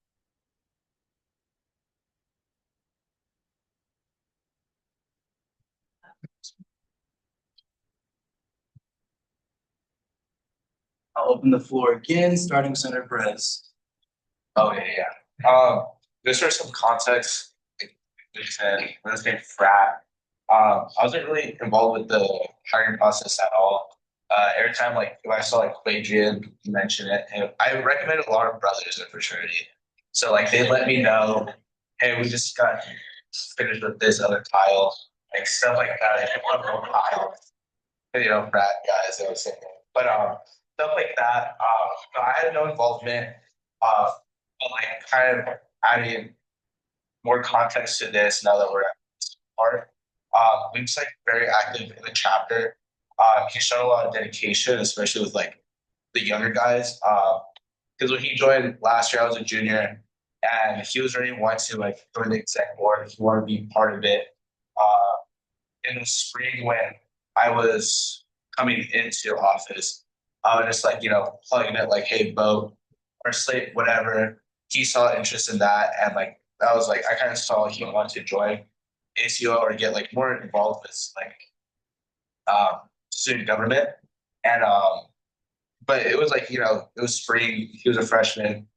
I'll open the floor again, starting with Senator Perez. Oh, yeah. Just for some context, like you said, when I was named frat, I wasn't really involved with the hiring process at all. Every time, like, if I saw like Adrian mention it, and I recommended a lot of brothers in fraternity. So like they let me know, hey, we just got finished with this other tile, like stuff like that. I didn't want to go tile, frat guys, I was saying. But stuff like that. No, I had no involvement. But like kind of adding more context to this now that we're at this part. Luke's like very active in the chapter. He's shown a lot of dedication, especially with like the younger guys. Because when he joined last year, I was a junior, and he was already wanting to like join the exec board. He wanted to be part of it. In the spring, when I was coming into office, I was just like plugging it like, hey, Bo, or slate, whatever. He saw interest in that, and like that was like I kind of saw he wanted to join ASUO or get like more involved with like student government, and but it was like it was spring. He was a freshman,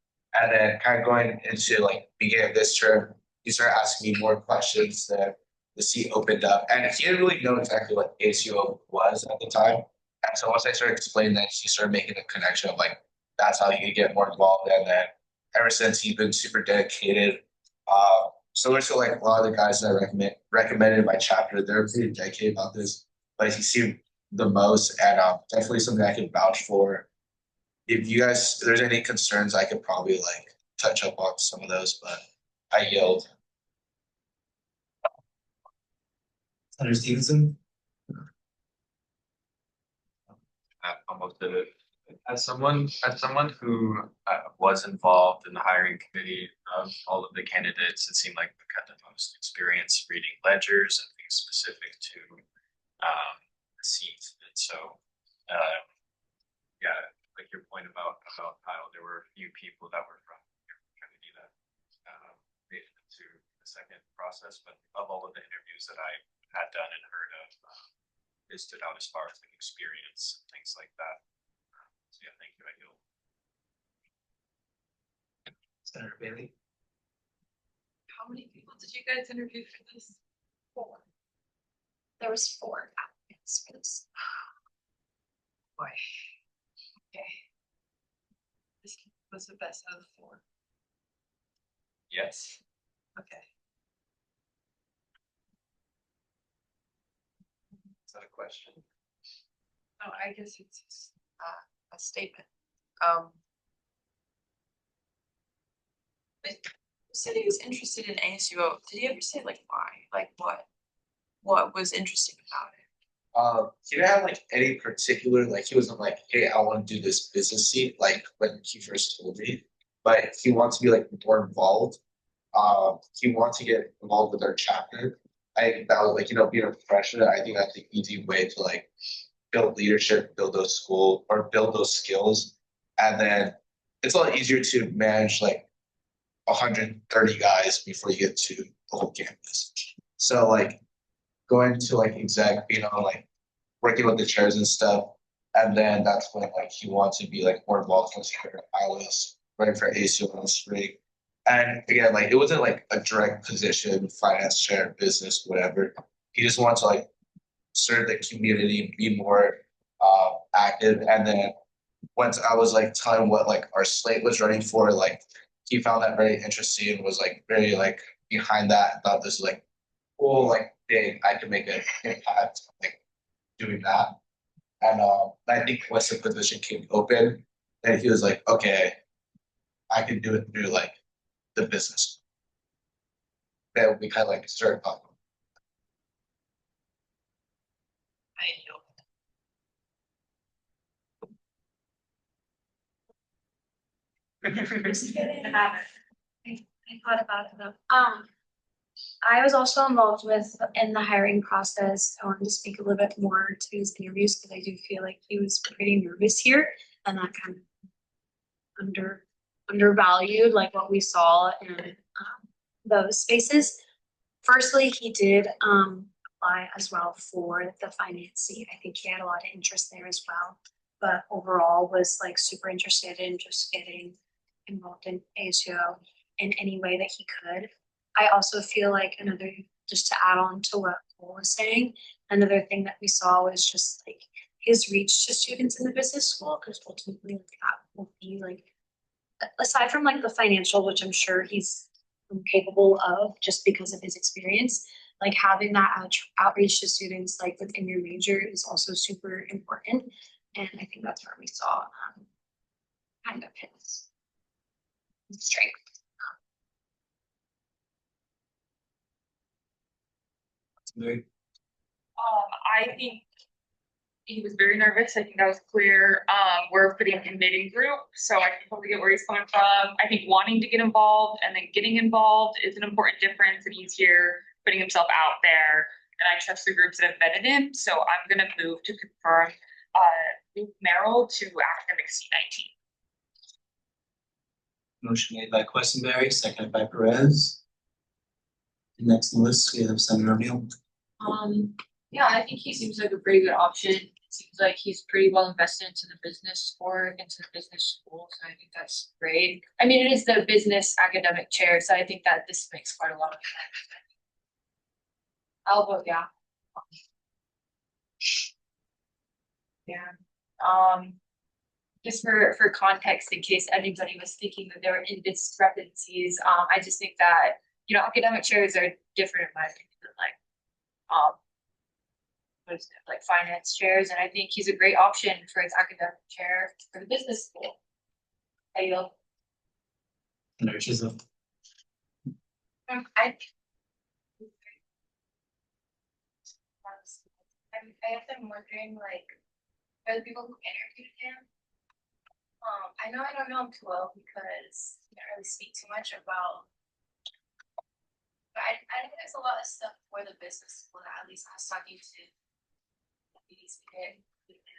and then kind of going into like beginning of this term, he started asking me more questions. That the seat opened up, and he didn't really know exactly what ASUO was at the time. And so once I started explaining that, he started making a connection of like that's how he could get more involved. And then ever since, he's been super dedicated. Similar to like a lot of the guys that I recommended in my chapter, they're pretty dedicated about this. But he seemed the most, and definitely something I could vouch for. If you guys, if there's any concerns, I could probably like touch up on some of those, but I yield. Senator Stevenson. Almost did it. As someone who was involved in the hiring committee of all of the candidates, it seemed like we got the most experience reading ledgers and things specific to the seats. And so, yeah, like your point about Kyle, there were a few people that were from your fraternity that made it to the second process. But of all of the interviews that I had done and heard of, it stood out as far as like experience and things like that. So yeah, thank you. I yield. Senator Bailey. How many people did you guys interview for this? 4. There was 4 applicants for this. Boy. Okay. This was the best out of the 4. Yes. Okay. Is that a question? No, I guess it's just, a statement. You said he was interested in ASUO. Did he ever say like why? Like what was interesting about it? He didn't have like any particular like he wasn't like, hey, I want to do this business seat like when he first told me, but he wants to be like more involved. He wants to get involved with our chapter. I think that was like being a freshman. I think that's the easy way to like build leadership, build those build those skills, and then it's a lot easier to manage like 130 guys before you get to the whole campus. So like going to like exec, like working with the chairs and stuff. And then that's when like he wants to be like more involved once he heard I was running for ASUO in the spring. And again, like it wasn't like a direct position, finance chair, business, whatever. He just wants to like serve the community, be more active. And then once I was like telling what like our slate was running for, like he found that very interesting and was like very like behind that. Thought this was like cool, like big. I could make an impact like doing that. And I think once the position came open, then he was like, okay, I can do it through like the business. Then we kind of like started talking. I know. I thought about it though. I was also involved in the hiring process. I wanted to speak a little bit more to his interviews because I do feel like he was pretty nervous here and that kind of undervalued like what we saw in those spaces. Firstly, he did apply as well for the finance seat. I think he had a lot of interest there as well, but overall was like super interested in just getting involved in ASUO in any way that he could. I also feel like just to add on to what Cole was saying, another thing that we saw was just like his reach to students in the business school, because ultimately like, that will be like, aside from like the financial, which I'm sure he's capable of just because of his experience, like having that outreach to students like within your major is also super important. And I think that's where we saw kind of his strength. I think he was very nervous. I think that was clear. We're a pretty committing group, so I can totally get where he's coming from. I think wanting to get involved and then getting involved is an important difference, and he's here putting himself out there. And I trust the groups that have vetted him, so I'm gonna move to confirm Luke Merrill to academic C19. Motion made by Questenberry, seconded by Perez. Next on the list, we have Senator O'Neill. Yeah, I think he seems like a pretty good option. It seems like he's pretty well invested into the business or into the business school, so I think that's great. I mean, it is the business academic chair, so I think that this makes quite a lot of sense. I'll vote yeah. Yeah. Just for context, in case anybody was thinking that there were discrepancies, I just think that, you know, academic chairs are different in my opinion than like finance chairs, and I think he's a great option for his academic chair for the business school. I yield. Senator Chisholm. I guess I'm wondering, like, for the people who interviewed him, I know I don't know him too well because he didn't really speak too much about, but I think there's a lot of stuff for the business school that at least I was talking to these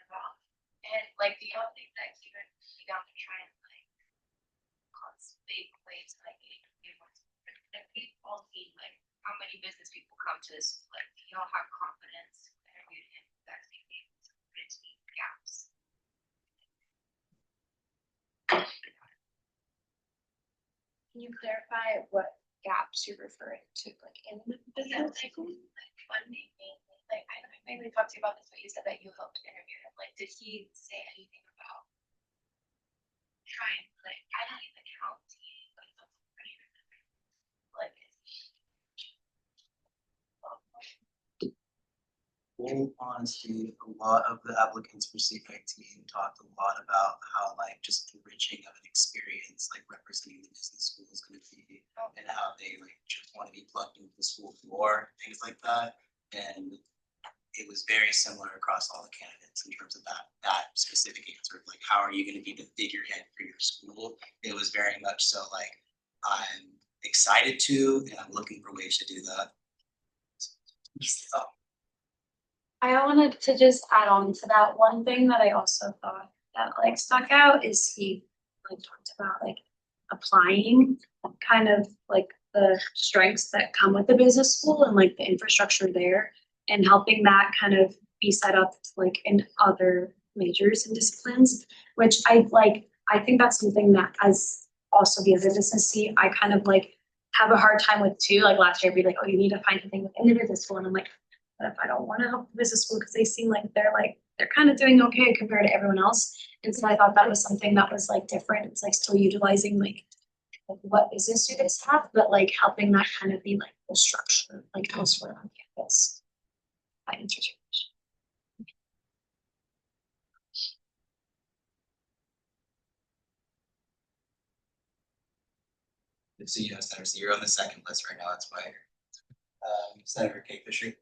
about. And like, do y'all think that he would be down to try and like cause big waves like if we all see like how many business people come to this, like you don't have confidence to interview him that they be able to bridge these gaps. Can you clarify what gaps you're referring to, like in the business school? Like funding mainly. Like I maybe talked to you about this, but you said that you helped interview him. Like, did he say anything about trying? Like, I don't even count like that's pretty like. Full honesty, a lot of the applicants for C19 talked a lot about how like just enriching of an experience, like representing the business school is gonna be, and how they like just want to be plugged into the school floor, things like that. And it was very similar across all the candidates in terms of that specific answer of like, how are you gonna be the figurehead for your school? It was very much so like, I'm excited to, and I'm looking for ways to do that. I wanted to just add on to that. One thing that I also thought that like stuck out is he like talked about like applying kind of like the strengths that come with the business school and like the infrastructure there and helping that kind of be set up like in other majors and disciplines, which I think that's something that as also the other business seat, I kind of like have a hard time with too. Like last year, I'd be like, oh, you need to find something within the business school. And I'm like, but if I don't want to help the business school because they seem like they're kind of doing okay compared to everyone else. And so I thought that was something that was like different. It's like still utilizing like what business students have, but like helping that kind of be like the structure like elsewhere on campus. I answered your question. So yes, Senator, so you're on the second list right now, that's why. Senator Kate Fisher.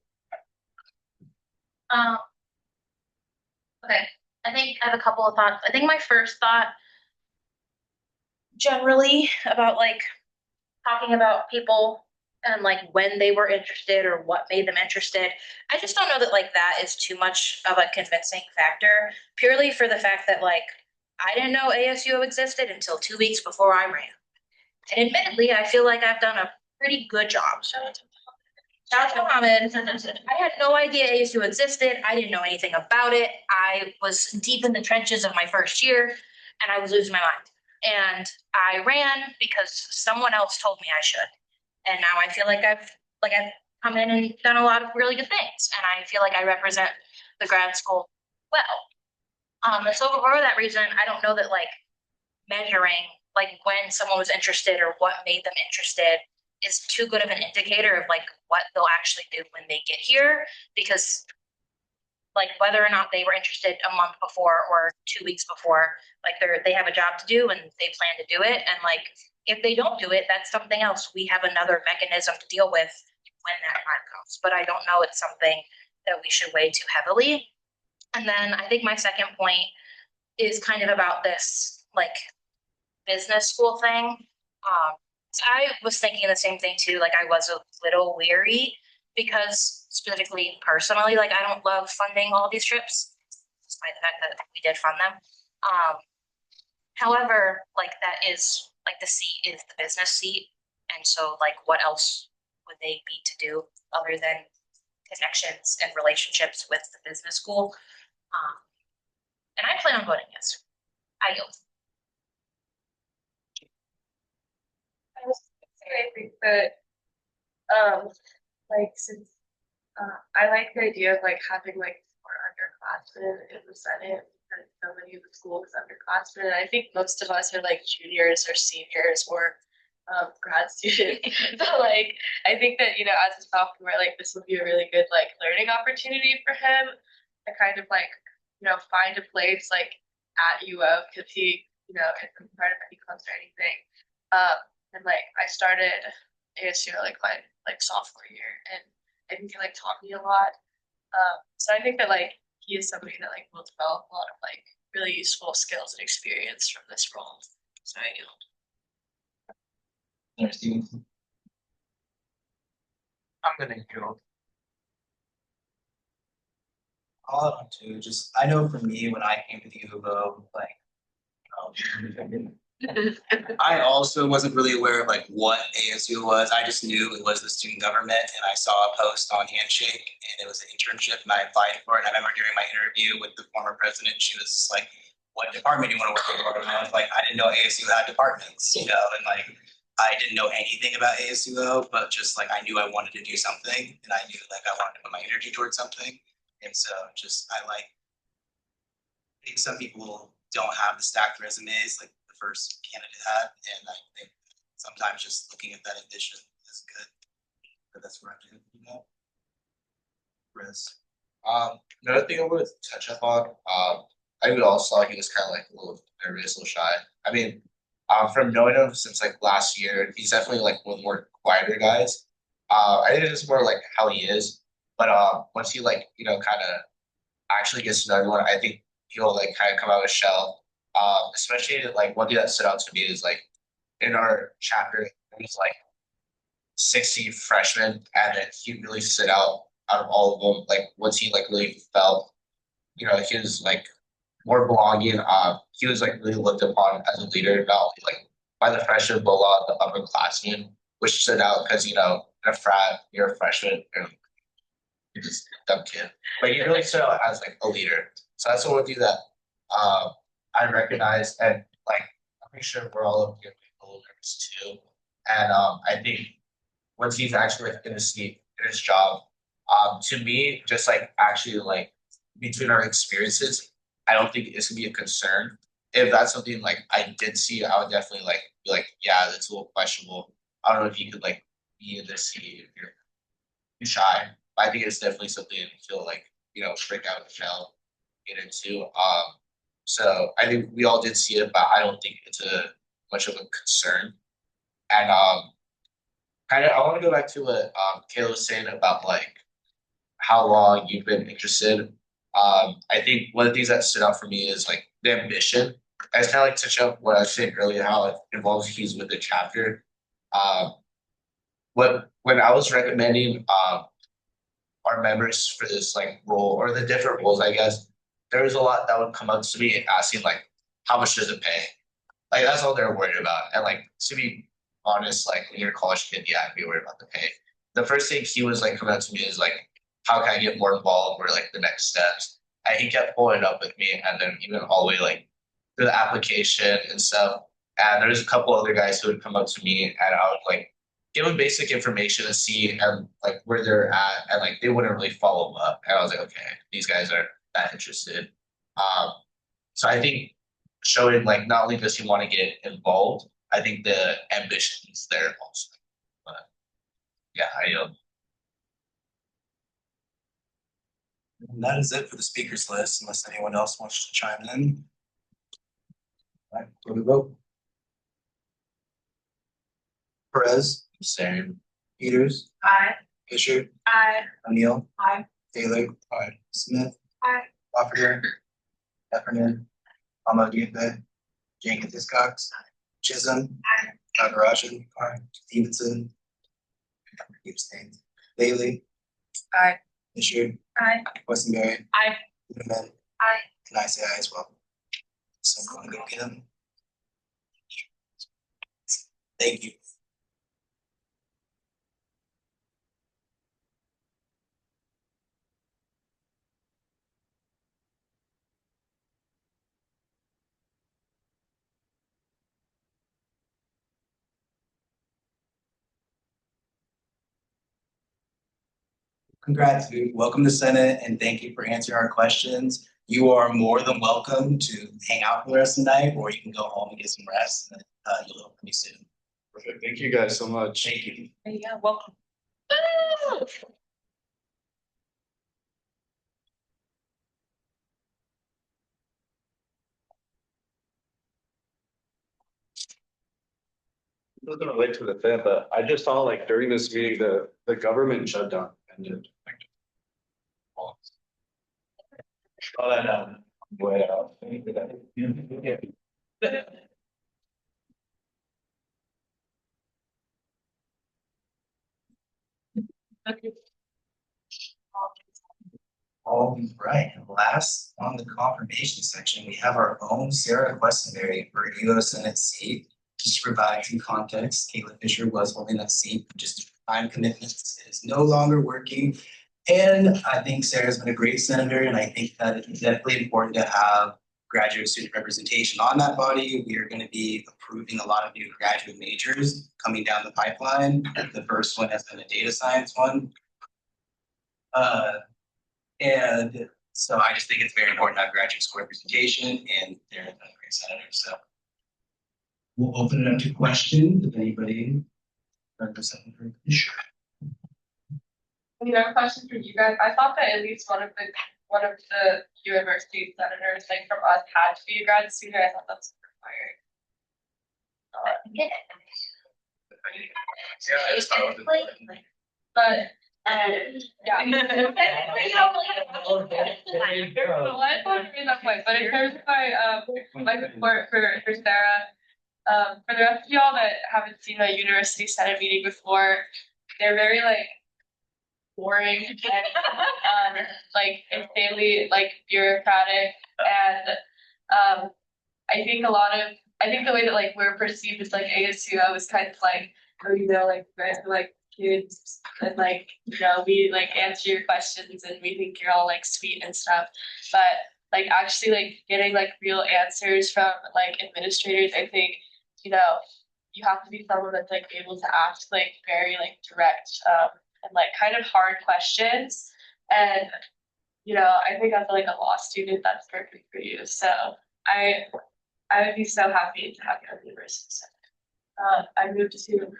Okay, I think I have a couple of thoughts. I think my first thought generally about like talking about people and like when they were interested or what made them interested. I just don't know that like that is too much of a convincing factor, purely for the fact that like I didn't know ASUO existed until 2 weeks before I ran. And admittedly, I feel like I've done a pretty good job. Shout out to Mohammed. I had no idea ASU existed. I didn't know anything about it. I was deep in the trenches of my first year and I was losing my mind. And I ran because someone else told me I should. And now I feel like I've come in and done a lot of really good things. And I feel like I represent the grad school well. And so for that reason, I don't know that like measuring like when someone was interested or what made them interested is too good of an indicator of like what they'll actually do when they get here, because like whether or not they were interested a month before or 2 weeks before, like they have a job to do and they plan to do it. And like if they don't do it, that's something else. We have another mechanism to deal with when that time comes. But I don't know it's something that we should weigh too heavily. And then I think my second point is kind of about this like business school thing. So I was thinking the same thing too. Like I was a little weary because specifically personally, like I don't love funding all these trips, despite the fact that we did fund them. However, like that is like the seat is the business seat. And so like what else would they be to do other than connections and relationships with the business school? And I plan on voting yes. I yield. I think that, like, since, I like the idea of like having like more underclassmen in the Senate, and so many of the schools underclassmen, and I think most of us are like juniors or seniors or, grad students. So like, I think that, you know, as a sophomore, like, this would be a really good like learning opportunity for him to kind of like, you know, find a place like at UO, because he, you know, isn't part of any clubs or anything. And like I started ASU like my like sophomore year, and I think he like taught me a lot. So I think that like he is somebody that like will develop a lot of like really useful skills and experience from this role. So I yield. I'm gonna yield. All I want to just, I know for me, when I came to the U of O, like, I also wasn't really aware of like what ASU was. I just knew it was the student government, and I saw a post on Handshake and it was an internship and I applied for it. And I remember during my interview with the former president, she was like, "What department do you want to work for?" And I was like, "I didn't know ASU had departments, you know," and like I didn't know anything about ASUO, but just like I knew I wanted to do something and I knew like I wanted to put my energy towards something. And so just I think some people don't have the stacked resumes like the first candidate had, and I think sometimes just looking at that ambition is good. But that's where I do, you know. Chris. Another thing I wanted to touch up on, I would also like he was kind of like a little nervous, a little shy. I mean, from knowing him since like last year, he's definitely like one of the more quieter guys. I think it's just more like how he is. But once he like, you know, kind of actually gets to know everyone, I think he'll like kind of come out of his shell. Especially like one thing that stood out to me is like in our chapter, there was like 60 freshmen, and then he really stood out of all of them. Like once he like really felt, you know, he was like more belonging. He was like really looked upon as a leader, not only like by the freshmen, but a lot of the upperclassmen, which stood out because you know in a frat you're a freshman, you're just a dumb kid, but he really stood out as like a leader. So that's the one thing that I recognize, and like I'm pretty sure we're all up here a little nervous too. And I think once he's actually like in his seat in his job, to me, just like actually like between our experiences, I don't think it's gonna be a concern. If that's something like I did see, I would definitely like be like, yeah, that's a little questionable. I don't know if you could like be in this seat if you're too shy. But I think it's definitely something to feel like, you know, break out of the shell, get into. So I think we all did see it, but I don't think it's a much of a concern. And kind of, I want to go back to what Kayla was saying about like how long you've been interested. I think one of the things that stood out for me is like the ambition. I just kind of like touch up what I was saying earlier, how it involves he's with the chapter. Um, when I was recommending our members for this like role or the different roles, I guess, there was a lot that would come up to me asking like, how much does it pay? Like that's all they're worried about. And like to be honest, like when you're a college kid, yeah, I'd be worried about the pay. The first thing he was like coming up to me is like, how can I get more involved or like the next steps? And he kept pulling it up with me and then even all the way like through the application and stuff. And there's a couple other guys who would come up to me and I would like give them basic information and see and like where they're at and like they wouldn't really follow up. And I was like, okay, these guys are that interested. So I think showing like not only does he want to get involved, I think the ambition is there also. But yeah, And that is it for the speakers list, unless anyone else wants to chime in. All right, go to vote. Perez. Same. Peters. Aye. Fisher. Aye. O'Neill. Aye. Taylor. Aye. Smith. Aye. Lafferty. Heffernan. Amadoupe. Jenkins Hiscox. Chisholm. Nagarajan. Stevenson. Abstained. Bailey. Aye. Fisher. Aye. Westenberry. Aye. Littleman. Aye. And I say aye as well. So I'm gonna go get them. Thank you. Congrats, dude. Welcome to Senate and thank you for answering our questions. You are more than welcome to hang out for the rest of the night, or you can go home and get some rest. And you'll help me soon. Perfect. Thank you guys so much. Thank you. Yeah, welcome. I was gonna wait to the fifth, but I just saw like during this meeting, the government shutdown ended. Saw that way out. All right, and last on the confirmation section, we have our own Sarah Questenberry for U.S. Senate seat. Just to provide some context, Caitlin Fisher was holding that seat, just time commitments is no longer working. And I think Sarah's been a great senator, and I think that it's definitely important to have graduate student representation on that body. We are going to be approving a lot of new graduate majors coming down the pipeline. The first one has been a data science one. And so I just think it's very important to have graduate school representation, and they're a great senator. So we'll open it up to questions if anybody has something for Fisher. I mean, I have a question for you guys. I thought that at least one of the university senators, like from us, had to be a grad student. I thought that's required. Yeah, I just thought it was But yeah. Well, I thought it made that point, but in terms of my support for Sarah, for the rest of y'all that haven't seen a university senate meeting before, they're very like boring and like insanely like bureaucratic and I think the way that like we're perceived as like ASUO is kind of like, oh, you know, like you guys are like kids and like, you know, we like answer your questions and we think you're all like sweet and stuff. But like actually like getting like real answers from like administrators, I think, you know, you have to be someone that's like able to ask like very like direct and like kind of hard questions. And you know, I think as like a law student, that's perfect for you. So I would be so happy to have you at the university. I moved to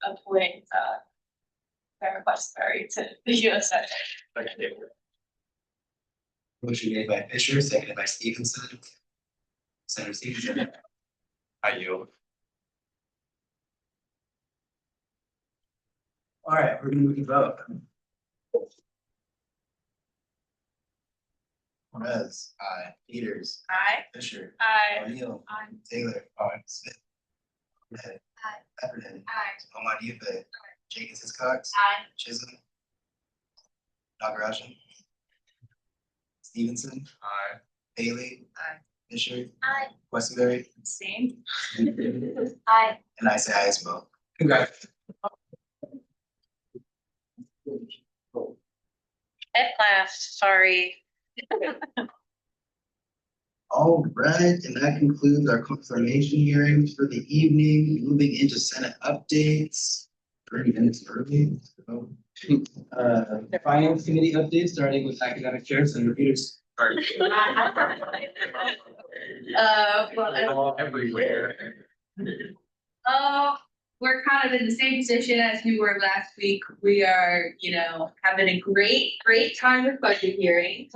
appoint Sarah Westbury to the US Senate. Motion made by Fisher, seconded by Stevenson. Senator Stevenson. I yield. All right, we're gonna move to vote. Perez. Aye. Peters. Aye. Fisher. Aye. O'Neill. Aye. Taylor. Aye. Smith. Aye. Heffernan. Aye. Amadoupe. Jenkins Hiscox. Aye. Chisholm. Nagarajan. Stevenson. Aye. Bailey. Aye. Fisher. Aye. Westenberry. Same. Aye. And I say aye as well. Congrats. At last, sorry. All right, and that concludes our confirmation hearings for the evening. Moving into Senate updates. 30 minutes early. So, Finance Committee update, starting with Academic Chair Senator Peters. All everywhere. We're kind of in the same position as we were last week. We are, having a great time with budget hearings.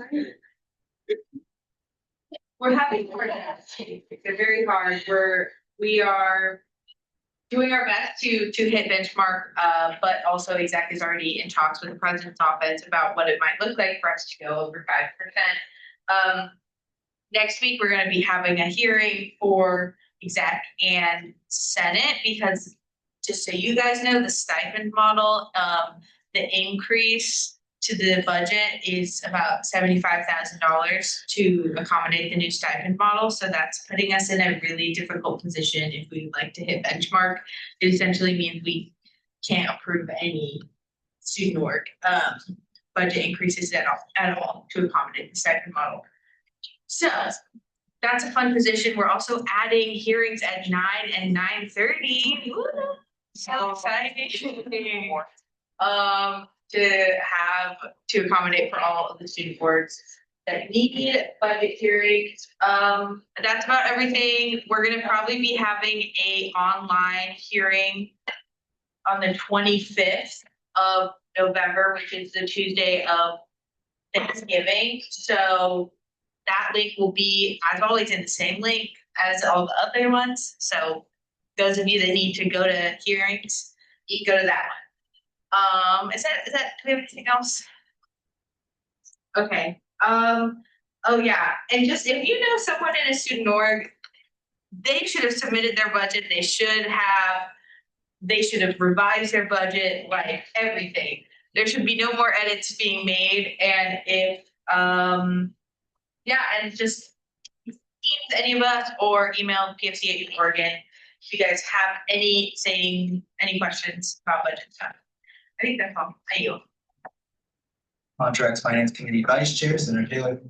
We're having hard They're very hard. We are doing our best to hit benchmark, but also Exec is already in talks with the president's office about what it might look like for us to go over 5%. Next week, we're going to be having a hearing for Exec and Senate because just so you guys know, the stipend model, the increase to the budget is about $75,000 to accommodate the new stipend model. So that's putting us in a really difficult position if we would like to hit benchmark. It essentially means we can't approve any student org budget increases at all to accommodate the stipend model. So that's a fun position. We're also adding hearings at 9 and 9:30. So exciting. To accommodate for all of the student boards that need budget hearings. That's about everything. We're gonna probably be having a online hearing on the 25th of November, which is the Tuesday of Thanksgiving. So that link will be, as always, in the same link as all the other ones. So those of you that need to go to hearings, you can go to that one. Is that, do we have anything else? Okay, oh yeah, and just if you know someone in a student org, they should have submitted their budget, they should have revised their budget, like everything. There should be no more edits being made, and if, and just Teams any of us or email PFC at Oregon if you guys have any questions about budget stuff. I think that's all. I yield. Contracts Finance Committee Vice Chair Senator Taylor.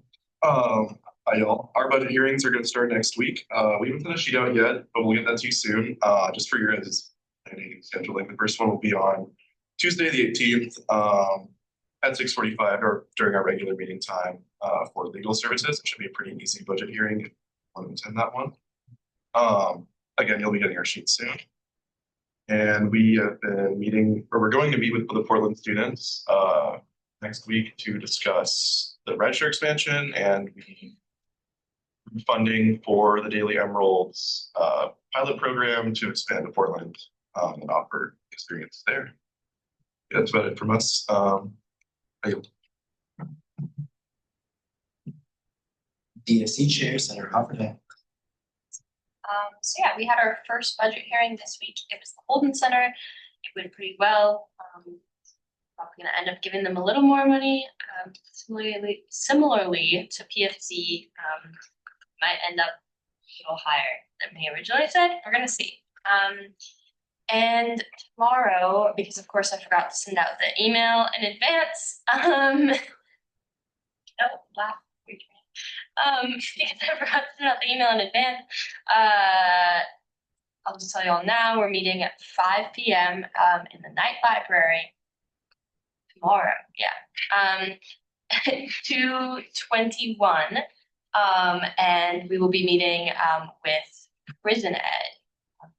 Hi y'all. Our budget hearings are going to start next week. We haven't finished it out yet, but we'll get that to you soon. Just for your guys' planning and scheduling. The first one will be on Tuesday the 18th at 6:45 or during our regular meeting time for legal services. It should be a pretty easy budget hearing if you want to attend that one. Again, you'll be getting our sheet soon. And we have been meeting, or we're going to meet with the Portland students next week to discuss the register expansion and the funding for the Daily Emeralds pilot program to expand to Portland and offer experience there. Yeah, that's about it from us. I yield. DSC Chair Senator Hufford. So yeah, we had our first budget hearing this week. It was the Holden Center. It went pretty well. Probably gonna end up giving them a little more money. Similarly to PFC, might end up a little higher than we originally said. We're gonna see. And tomorrow, because of course I forgot to send out the email in advance. Laugh. Because I forgot to send out the email in advance. I'll just tell you all now, we're meeting at 5 p.m. In the night library tomorrow. Yeah. 221. And we will be meeting with Prison Ed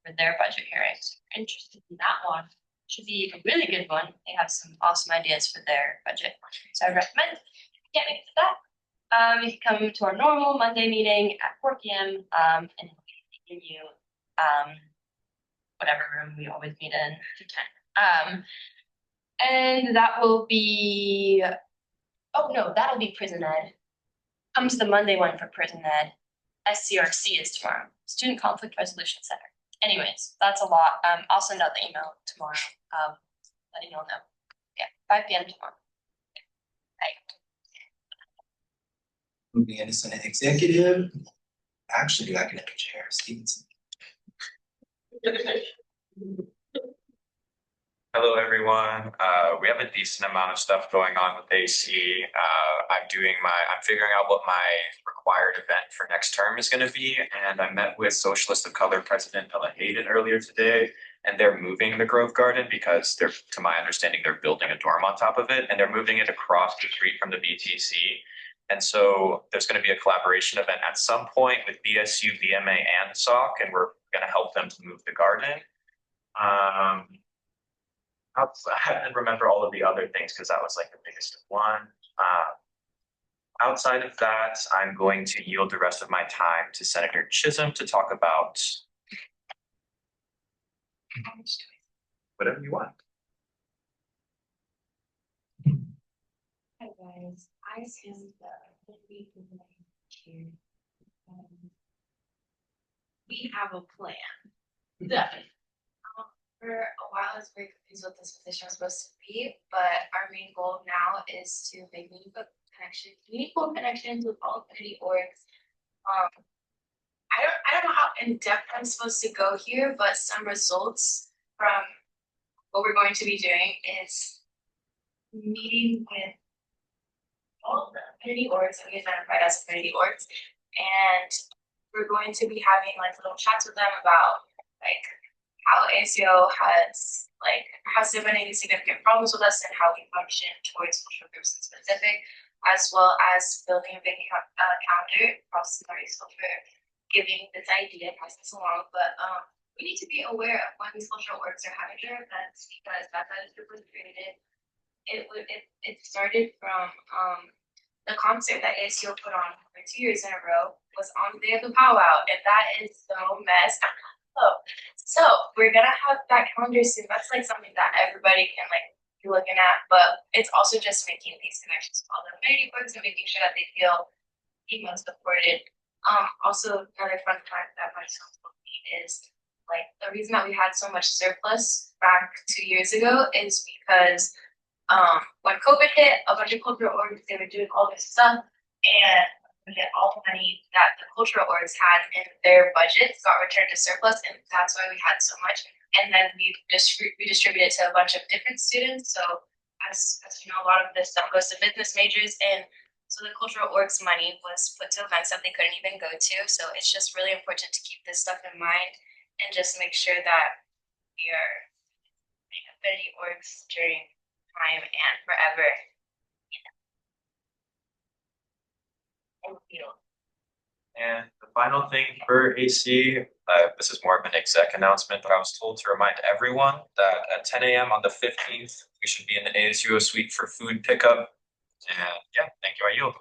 for their budget hearings. If you're interested in that one, should be a really good one. They have some awesome ideas for their budget. So I recommend getting to that. You can come to our normal Monday meeting at 4 p.m. And we'll continue whatever room we always meet in to 10. And that will be, that'll be Prison Ed. Come to the Monday one for Prison Ed. SCRC is tomorrow, Student Conflict Resolution Center. Anyways, that's a lot. I'll send out the email tomorrow letting you all know. Yeah, 5 p.m. tomorrow. Moving into Senate Executive. Actually, academic chair, Stevenson. Hello, everyone. We have a decent amount of stuff going on with AC. I'm figuring out what my required event for next term is going to be. And I met with Socialist of Color President Ella Hayden earlier today, and they're moving the Grove Garden because to my understanding, they're building a dorm on top of it, and they're moving it across the street from the BTC. And so there's going to be a collaboration event at some point with BSU, VMA, and SOC, and we're going to help them to move the garden. I didn't remember all of the other things because that was like the biggest one. Outside of that, I'm going to yield the rest of my time to Senator Chisholm to talk about whatever you want. Hi guys, I am the lead chair. We have a plan. Definitely. For a while, I was very confused what this position was supposed to be, but our main goal now is to make meaningful connections with all community orgs. I don't know how in depth I'm supposed to go here, but some results from what we're going to be doing is meeting with all the community orgs that we identified as community orgs, and we're going to be having like little chats with them about like how ASUO has there been any significant problems with us and how we function towards social groups in specific, as well as building a big calendar. Process is already still for giving this idea, pass this along, but we need to be aware of when these social orgs are having their events because that was created. It started from the concert that ASUO put on for 2 years in a row was on the day of the powwow, and that is so messed up. So we're gonna have that calendar soon. That's like something that everybody can like be looking at, but it's also just making these connections with all the community groups and making sure that they feel even supported. Also another fun fact that my son told me is like the reason that we had so much surplus back 2 years ago is because when COVID hit, a bunch of cultural orgs, they were doing all this stuff, and we get all the money that the cultural orgs had in their budgets got returned to surplus, and that's why we had so much. And then we redistributed to a bunch of different students. So as you know, a lot of this stuff goes to business majors, and so the cultural orgs money was put to events that they couldn't even go to. So it's just really important to keep this stuff in mind and just make sure that we are affinity orgs during time and forever. And the final thing for AC, this is more of an exec announcement, but I was told to remind everyone that at 10 a.m. on the 15th, we should be in the ASUO suite for food pickup. And yeah, thank you. I yield.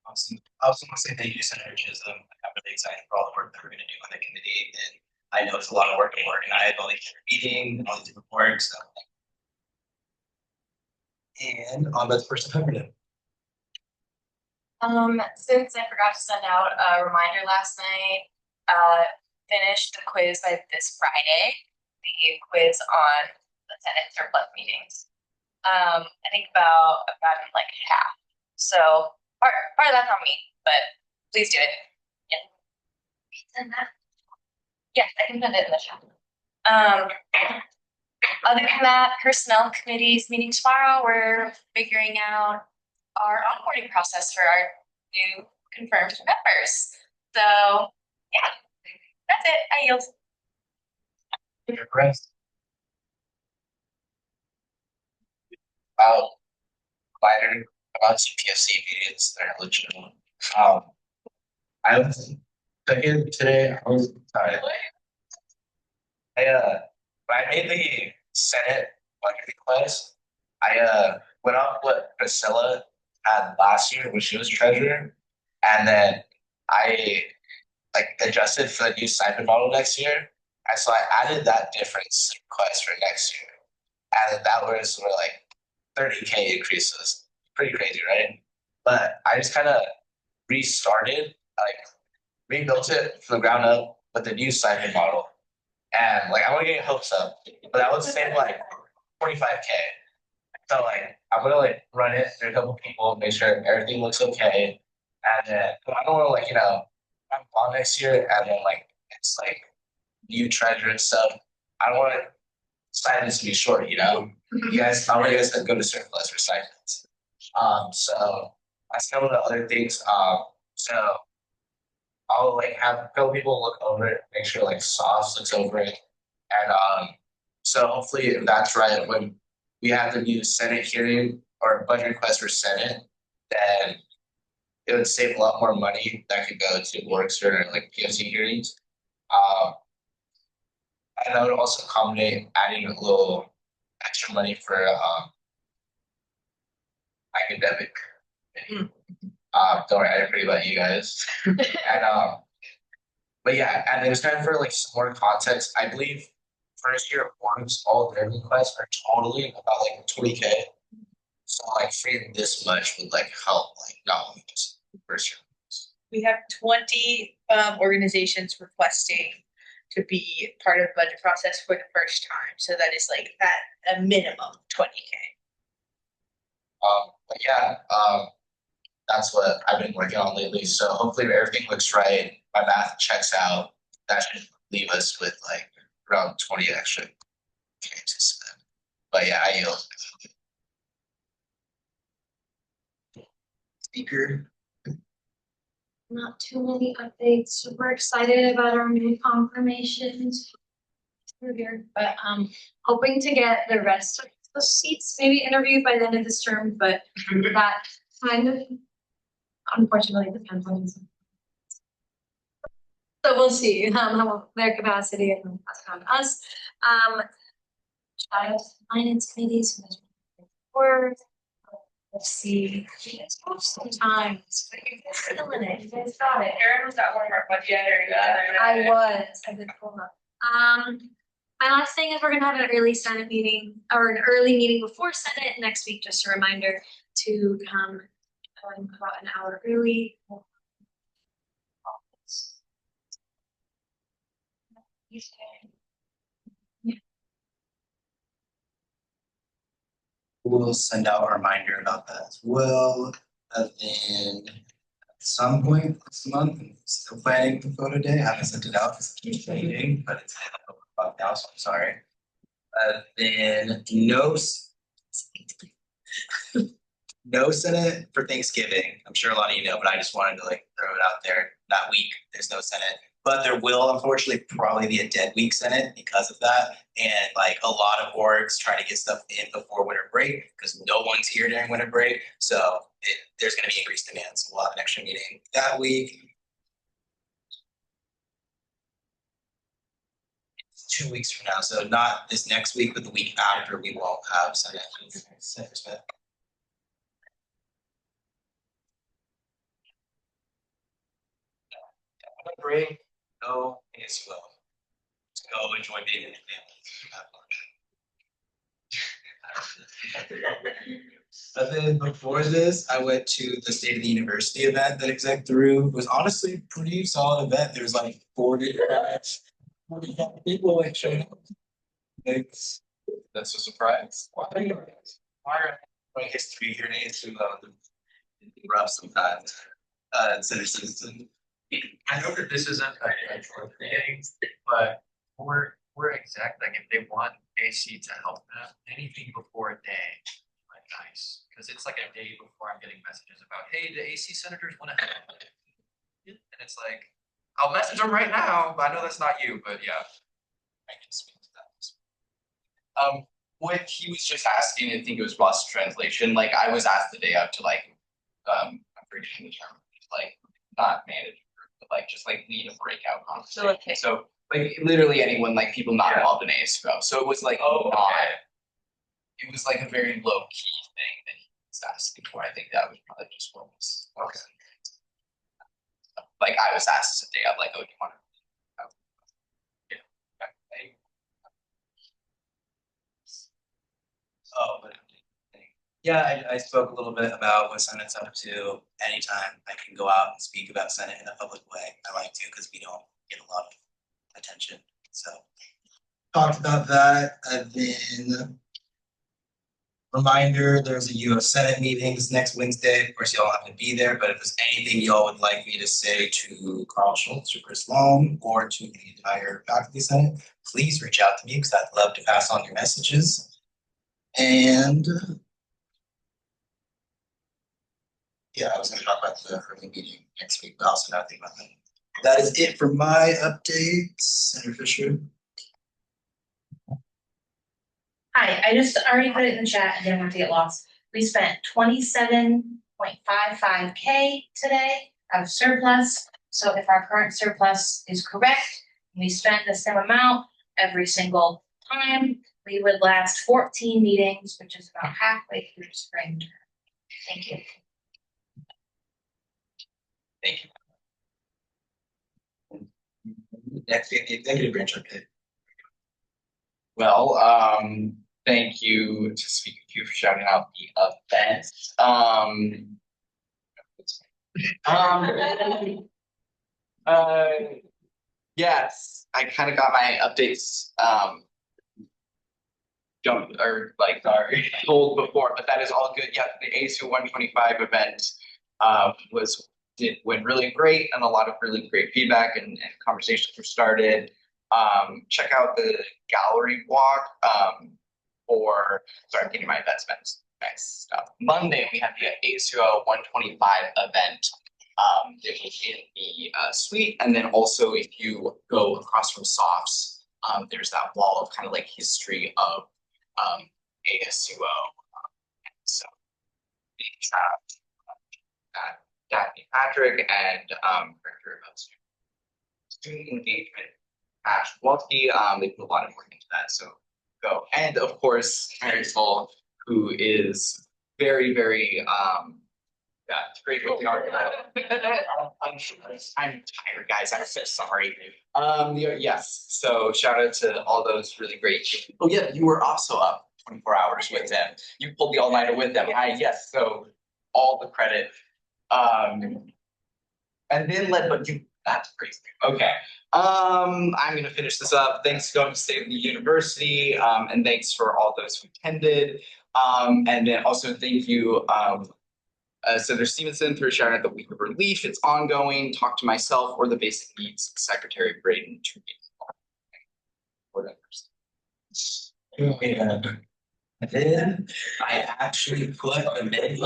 Awesome. I also want to say thank you to Senator Chisholm. I'm really excited for all the work that we're going to do on the committee. And I know it's a lot of work to organize all these different meetings and all these different works. So. And on to the person peppermint. Since I forgot to send out a reminder last night, finish the quiz by this Friday, the quiz on the Senate surplus meetings. I think about like half. So part of that's on me, but please do it. Yeah. Send that? Yes, I can send it in the chat. Other than that, personnel committee's meeting tomorrow. We're figuring out our onboarding process for our new confirmed members. So yeah, that's it. I yield. Your press. Quieter about CPSC meetings that are legitimate. I was thinking today, I was sorry. When I made the Senate budget request, I went off what Priscilla had last year when she was treasurer, and then I adjusted for the new stipend model next year, and so I added that difference request for next year, and then that was sort of like 30K increases, pretty crazy, right? But I just kind of restarted, rebuilt it from the ground up with the new stipend model, and I want to get hopes up, but I would say 25K. So like, I'm gonna like run it through a couple people, make sure everything looks okay. And then I don't wanna like, I'm on next year and then like, it's like new treasure and stuff. I don't want stipends to be short, You guys, I want you guys to go to surplus for stipends. So that's some of the other things. So I'll like have a couple people look over it, make sure like Sauce looks over it. And so hopefully if that's right, when we have the new Senate hearing or budget request for Senate, then it would save a lot more money that could go to works or like POC hearings. Um, and I would also accommodate adding a little extra money for academic. Don't worry, I didn't forget about you guys. And but yeah, and there's time for like some more context. I believe first year forms, all their requests are totally about like 20K. So like freeing this much would like help, like not only just first year. We have 20 organizations requesting to be part of the budget process for the first time. So that is like at a minimum 20K. But yeah, that's what I've been working on lately. So hopefully if everything looks right, my math checks out. That should leave us with like around 20 extra K to spend. But yeah, I yield. Speaker. Not too many updates. Super excited about our new confirmations. We're here, but hoping to get the rest of the seats maybe interviewed by the end of this term, but that kind of unfortunately depends on some. So we'll see how their capacity and that's on us. Child finance committees. Or let's see. Sometimes, but you guys still in it. You guys got it. Erin was at one of our budget areas. I was. I did pull up. My last thing is we're gonna have an early Senate meeting or an early meeting before Senate next week. Just a reminder to come about an hour early. We'll send out a reminder about that as well. And then at some point this month, I'm still planning for photo day. I haven't sent it out because it keeps changing, but it's about now, so I'm sorry. Then no Senate for Thanksgiving. I'm sure a lot of you know, but I just wanted to like throw it out there. That week, there's no Senate. But there will unfortunately probably be a dead week Senate because of that. And like a lot of orgs try to get stuff in before winter break because no one's here during winter break. So there's going to be increased demand. So we'll have an extra meeting that week. It's 2 weeks from now. So not this next week, but the week after we won't have Senate. Break, no ASUO. Just go enjoy being in the family. But then before this, I went to the State of the University event that exec threw. It was honestly a pretty solid event. There was like 40 people like showing up. Thanks. That's a surprise. Why are history here in ASUO rough sometimes? Center citizen. I know that this isn't a short thing, but we're exact, like if they want AC to help them, anything before a day, like nice. Cause it's like a day before I'm getting messages about, hey, the AC senators wanna help. And it's like, I'll message them right now, but I know that's not you, but yeah. I can speak to that. What he was just asking, I think it was lost translation. Like I was asked the day up to like, I'm forgetting the term, like not manage. Like just like lead a breakout conversation. Okay. So like literally anyone, like people not involved in ASUO. So it was like it was like a very low key thing that he was asking for. I think that was probably just what was like I was asked today, I'm like, oh, do you want to yeah, I spoke a little bit about what Senate's up to. Anytime I can go out and speak about Senate in a public way, I like to because we don't get a lot of attention. So talked about that. And then Reminder, there's a US Senate meetings next Wednesday. Of course, y'all don't have to be there, but if there's anything y'all would like me to say to Carl Schultz or Chris Long or to the entire faculty senate, please reach out to me because I'd love to pass on your messages. And yeah, I was gonna talk about the early meeting next week, but also not think about that. That is it for my updates. Senator Fisher. Hi, I just already put it in the chat, I didn't want to get lost. We spent 27.55K today out of surplus. So if our current surplus is correct, we spend the same amount every single time, we would last 14 meetings, which is about halfway through spring term. Thank you. Thank you. Next, the executive branch update. Well, thank you to speak with you for shouting out the events. Yes, I kind of got my updates jumped or like sorry told before, but that is all good. Yeah, the ASUO 125 event went really great, and a lot of really great feedback and conversations were started. Check out the gallery walk sorry, I'm getting my investments next up. Monday we have the ASUO 125 event. It was in the suite, and then also if you go across from Softs, there's that wall of kind of like history of ASUO. So big shout out Daphne Patrick and Director of Student Engagement, Ash Walski. They put a lot of work into that, so go. And of course, Mary Soul, who is very, very it's great with the art. I'm tired, guys. I'm so sorry. Yes. So shout out to all those really great. Oh yeah, you were also up 24 hours with them. You pulled the all-nighter with them. Yes. So all the credit. And then that's crazy. Okay. I'm gonna finish this up. Thanks to Golden State University, and thanks for all those who attended. And then also thank you, Senator Stevenson, for sharing out the Week of Relief. It's ongoing. Talk to myself or the Basic Needs Secretary Braden to And then I actually put the minutes.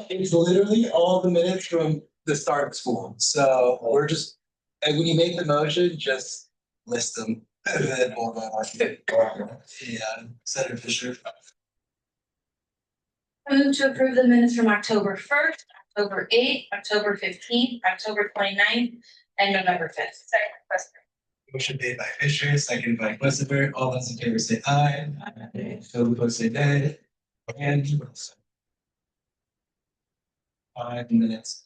It's literally all the minutes from the start of school. So we're just, and when you make the motion, just list them. And then we'll go on. Yeah, Senator Fisher. Move to approve the minutes from October 1st, October 8th, October 15th, October 29th, and November 5th. Second, Quester. Motion made by Fisher, seconded by Quisiper. All those in favor say aye. Aye. Those opposed say nay. And Wilson. 5 minutes.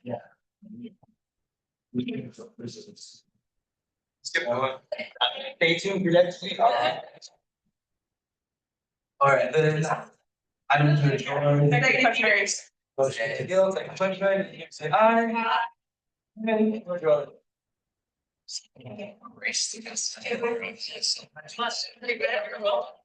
Yeah. Skip going. Stay tuned for next week. All right, then. I'm going to adjourn. Motion to go, second question, you say aye. And we're adjourned. Race to this.